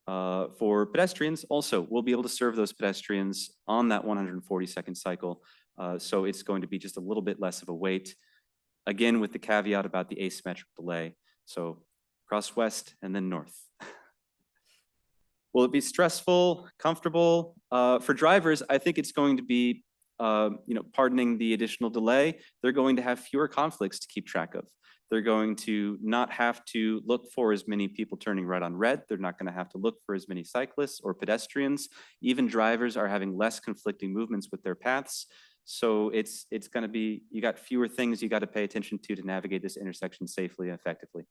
For pedestrians, also, we'll be able to serve those pedestrians on that 140-second cycle. So it's going to be just a little bit less of a wait. Again, with the caveat about the asymmetric delay. So cross west and then north. Will it be stressful, comfortable? For drivers, I think it's going to be, pardoning the additional delay, they're going to have fewer conflicts to keep track of. They're going to not have to look for as many people turning right on red. They're not going to have to look for as many cyclists or pedestrians. Even drivers are having less conflicting movements with their paths. So it's going to be, you got fewer things you got to pay attention to navigate this intersection safely and effectively.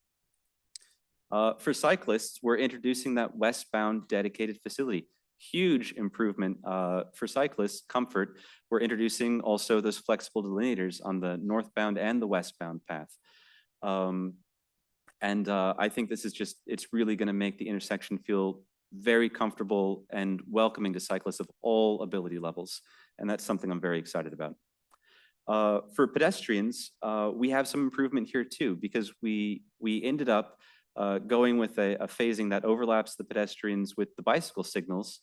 For cyclists, we're introducing that westbound dedicated facility. Huge improvement for cyclists, comfort. We're introducing also those flexible delineators on the northbound and the westbound path. I think this is just, it's really going to make the intersection feel very comfortable and welcoming to cyclists of all ability levels. And that's something I'm very excited about. For pedestrians, we have some improvement here too, because we ended up going with a phasing that overlaps the pedestrians with the bicycle signals.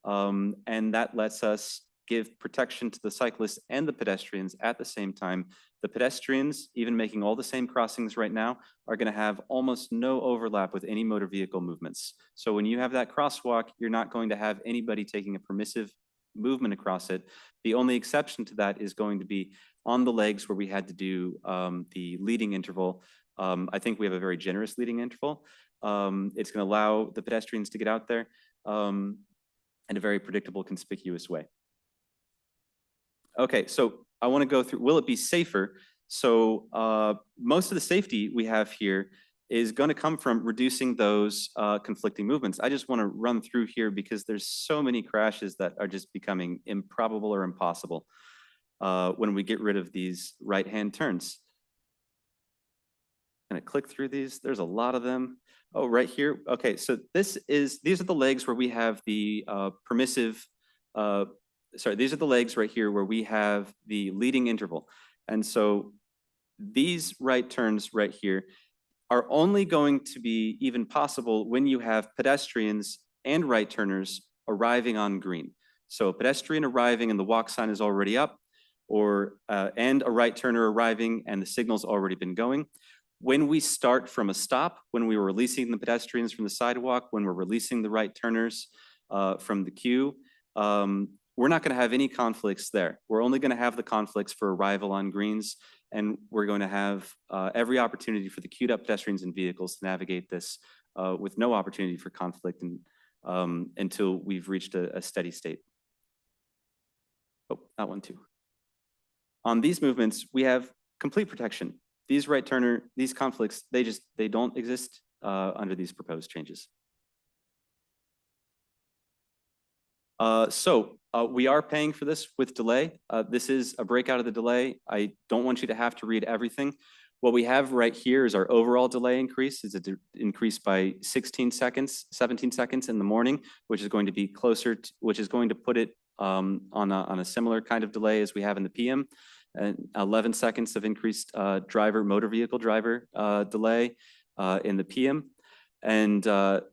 And that lets us give protection to the cyclists and the pedestrians at the same time. The pedestrians, even making all the same crossings right now, are going to have almost no overlap with any motor vehicle movements. So when you have that crosswalk, you're not going to have anybody taking a permissive movement across it. The only exception to that is going to be on the legs where we had to do the leading interval. I think we have a very generous leading interval. It's going to allow the pedestrians to get out there in a very predictable, conspicuous way. Okay, so I want to go through, will it be safer? So most of the safety we have here is going to come from reducing those conflicting movements. I just want to run through here because there's so many crashes that are just becoming improbable or impossible when we get rid of these right-hand turns. Gonna click through these. There's a lot of them. Oh, right here. Okay, so these are the legs where we have the permissive, these are the legs right here where we have the leading interval. And so these right turns right here are only going to be even possible when you have pedestrians and right turners arriving on green. So a pedestrian arriving and the walk sign is already up, or and a right turner arriving and the signal's already been going. When we start from a stop, when we were releasing the pedestrians from the sidewalk, when we're releasing the right turners from the queue, we're not going to have any conflicts there. We're only going to have the conflicts for arrival on greens, and we're going to have every opportunity for the queued up pedestrians and vehicles to navigate this with no opportunity for conflict until we've reached a steady state. Oh, that one too. On these movements, we have complete protection. These right turner, these conflicts, they don't exist under these proposed changes. We are paying for this with delay. This is a breakout of the delay. I don't want you to have to read everything. What we have right here is our overall delay increase. It's an increase by 16 seconds, 17 seconds in the morning, which is going to be closer to, which is going to put it on a similar kind of delay as we have in the PM. And 11 seconds of increased motor vehicle driver delay in the PM. And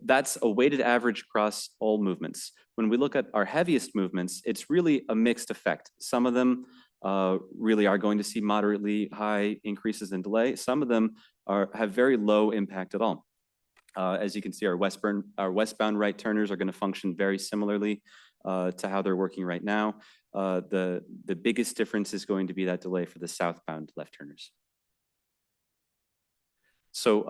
that's a weighted average across all movements. When we look at our heaviest movements, it's really a mixed effect. Some of them really are going to see moderately high increases in delay. Some of them have very low impact at all. As you can see, our westbound right turners are going to function very similarly to how they're working right now. The biggest difference is going to be that delay for the southbound left turners. So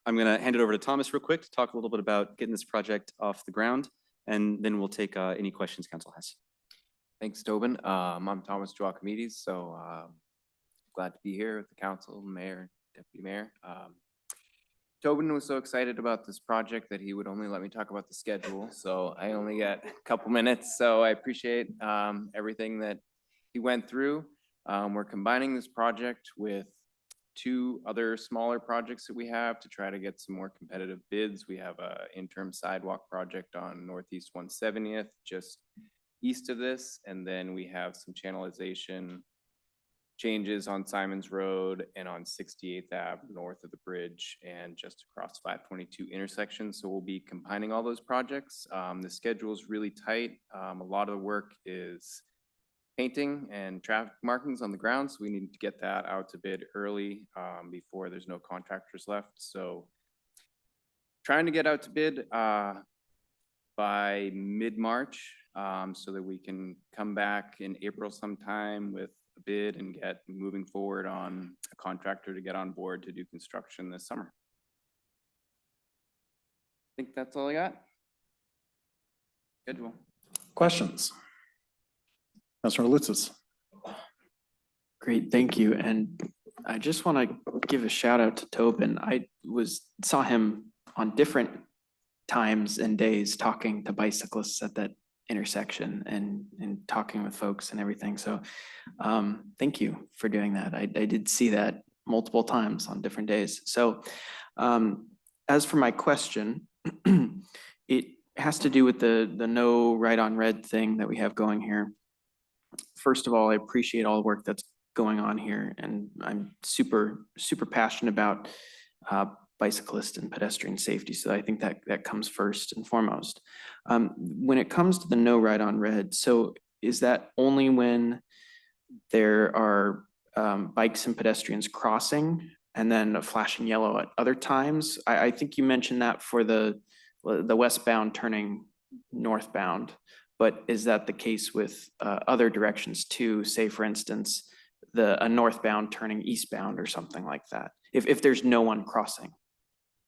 I'm going to hand it over to Thomas real quick to talk a little bit about getting this project off the ground, and then we'll take any questions council has. Thanks, Tobin. I'm Thomas Joaquimides, so glad to be here with the council, mayor, deputy mayor. Tobin was so excited about this project that he would only let me talk about the schedule, so I only got a couple minutes, so I appreciate everything that he went through. We're combining this project with 2 other smaller projects that we have to try to get some more competitive bids. We have an interim sidewalk project on Northeast 170th, just east of this, and then we have some channelization changes on Simons Road and on 68th Ave north of the bridge and just across 522 intersection. So we'll be combining all those projects. The schedule is really tight. A lot of the work is painting and traffic markings on the ground, so we need to get that out to bid early before there's no contractors left. So trying to get out to bid by mid-March so that we can come back in April sometime with a bid and get moving forward on a contractor to get on board to do construction this summer. I think that's all I got. Schedule. Questions? Councilor Lutzis. Great, thank you. And I just want to give a shout out to Tobin. I saw him on different times and days talking to bicyclists at that intersection and talking with folks and everything. So thank you for doing that. I did see that multiple times on different days. So as for my question, it has to do with the no right on red thing that we have going here. First of all, I appreciate all the work that's going on here, and I'm super passionate about bicyclist and pedestrian safety. So I think that comes first and foremost. When it comes to the no right on red, so is that only when there are bikes and pedestrians crossing and then a flashing yellow at other times? I think you mentioned that for the westbound turning northbound, but is that the case with other directions too? Say for instance, a northbound turning eastbound or something like that, if there's no one crossing.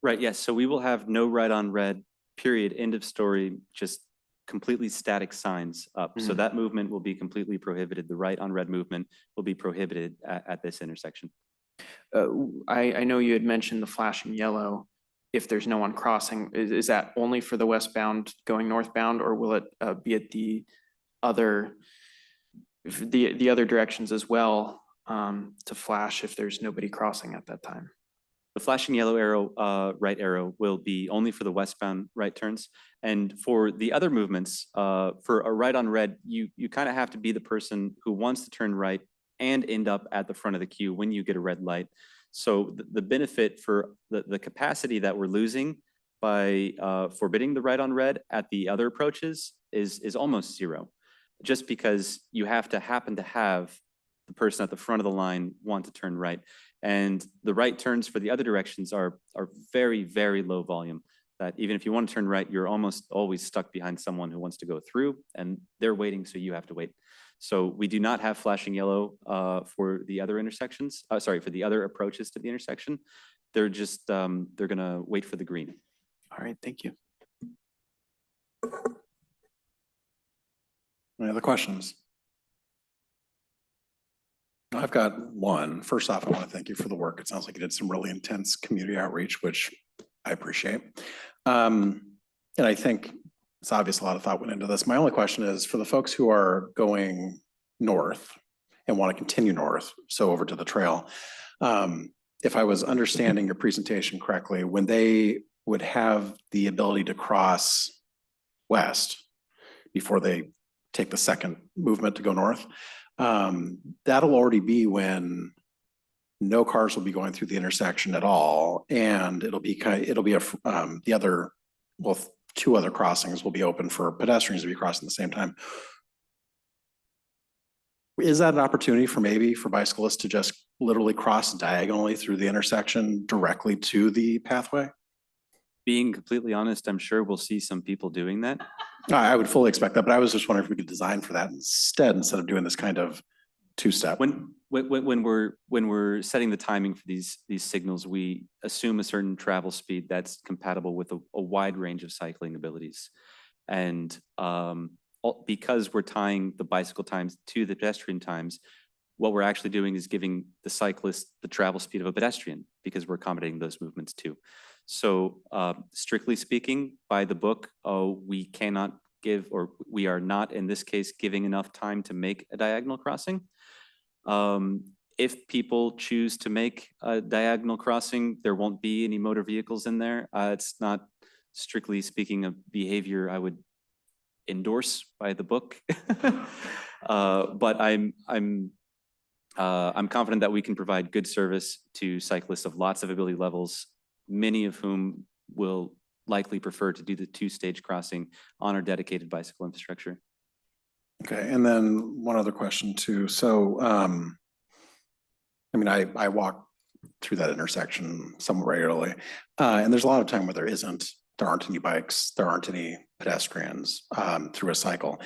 Right, yes, so we will have no right on red, period, end of story, just completely static signs up. So that movement will be completely prohibited. The right on red movement will be prohibited at this intersection. I know you had mentioned the flashing yellow. If there's no one crossing, is that only for the westbound going northbound, or will it be at the other directions as well, to flash if there's nobody crossing at that time? The flashing yellow arrow, right arrow, will be only for the westbound right turns. And for the other movements, for a right on red, you kind of have to be the person who wants to turn right and end up at the front of the queue when you get a red light. So the benefit for the capacity that we're losing by forbidding the right on red at the other approaches is almost zero, just because you have to happen to have the person at the front of the line want to turn right. And the right turns for the other directions are very, very low volume, that even if you want to turn right, you're almost always stuck behind someone who wants to go through, and they're waiting, so you have to wait. So we do not have flashing yellow for the other intersections, sorry, for the other approaches to the intersection. They're just, they're gonna wait for the green. All right, thank you. Any other questions? I've got one. First off, I want to thank you for the work. It sounds like you did some really intense community outreach, which I appreciate. And I think it's obvious a lot of thought went into this. My only question is for the folks who are going north and want to continue north, so over to the trail. If I was understanding your presentation correctly, when they would have the ability to cross west before they take the second movement to go north, that'll already be when no cars will be going through the intersection at all, and it'll be the other, well, two other crossings will be open for pedestrians to be crossing at the same time. Is that an opportunity for maybe for bicyclists to just literally cross diagonally through the intersection directly to the pathway? Being completely honest, I'm sure we'll see some people doing that. I would fully expect that, but I was just wondering if we could design for that instead of doing this kind of two-step. When we're setting the timing for these signals, we assume a certain travel speed that's compatible with a wide range of cycling abilities. And because we're tying the bicycle times to the pedestrian times, what we're actually doing is giving the cyclist the travel speed of a pedestrian, because we're accommodating those movements too. So strictly speaking, by the book, we cannot give, or we are not in this case giving enough time to make a diagonal crossing. If people choose to make a diagonal crossing, there won't be any motor vehicles in there. It's not strictly speaking a behavior I would endorse by the book. But I'm confident that we can provide good service to cyclists of lots of ability levels, many of whom will likely prefer to do the two-stage crossing on our dedicated bicycle infrastructure. Okay, and then one other question too. So, I mean, I walk through that intersection somewhat regularly, and there's a lot of time where there aren't any bikes, there aren't any pedestrians through a cycle.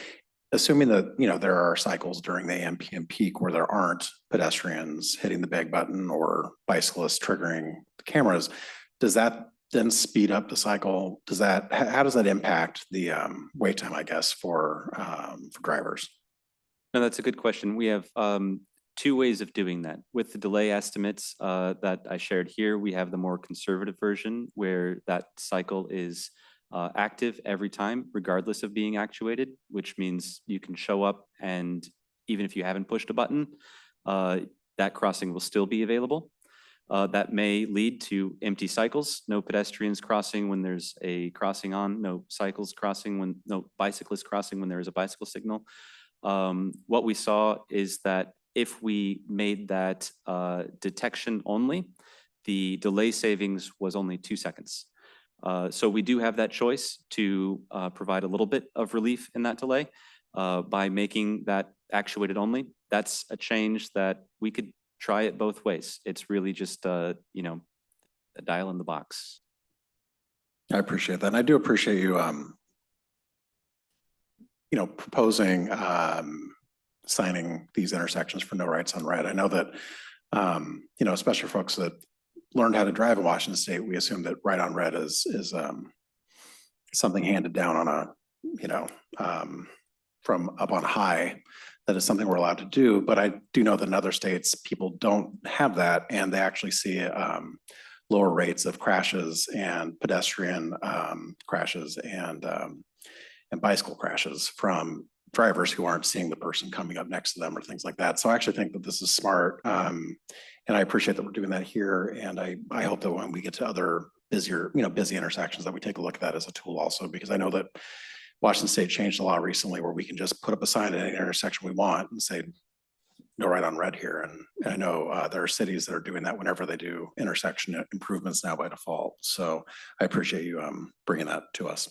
Assuming that, there are cycles during the AM PM peak where there aren't pedestrians hitting the bag button or bicyclists triggering the cameras, does that then speed up the cycle? How does that impact the wait time, I guess, for drivers? No, that's a good question. We have two ways of doing that. With the delay estimates that I shared here, we have the more conservative version where that cycle is active every time, regardless of being actuated, which means you can show up and even if you haven't pushed a button, that crossing will still be available. That may lead to empty cycles, no pedestrians crossing when there's a crossing on, no bicyclists crossing when there is a bicycle signal. What we saw is that if we made that detection only, the delay savings was only 2 seconds. So we do have that choice to provide a little bit of relief in that delay by making that actuated only. That's a change that we could try it both ways. It's really just a dial in the box. I appreciate that. And I do appreciate you, proposing signing these intersections for no rights on red. I know that, especially for folks that learned how to drive in Washington State, we assume that right on red is something handed down on you know, from up on high, that is something we're allowed to do. But I do know that in other states, people don't have that, and they actually see lower rates of crashes and pedestrian crashes and bicycle crashes from drivers who aren't seeing the person coming up next to them or things like that. So I actually think that this is smart. And I appreciate that we're doing that here. And I hope that when we get to other busier, busy intersections, that we take a look at that as a tool also, because I know that Washington State changed a law recently where we can just put up a sign at any intersection we want and say, no right on red here. And I know there are cities that are doing that whenever they do intersection improvements now by default. So I appreciate you bringing that to us.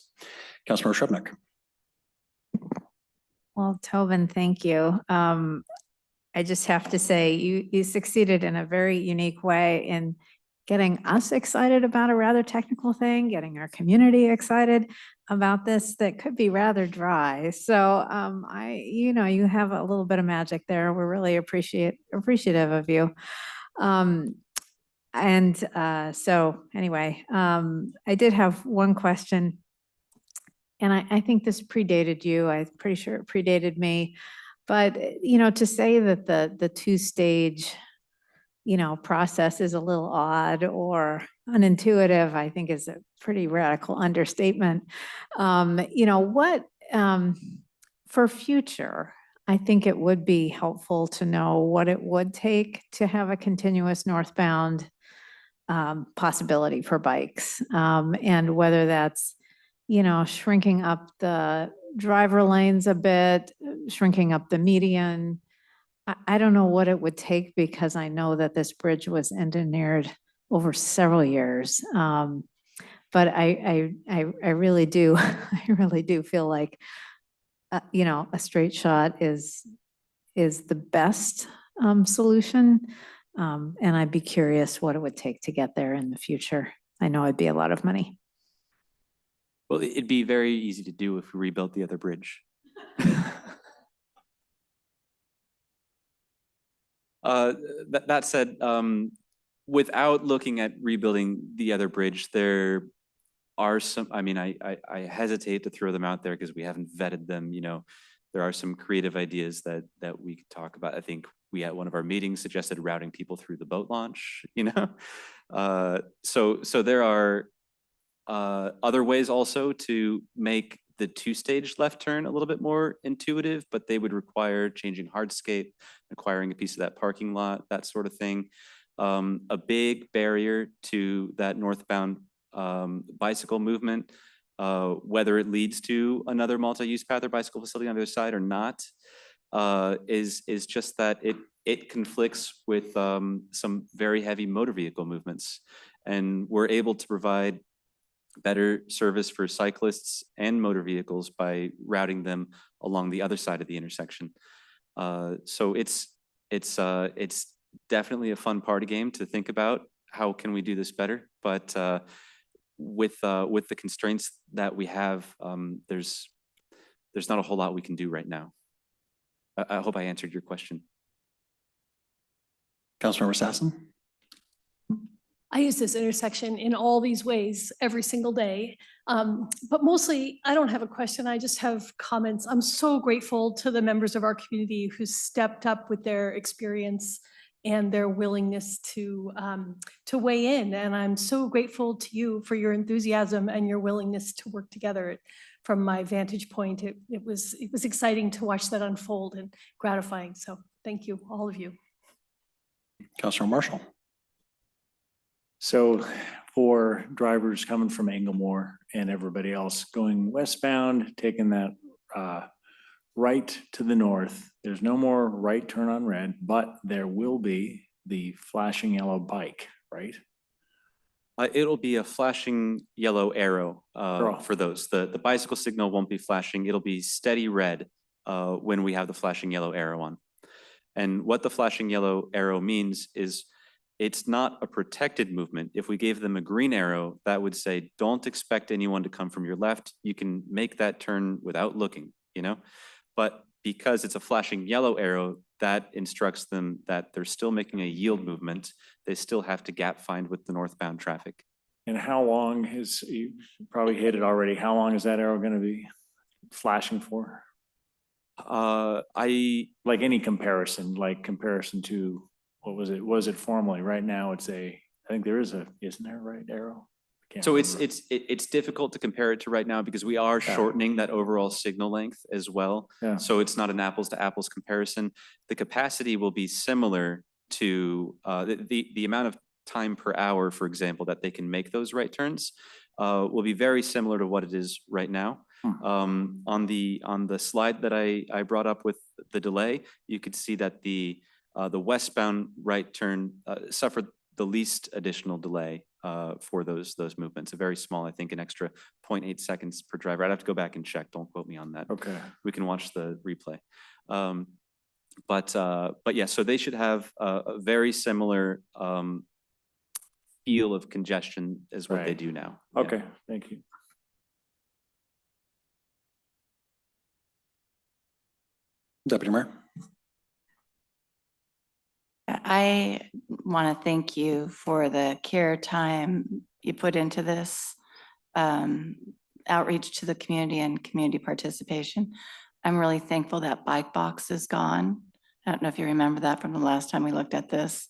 Councilmember Shrubnik. Well, Tobin, thank you. I just have to say, you succeeded in a very unique way in getting us excited about a rather technical thing, getting our community excited about this that could be rather dry. So you have a little bit of magic there. We're really appreciative of you. So anyway, I did have one question. And I think this predated you. I'm pretty sure it predated me. But, to say that the two-stage, process is a little odd or unintuitive, I think is a pretty radical understatement. For future, I think it would be helpful to know what it would take to have a continuous northbound possibility for bikes, and whether that's shrinking up the driver lanes a bit, shrinking up the median. I don't know what it would take, because I know that this bridge was engineered over several years. But I really do, I really do feel like, a straight shot is the best solution. And I'd be curious what it would take to get there in the future. I know it'd be a lot of money. Well, it'd be very easy to do if we rebuilt the other bridge. That said, without looking at rebuilding the other bridge, there are some, I hesitate to throw them out there because we haven't vetted them. There are some creative ideas that we could talk about. I think we at one of our meetings suggested routing people through the boat launch, So there are other ways also to make the two-stage left turn a little bit more intuitive, but they would require changing hardscape, acquiring a piece of that parking lot, that sort of thing. A big barrier to that northbound bicycle movement, whether it leads to another multi-use path or bicycle facility on the other side or not, is just that it conflicts with some very heavy motor vehicle movements. And we're able to provide better service for cyclists and motor vehicles by routing them along the other side of the intersection. So it's definitely a fun party game to think about. How can we do this better? But with the constraints that we have, there's not a whole lot we can do right now. I hope I answered your question. Councilmember Sassen. I use this intersection in all these ways every single day. But mostly, I don't have a question. I just have comments. I'm so grateful to the members of our community who stepped up with their experience and their willingness to weigh in. And I'm so grateful to you for your enthusiasm and your willingness to work together. From my vantage point, it was exciting to watch that unfold and gratifying. So thank you, all of you. Councilor Marshall. So for drivers coming from Englemoor and everybody else going westbound, taking that right to the north, there's no more right turn on red, but there will be the flashing yellow bike, right? It'll be a flashing yellow arrow for those. The bicycle signal won't be flashing. It'll be steady red when we have the flashing yellow arrow on. And what the flashing yellow arrow means is it's not a protected movement. If we gave them a green arrow, that would say, don't expect anyone to come from your left. You can make that turn without looking, But because it's a flashing yellow arrow, that instructs them that they're still making a yield movement. They still have to gap find with the northbound traffic. And how long you probably hit it already, how long is that arrow going to be? flashing for? I, Like any comparison, like comparison to, what was it formerly? Right now, it's I think there is isn't there, right, arrow? I can't so it's, remember. it's difficult to compare it to right now because we are Yeah. shortening that overall signal length as well. Yeah. So it's not an apples to apples comparison. The capacity will be similar to, the amount of time per hour, for example, that they can make those right turns, will be very similar to what it is right now. On the slide that I brought up with the delay, you could see that the westbound right turn suffered the least additional delay for those movements. A very small, I think, an extra 0.8 seconds per driver. I'd have to go back and check. Don't quote me on that. Okay. We can watch the replay. But yeah, so they should have a very similar feel of congestion as what they Right. do now. Yeah. Okay, thank you. Deputy Mayor. I want to thank you for the care time you put into this outreach to the community and community participation. I'm really thankful that bike box is gone. I don't know if you remember that from the last time we looked at this.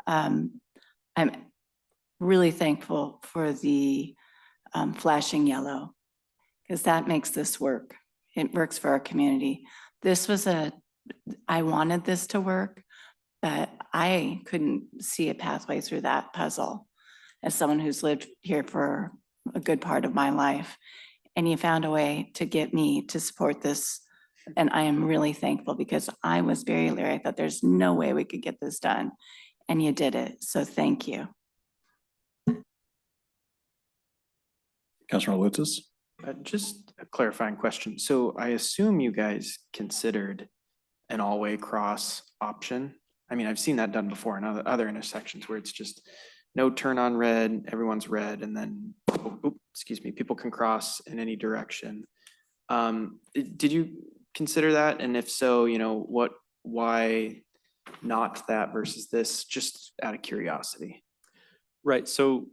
I'm really thankful for the flashing yellow because that makes this work. It works for our community. I wanted this to work, but I couldn't see a pathway through that puzzle as someone who's lived here for a good part of my life. And you found a way to get me to support this. And I am really thankful because I was very leery. I thought there's no way we could get this done. And you did it. So thank you. Councilor Lutzes. Just a clarifying question. So I assume you guys considered an all-way cross option. I mean, I've seen that done before in other intersections where it's just no turn on red, everyone's red, and then, excuse me, people can cross in any direction. Did you consider that? And if so, why not that versus this, just out of curiosity? Right, so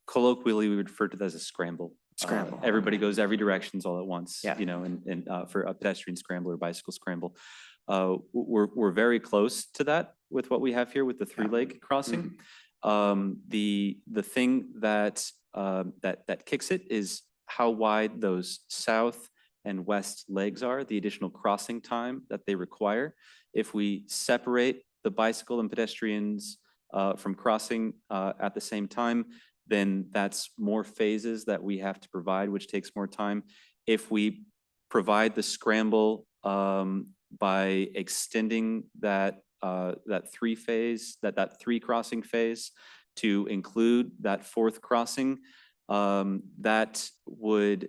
colloquially, we would refer to that as a scramble. Scramble. Everybody goes every directions all at once, Yeah. And for a pedestrian scramble or bicycle scramble. We're very close to that with what we have here with the three-leg crossing. The thing that kicks it is how wide those south and west legs are, the additional crossing time that they require. If we separate the bicycle and pedestrians from crossing at the same time, then that's more phases that we have to provide, which takes more time. If we provide the scramble by extending that three crossing phase to include that fourth crossing, that would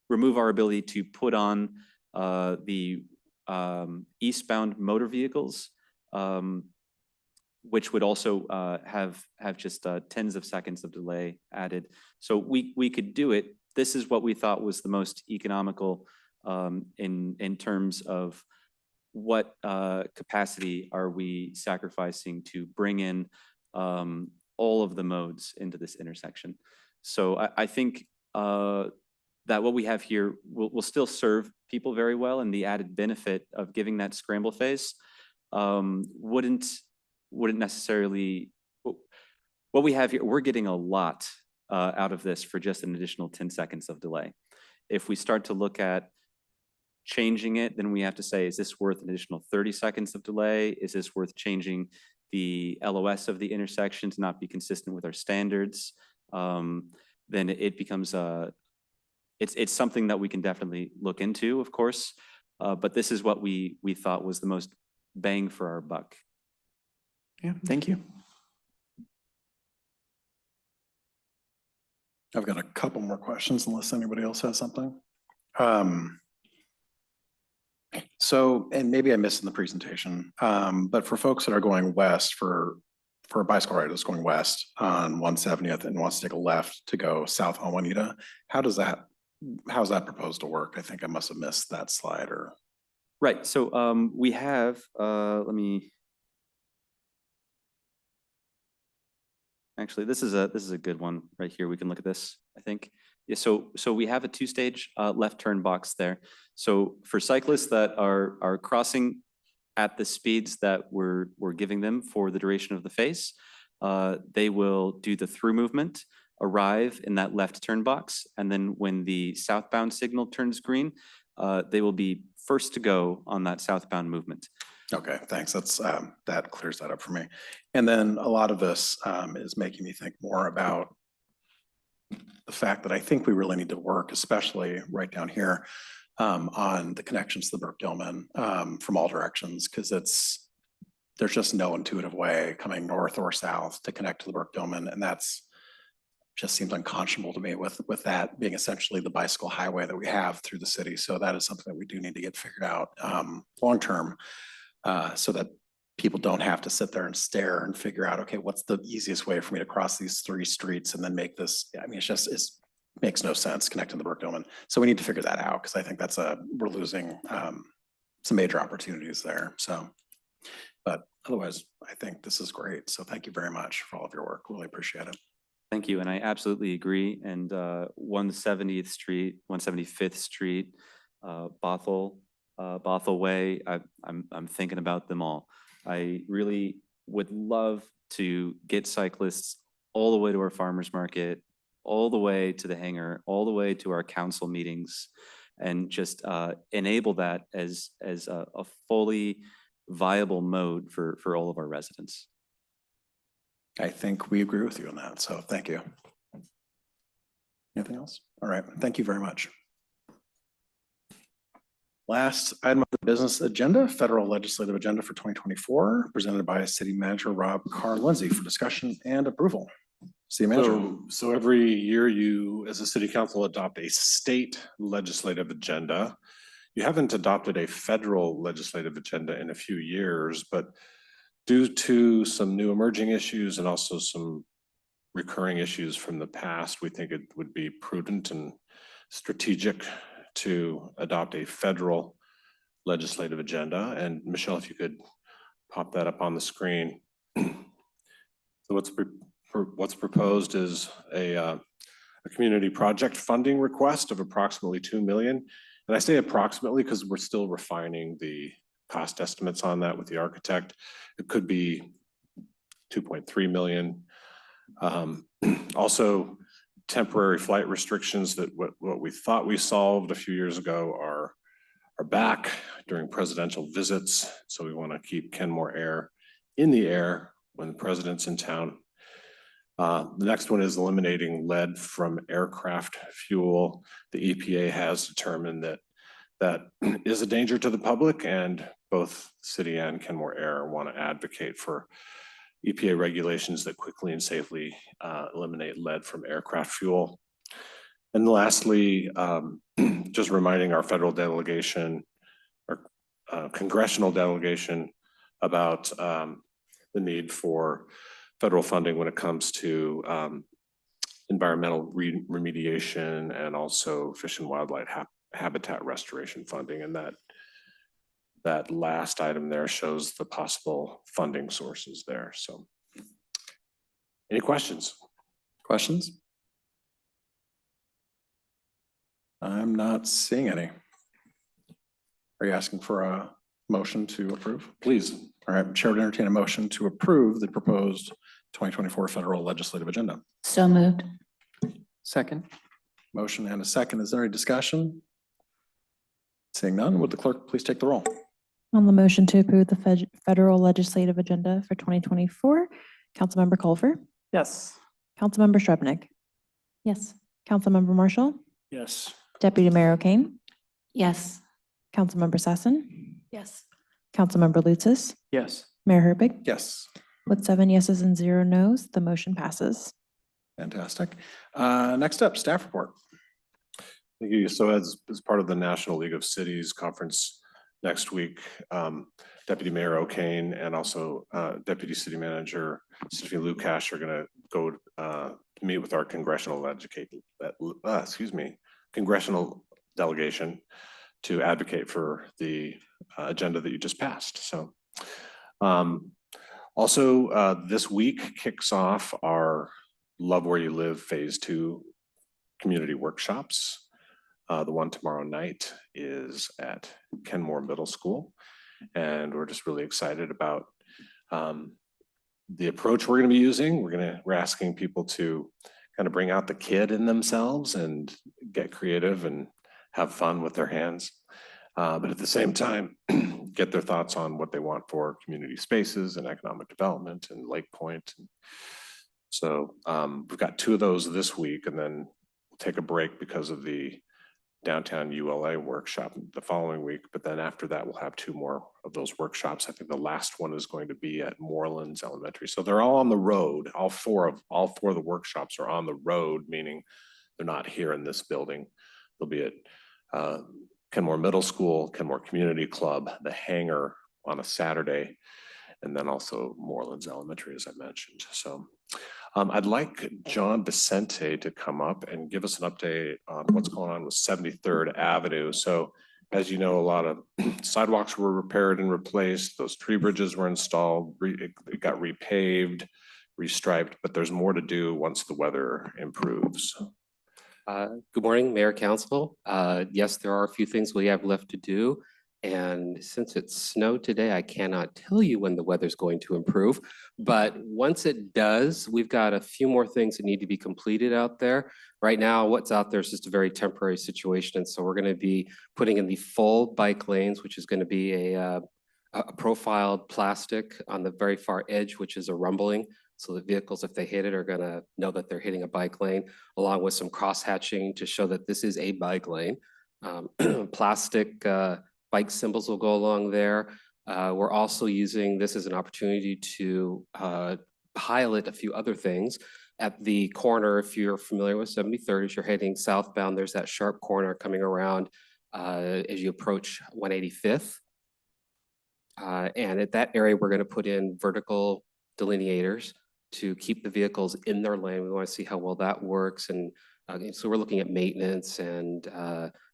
remove our ability to put on the eastbound motor vehicles, which would also have just tens of seconds of delay added. So we could do it. This is what we thought was the most economical in terms of what capacity are we sacrificing to bring in all of the modes into this intersection. So I think that what we have here will still serve people very well, and the added benefit of giving that scramble phase wouldn't necessarily, what we have here, we're getting a lot out of this for just an additional 10 seconds of delay. If we start to look at changing it, then we have to say, is this worth an additional 30 seconds of delay? Is this worth changing the LOS of the intersection to not be consistent with our standards? Then it becomes it's something that we can definitely look into, of course, but this is what we thought was the most bang for our buck. Yeah, thank you. I've got a couple more questions unless anybody else has something. So, and maybe I missed in the presentation, but for folks that are going west for a bicycle ride that's going west on 170th and wants to take a left to go south on Juanita, how's that proposed to work? I think I must have missed that slide or. Right, so we have, actually, this is a good one right here. We can look at this, I think. Yeah, so we have a two-stage left turn box there. So for cyclists that are crossing at the speeds that we're giving them for the duration of the phase, they will do the through movement, arrive in that left turn box, and then when the southbound signal turns green, they will be first to go on that southbound movement. Okay, thanks. That's, that clears that up for me. And then a lot of this is making me think more about the fact that I think we really need to work, especially right down here, on the connections to the Burke-Gilman from all directions, because there's just no intuitive way coming north or south to connect to the Burke-Gilman, and that's just seems unconscionable to me with that being essentially the bicycle highway that we have through the city. So that is something that we do need to get figured out long-term, so that people don't have to sit there and stare and figure out, okay, what's the easiest way for me to cross these 3 streets and then make this, I mean, it's makes no sense connecting the Burke-Gilman. So we need to figure that out, because I think that's we're losing some major opportunities there. So, but otherwise, I think this is great. So thank you very much for all of your work. Really appreciate it. Thank you, and I absolutely agree. And 170th Street, 175th Street, Bothell Way, I'm thinking about them all. I really would love to get cyclists all the way to our farmers market, all the way to the hangar, all the way to our council meetings, and just enable that as a fully viable mode for all of our residents. I think we agree with you on that. So thank you. Anything else? All right. Thank you very much. Last item of the business agenda, federal legislative agenda for 2024, presented by City Manager Rob Carr-Lindsay for discussion and approval. City Manager. So every year you, as a city council, adopt a state legislative agenda. You haven't adopted a federal legislative agenda in a few years, but due to some new emerging issues and also some recurring issues from the past, we think it would be prudent and strategic to adopt a federal legislative agenda. And Michelle, if you could pop that up on the screen. So what's proposed is a community project funding request of approximately 2 million. And I say approximately because we're still refining the cost estimates on that with the architect. It could be 2.3 million. Also, temporary flight restrictions that what we thought we solved a few years ago are back during presidential visits. So we want to keep Kenmore Air in the air when the president's in town. The next one is eliminating lead from aircraft fuel. The EPA has determined that is a danger to the public, and both the city and Kenmore Air want to advocate for EPA regulations that quickly and safely eliminate lead from aircraft fuel. And lastly, just reminding our federal delegation or congressional delegation about the need for federal funding when it comes to environmental remediation and also fish and wildlife habitat restoration funding. And that last item there shows the possible funding sources there. So any questions? Questions? I'm not seeing any. Are you asking for a motion to approve? Please. All right, Chair would entertain a motion to approve the proposed 2024 federal legislative agenda. So moved. Second. Motion and a second. Is there any discussion? Seeing none, would the clerk please take the roll? On the motion to approve the federal legislative agenda for 2024, Councilmember Culver, Yes. Councilmember Shrubnik, Yes. Councilmember Marshall, Yes. Deputy Mayor O'Kane, Yes. Councilmember Sassen, Yes. Councilmember Lutzis, Yes. Mayor Herbig. Yes. With 7 yeses and 0 nos, the motion passes. Fantastic. Next up, staff report. Thank you. So as part of the National League of Cities conference next week, Deputy Mayor O'Kane and also Deputy City Manager Stephanie Lukash are going to go meet with our congressional congressional delegation to advocate for the agenda that you just passed. So also this week kicks off our Love Where You Live Phase 2 community workshops. The one tomorrow night is at Kenmore Middle School. And we're just really excited about the approach we're going to be using. We're asking people to kind of bring out the kid in themselves and get creative and have fun with their hands. But at the same time, get their thoughts on what they want for community spaces and economic development and Lake Point. So we've got 2 of those this week, and then we'll take a break because of the downtown ULA workshop the following week. But then after that, we'll have 2 more of those workshops. I think the last one is going to be at Morelands Elementary. So they're all on the road. All four of the workshops are on the road, meaning they're not here in this building. They'll be at Kenmore Middle School, Kenmore Community Club, the Hangar on a Saturday, and then also Morelands Elementary, as I mentioned. So I'd like John Vicente to come up and give us an update on what's going on with 73rd Avenue. So as you know, a lot of sidewalks were repaired and replaced. Those tree bridges were installed, it got repaved, restriped, but there's more to do once the weather improves. Good morning, Mayor, Council. Yes, there are a few things we have left to do. And since it snowed today, I cannot tell you when the weather's going to improve. But once it does, we've got a few more things that need to be completed out there. Right now, what's out there is just a very temporary situation. And so we're going to be putting in the full bike lanes, which is going to be a profiled plastic on the very far edge, which is a rumbling. So the vehicles, if they hit it, are going to know that they're hitting a bike lane, along with some cross hatching to show that this is a bike lane. Plastic bike symbols will go along there. We're also using this as an opportunity to pilot a few other things. At the corner, if you're familiar with 73rd, as you're heading southbound, there's that sharp corner coming around as you approach 185th. And at that area, we're going to put in vertical delineators to keep the vehicles in their lane. We want to see how well that works. And so we're looking at maintenance and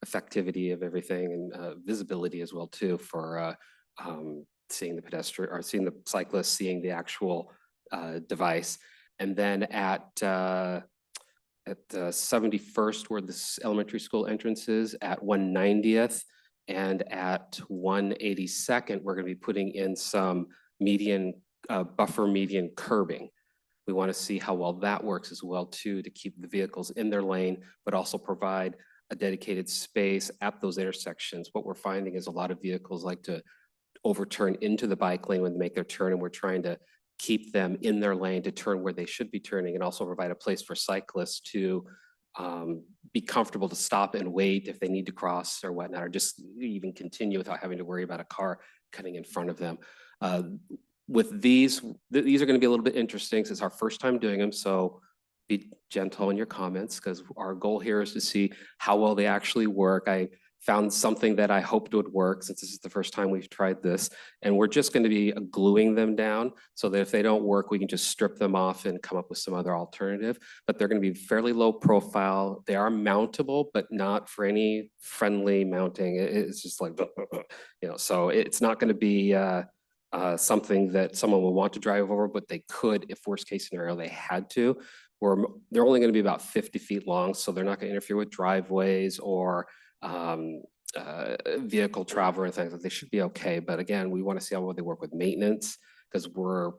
effectivity of everything, and visibility as well too, for seeing the pedestrian or seeing the cyclist, seeing the actual device. And then at 71st, where this elementary school entrance is, at 190th and at 182nd, we're going to be putting in some median buffer median curbing. We want to see how well that works as well too, to keep the vehicles in their lane, but also provide a dedicated space at those intersections. What we're finding is a lot of vehicles like to overturn into the bike lane when they make their turn, and we're trying to keep them in their lane to turn where they should be turning, and also provide a place for cyclists to be comfortable to stop and wait if they need to cross or whatnot, or just even continue without having to worry about a car cutting in front of them. With these are going to be a little bit interesting since it's our first time doing them. So be gentle in your comments, because our goal here is to see how well they actually work. I found something that I hoped would work since this is the first time we've tried this. And we're just going to be gluing them down so that if they don't work, we can just strip them off and come up with some other alternative. But they're going to be fairly low profile. They are mountable, but not for any friendly mounting. It's just like, so it's not going to be something that someone will want to drive over, but they could, if worst case scenario, they had to. They're only going to be about 50 feet long, so they're not going to interfere with driveways or vehicle travel or things. They should be okay. But again, we want to see how well they work with maintenance, because we're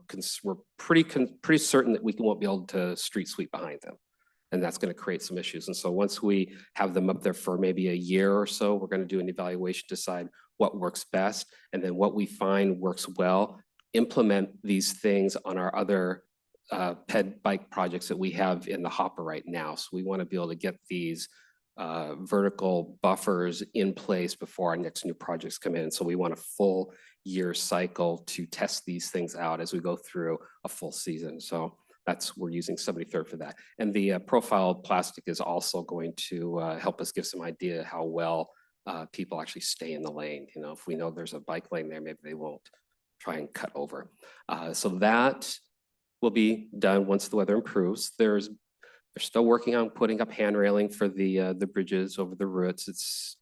pretty certain that we won't be able to street sweep behind them. And that's going to create some issues. And so once we have them up there for maybe a year or so, we're going to do an evaluation, decide what works best, and then what we find works well, implement these things on our other ped bike projects that we have in the hopper right now. So we want to be able to get these vertical buffers in place before our next new projects come in. So we want a full year cycle to test these things out as we go through a full season. So we're using 73rd for that. And the profile plastic is also going to help us give some idea how well people actually stay in the lane. If we know there's a bike lane there, maybe they won't try and cut over. So that will be done once the weather improves. They're still working on putting up hand railing for the bridges over the roots. It's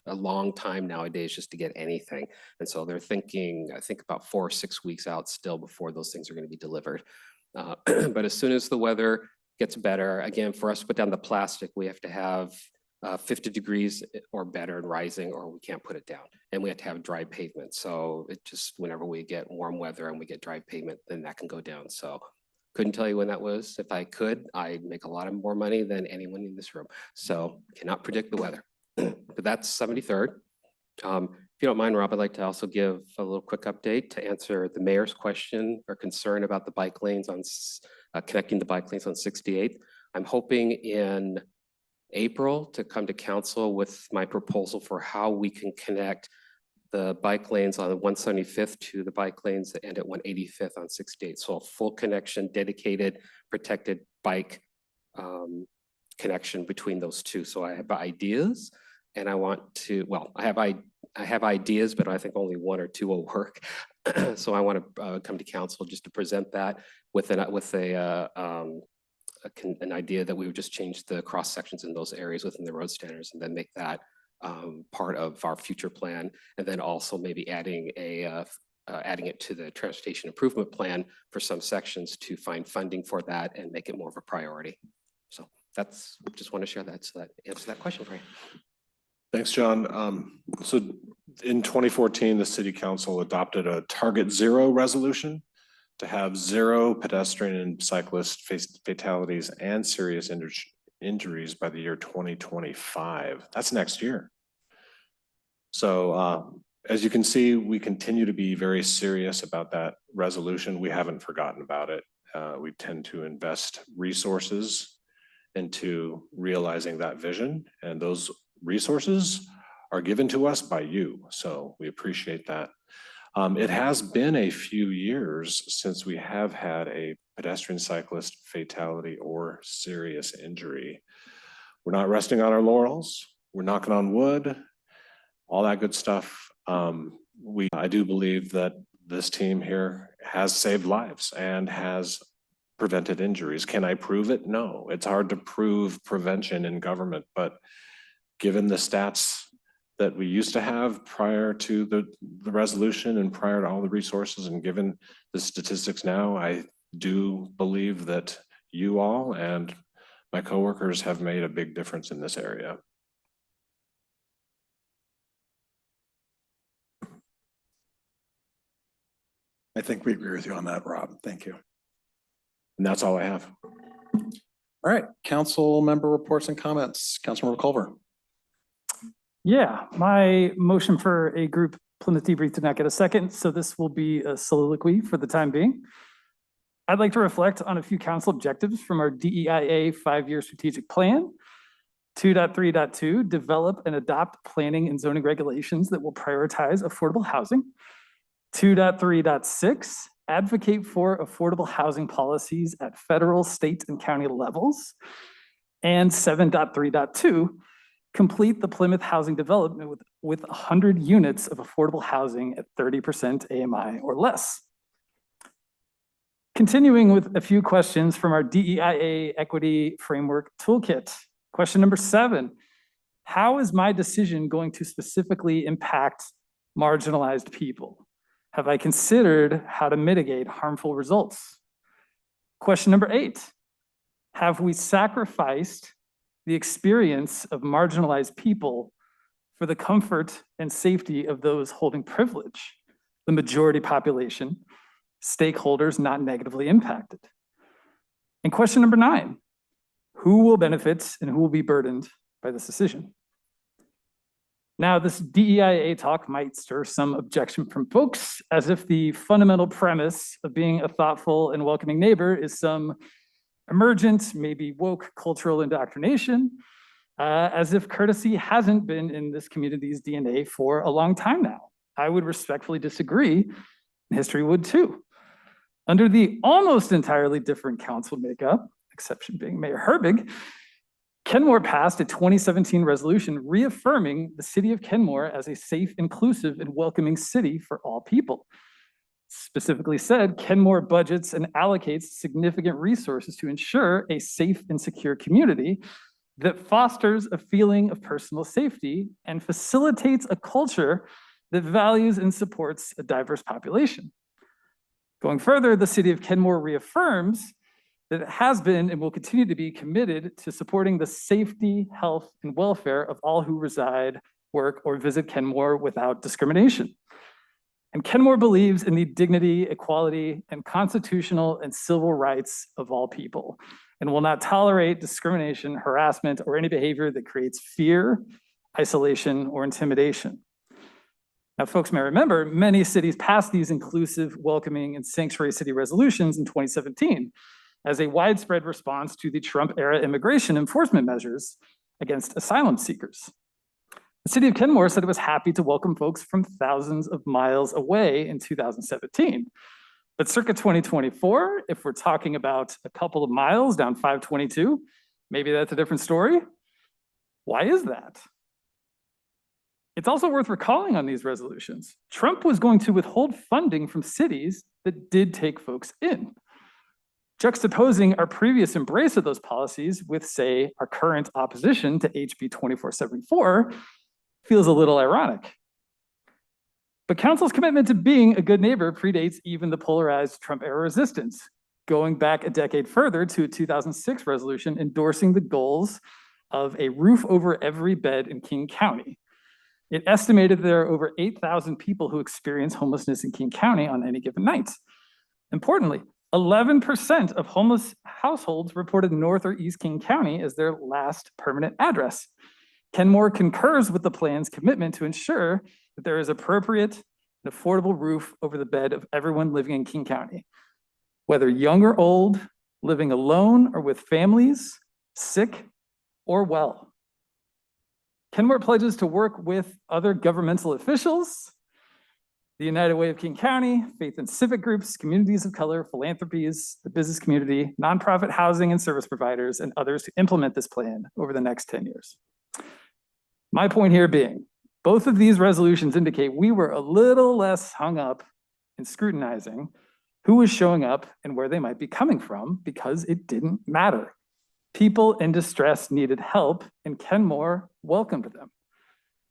a long time nowadays just to get anything. And so they're thinking, I think about 4 or 6 weeks out still before those things are going to be delivered. But as soon as the weather gets better. Again, for us to put down the plastic, we have to have 50 degrees or better and rising, or we can't put it down. And we have to have dry pavement. So it just, whenever we get warm weather and we get dry pavement, then that can go down. So couldn't tell you when that was. If I could, I'd make a lot of more money than anyone in this room. So cannot predict the weather. But that's 73rd. If you don't mind, Rob, I'd like to also give a little quick update to answer the mayor's question or concern about the bike lanes on connecting the bike lanes on 68th. I'm hoping in April to come to council with my proposal for how we can connect the bike lanes on 175th to the bike lanes that end at 185th on 68th. So a full connection, dedicated, protected bike connection between those two. So I have ideas, and I want to, well, I have ideas, but I think only one or two will work. So I want to come to council just to present that with an idea that we would just change the cross sections in those areas within the road standards, and then make that part of our future plan, and then also maybe adding it to the transportation improvement plan for some sections to find funding for that and make it more of a priority. So that's, just want to share that, so that answers that question for you. Thanks, John. So in 2014, the city council adopted a Target Zero resolution to have 0 pedestrian and cyclist fatalities and serious injuries by the year 2025. That's next year. So as you can see, we continue to be very serious about that resolution. We haven't forgotten about it. We tend to invest resources into realizing that vision, and those resources are given to us by you. So we appreciate that. It has been a few years since we have had a pedestrian cyclist fatality or serious injury. We're not resting on our laurels. We're knocking on wood, all that good stuff. I do believe that this team here has saved lives and has prevented injuries. Can I prove it? No, it's hard to prove prevention in government, but given the stats that we used to have prior to the resolution and prior to all the resources, and given the statistics now, I do believe that you all and my coworkers have made a big difference in this area. I think we agree with you on that, Rob. Thank you. And that's all I have. All right, council member reports and comments. Councilmember Culver. Yeah, my motion for a group Plymouth debrief did not get a second, so this will be a soliloquy for the time being. I'd like to reflect on a few council objectives from our DEIA 5-year strategic plan. 2.3.2, develop and adopt planning and zoning regulations that will prioritize affordable housing. 2.3.6, advocate for affordable housing policies at federal, state, and county levels. And 7.3.2, complete the Plymouth housing development with 100 units of affordable housing at 30% AMI or less. Continuing with a few questions from our DEIA Equity Framework Toolkit. Question number 7, how is my decision going to specifically impact marginalized people? Have I considered how to mitigate harmful results? Question number 8, have we sacrificed the experience of marginalized people for the comfort and safety of those holding privilege, the majority population, stakeholders not negatively impacted? And question number 9, who will benefit and who will be burdened by this decision? Now, this DEIA talk might stir some objection from folks, as if the fundamental premise of being a thoughtful and welcoming neighbor is some emergent, maybe woke cultural indoctrination, as if courtesy hasn't been in this community's DNA for a long time now. I would respectfully disagree, and history would too. Under the almost entirely different council makeup, exception being Mayor Herbig, Kenmore passed a 2017 resolution reaffirming the city of Kenmore as a safe, inclusive, and welcoming city for all people. Specifically said, Kenmore budgets and allocates significant resources to ensure a safe and secure community that fosters a feeling of personal safety and facilitates a culture that values and supports a diverse population. Going further, the city of Kenmore reaffirms that it has been and will continue to be committed to supporting the safety, health, and welfare of all who reside, work, or visit Kenmore without discrimination. And Kenmore believes in the dignity, equality, and constitutional and civil rights of all people, and will not tolerate discrimination, harassment, or any behavior that creates fear, isolation, or intimidation. Now, folks may remember, many cities passed these inclusive, welcoming, and sanctuary city resolutions in 2017 as a widespread response to the Trump-era immigration enforcement measures against asylum seekers. The city of Kenmore said it was happy to welcome folks from thousands of miles away in 2017. But circa 2024, if we're talking about a couple of miles down 522, maybe that's a different story. Why is that? It's also worth recalling on these resolutions, Trump was going to withhold funding from cities that did take folks in. Juxtaposing our previous embrace of those policies with, say, our current opposition to HB 2474 feels a little ironic. But council's commitment to being a good neighbor predates even the polarized Trump-era resistance, going back a decade further to a 2006 resolution endorsing the goals of a roof over every bed in King County. It estimated there are over 8,000 people who experience homelessness in King County on any given night. Importantly, 11% of homeless households reported North or East King County as their last permanent address. Kenmore concurs with the plan's commitment to ensure that there is appropriate and affordable roof over the bed of everyone living in King County, whether young or old, living alone or with families, sick or well. Kenmore pledges to work with other governmental officials, the United Way of King County, faith and civic groups, communities of color, philanthropies, the business community, nonprofit housing and service providers, and others to implement this plan over the next 10 years. My point here being, both of these resolutions indicate we were a little less hung up in scrutinizing who was showing up and where they might be coming from because it didn't matter. People in distress needed help, and Kenmore welcomed them.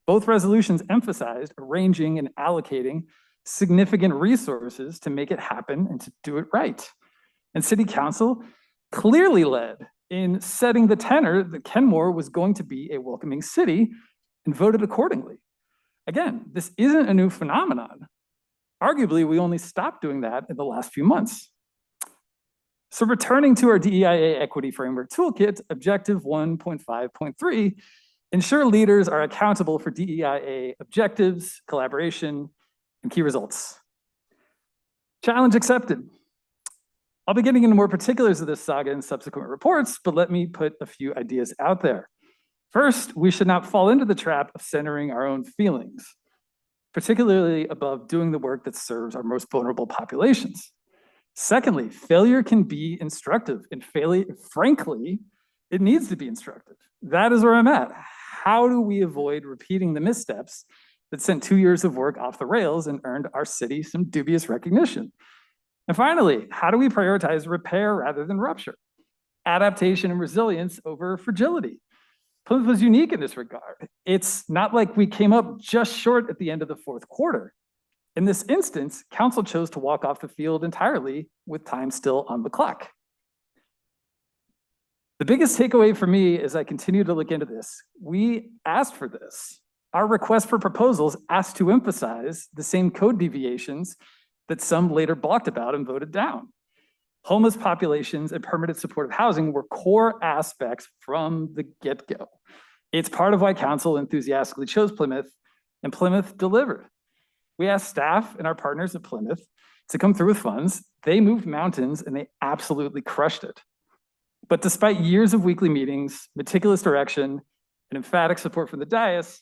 Both resolutions emphasized arranging and allocating significant resources to make it happen and to do it right. And City Council clearly led in setting the tenor that Kenmore was going to be a welcoming city and voted accordingly. Again, this isn't a new phenomenon. Arguably, we only stopped doing that in the last few months. So returning to our DEIA Equity Framework Toolkit, Objective 1.5.3, ensure leaders are accountable for DEIA objectives, collaboration, and key results. Challenge accepted. I'll be getting into more particulars of this saga in subsequent reports, but let me put a few ideas out there. First, we should not fall into the trap of centering our own feelings, particularly above doing the work that serves our most vulnerable populations. Secondly, failure can be instructive, and frankly, it needs to be instructive. That is where I'm at. How do we avoid repeating the missteps that sent 2 years of work off the rails and earned our city some dubious recognition? And finally, how do we prioritize repair rather than rupture? Adaptation and resilience over fragility. Plymouth was unique in this regard. It's not like we came up just short at the end of the fourth quarter. In this instance, council chose to walk off the field entirely with time still on the clock. The biggest takeaway for me as I continue to look into this, we asked for this. Our request for proposals asked to emphasize the same code deviations that some later balked about and voted down. Homeless populations and permanent supportive housing were core aspects from the get-go. It's part of why council enthusiastically chose Plymouth, and Plymouth delivered. We asked staff and our partners at Plymouth to come through with funds. They moved mountains and they absolutely crushed it. But despite years of weekly meetings, meticulous direction, and emphatic support from the dais,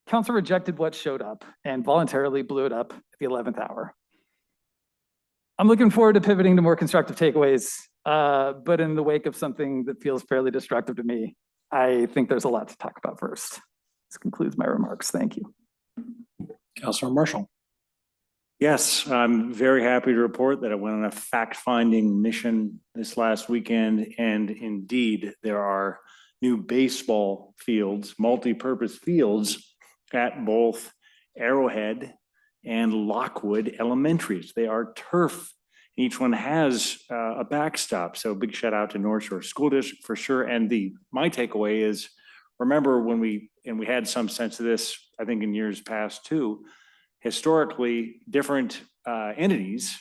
council rejected what showed up and voluntarily blew it up at the 11th hour. I'm looking forward to pivoting to more constructive takeaways, but in the wake of something that feels fairly destructive to me, I think there's a lot to talk about first. This concludes my remarks. Thank you. Councilor Marshall. Yes, I'm very happy to report that I went on a fact-finding mission this last weekend, and indeed, there are new baseball fields, multi-purpose fields at both Arrowhead and Lockwood Elementaries. They are turf Each one has a backstop. So big shout out to North Shore School District for sure. And my takeaway is, remember when we had some sense of this, I think in years past too, historically, different entities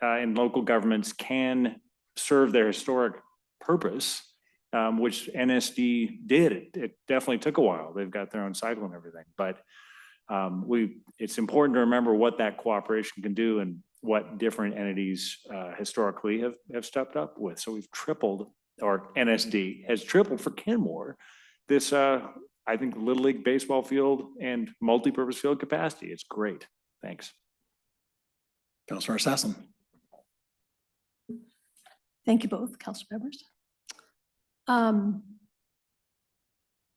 in local governments can serve their historic purpose, which NSD did. It definitely took a while. They've got their own cycle and everything, but it's important to remember what that cooperation can do and what different entities historically have stepped up with. So we've tripled, or NSD has tripled for Kenmore, this I think Little League baseball field and multi-purpose field capacity. It's great. Thanks. Councilor Sassen. Thank you both, council members.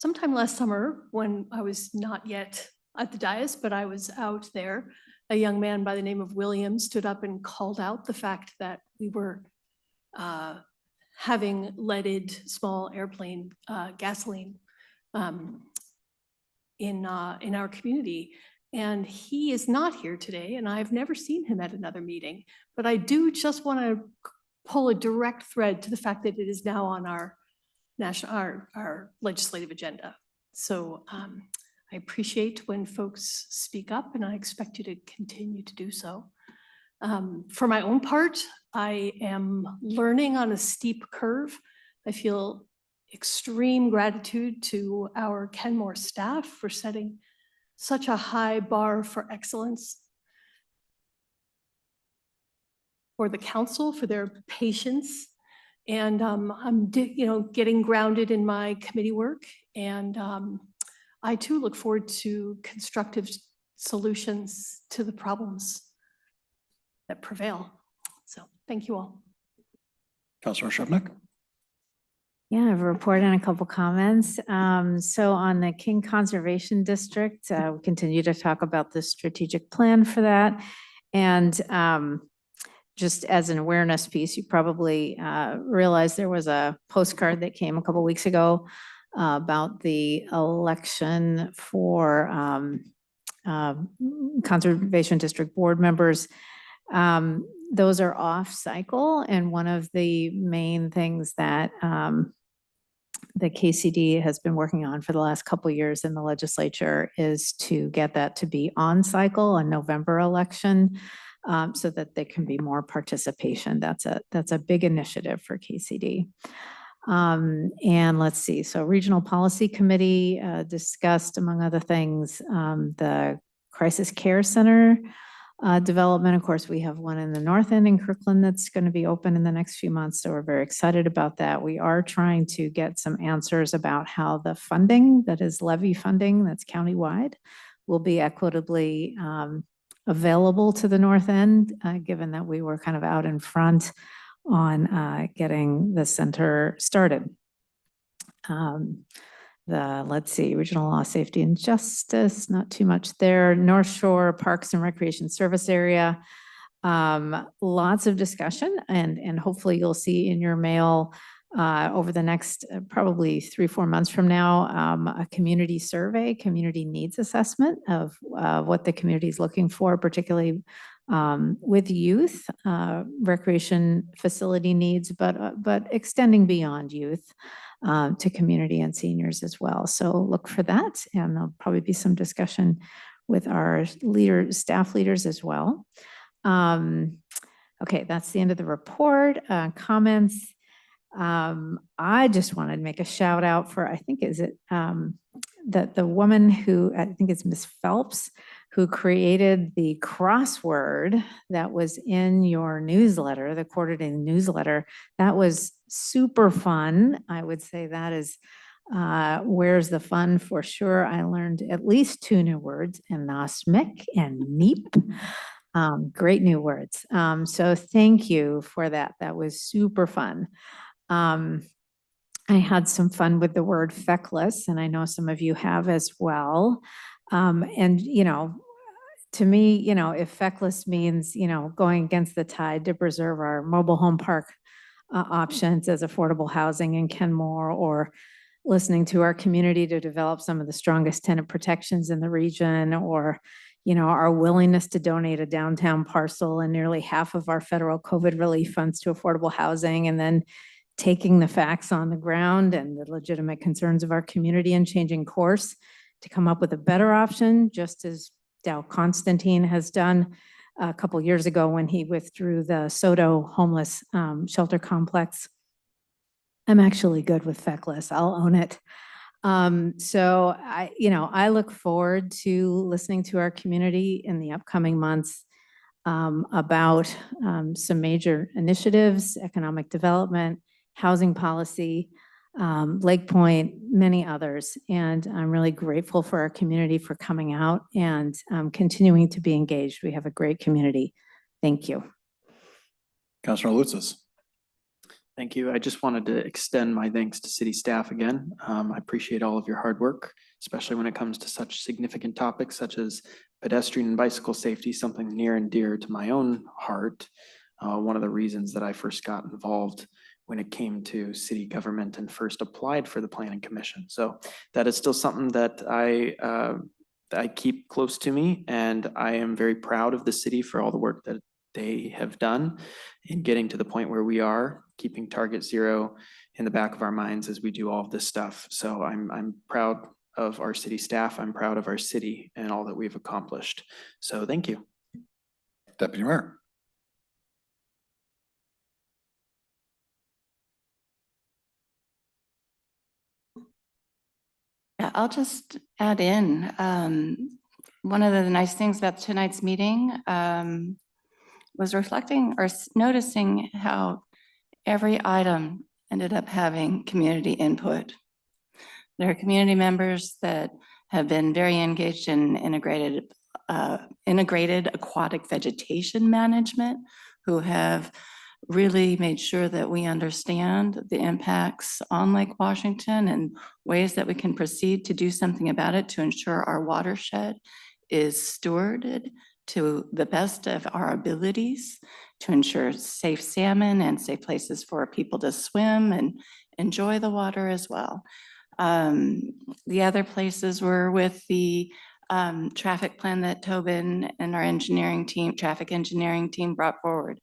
Sometime last summer, when I was not yet at the dais, but I was out there, a young man by the name of William stood up and called out the fact that we were having leaded small airplane gasoline in our community. And he is not here today, and I've never seen him at another meeting, but I do just want to pull a direct thread to the fact that it is now on our our legislative agenda. So I appreciate when folks speak up, and I expect you to continue to do so. For my own part, I am learning on a steep curve. I feel extreme gratitude to our Kenmore staff for setting such a high bar for excellence, for the council for their patience, and I'm getting grounded in my committee work, and I too look forward to constructive solutions to the problems that prevail. So thank you all. Councilor Shrubnik. Yeah, I have a report and a couple comments. So on the King Conservation District, we continue to talk about the strategic plan for that. And just as an awareness piece, you probably realized there was a postcard that came a couple weeks ago about the election for Conservation District board members. Those are off cycle, and one of the main things that the KCD has been working on for the last couple of years in the legislature is to get that to be on cycle, a November election, so that there can be more participation. That's a big initiative for KCD. And let's see, so Regional Policy Committee discussed, among other things, the Crisis Care Center development. Of course, we have one in the North End in Kirkland that's going to be open in the next few months, so we're very excited about that. We are trying to get some answers about how the funding, that is levy funding, that's countywide, will be equitably available to the North End, given that we were kind of out in front on getting the center started. Let's see, Regional Law, Safety and Justice, not too much there. North Shore Parks and Recreation Service Area, lots of discussion, and hopefully you'll see in your mail over the next probably 3-4 months from now, a community survey, community needs assessment of what the community is looking for, particularly with youth, recreation facility needs, but extending beyond youth to community and seniors as well. So look for that, and there'll probably be some discussion with our staff leaders as well. Okay, that's the end of the report. Comments. I just wanted to make a shout out for, I think, is it the woman who, I think it's Miss Phelps, who created the crossword that was in your newsletter, the quarterly newsletter. That was super fun. I would say that is where's the fun for sure. I learned at least 2 new words, anosmic and neep. Great new words. So thank you for that. That was super fun. I had some fun with the word feckless, and I know some of you have as well. And, to me, if feckless means, going against the tide to preserve our mobile home park options as affordable housing in Kenmore, or listening to our community to develop some of the strongest tenant protections in the region, or, our willingness to donate a downtown parcel and nearly half of our federal COVID relief funds to affordable housing, and then taking the facts on the ground and the legitimate concerns of our community and changing course to come up with a better option, just as Dow Constantine has done a couple years ago when he withdrew the Soto homeless shelter complex. I'm actually good with feckless. I'll own it. So I look forward to listening to our community in the upcoming months about some major initiatives, economic development, housing policy, Lake Point, many others. And I'm really grateful for our community for coming out and continuing to be engaged. We have a great community. Thank you. Councilor Lutzis. Thank you. I just wanted to extend my thanks to city staff again. I appreciate all of your hard work, especially when it comes to such significant topics such as pedestrian and bicycle safety, something near and dear to my own heart. One of the reasons that I first got involved when it came to city government and first applied for the planning commission. So that is still something that I keep close to me, and I am very proud of the city for all the work that they have done in getting to the point where we are, keeping Target Zero in the back of our minds as we do all of this stuff. So I'm proud of our city staff. I'm proud of our city and all that we've accomplished. So thank you. Deputy Mayor. Yeah, I'll just add in, one of the nice things about tonight's meeting was reflecting or noticing how every item ended up having community input. There are community members that have been very engaged in integrated aquatic vegetation management, who have really made sure that we understand the impacts on Lake Washington and ways that we can proceed to do something about it to ensure our watershed is stewarded to the best of our abilities to ensure safe salmon and safe places for people to swim and enjoy the water as well. The other places were with the traffic plan that Tobin and our traffic engineering team brought forward.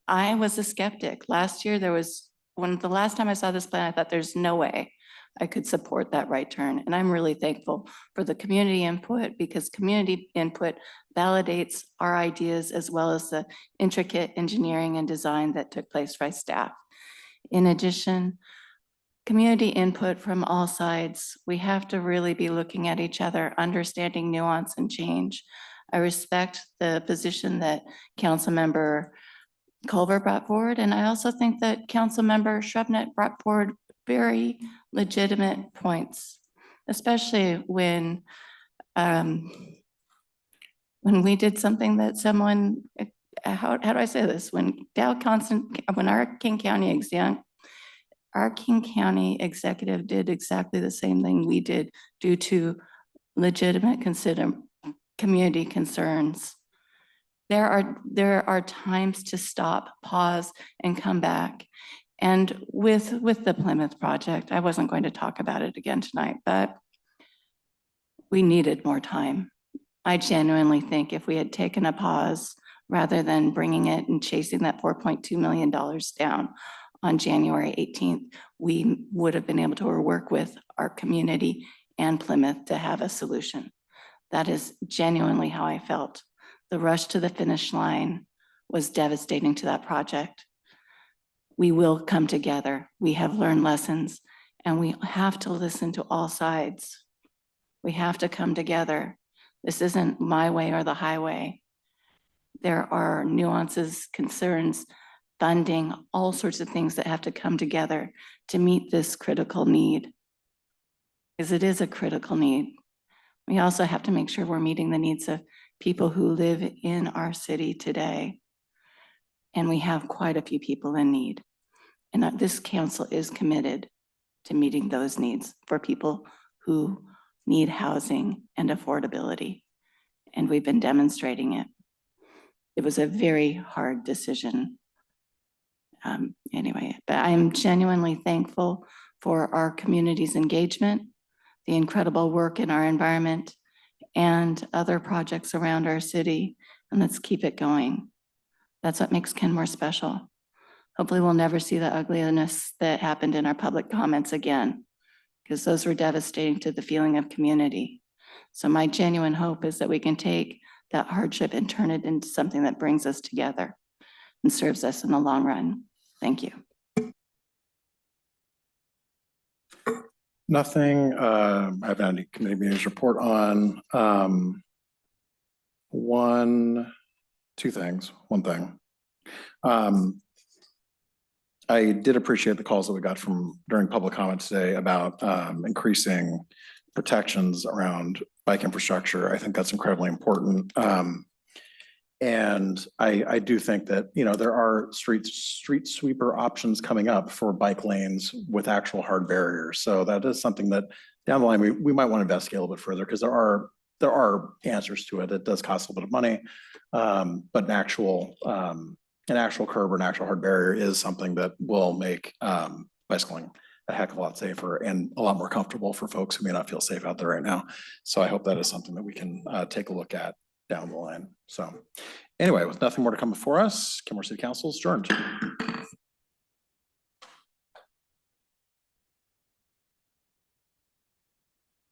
I was a skeptic. Last year, the last time I saw this plan, I thought there's no way I could support that right turn. And I'm really thankful for the community input, because community input validates our ideas as well as the intricate engineering and design that took place by staff. In addition, community input from all sides. We have to really be looking at each other, understanding nuance and change. I respect the position that Councilmember Culver brought forward, and I also think that Councilmember Shrubnet brought forward very legitimate points, especially when we did something that someone, how do I say this? When our King County executive did exactly the same thing we did due to legitimate community concerns. There are times to stop, pause, and come back. And with the Plymouth project, I wasn't going to talk about it again tonight, but we needed more time. I genuinely think if we had taken a pause rather than bringing it and chasing that $4.2 million down on January 18th, we would have been able to work with our community and Plymouth to have a solution. That is genuinely how I felt. The rush to the finish line was devastating to that project. We will come together. We have learned lessons, and we have to listen to all sides. We have to come together. This isn't my way or the highway. There are nuances, concerns, funding, all sorts of things that have to come together to meet this critical need, because it is a critical need. We also have to make sure we're meeting the needs of people who live in our city today. And we have quite a few people in need. And this council is committed to meeting those needs for people who need housing and affordability. And we've been demonstrating it. It was a very hard decision. Anyway, but I'm genuinely thankful for our community's engagement, the incredible work in our environment and other projects around our city, and let's keep it going. That's what makes Kenmore special. Hopefully we'll never see the ugliness that happened in our public comments again, because those were devastating to the feeling of community. So my genuine hope is that we can take that hardship and turn it into something that brings us together and serves us in the long run. Thank you. Nothing, I haven't had any committee meetings report on, two things, one thing. I did appreciate the calls that we got from during public comments today about increasing protections around bike infrastructure. I think that's incredibly important. And I do think that, you know, there are street sweeper options coming up for bike lanes with actual hard barriers. So that is something that down the line, we might want to investigate a little bit further, because there are answers to it. It does cost a little bit of money. But an actual curb or an actual hard barrier is something that will make bicycling a heck of a lot safer and a lot more comfortable for folks who may not feel safe out there right now. So I hope that is something that we can take a look at down the line. So anyway, with nothing more to come before us, Kenmore City Council is adjourned.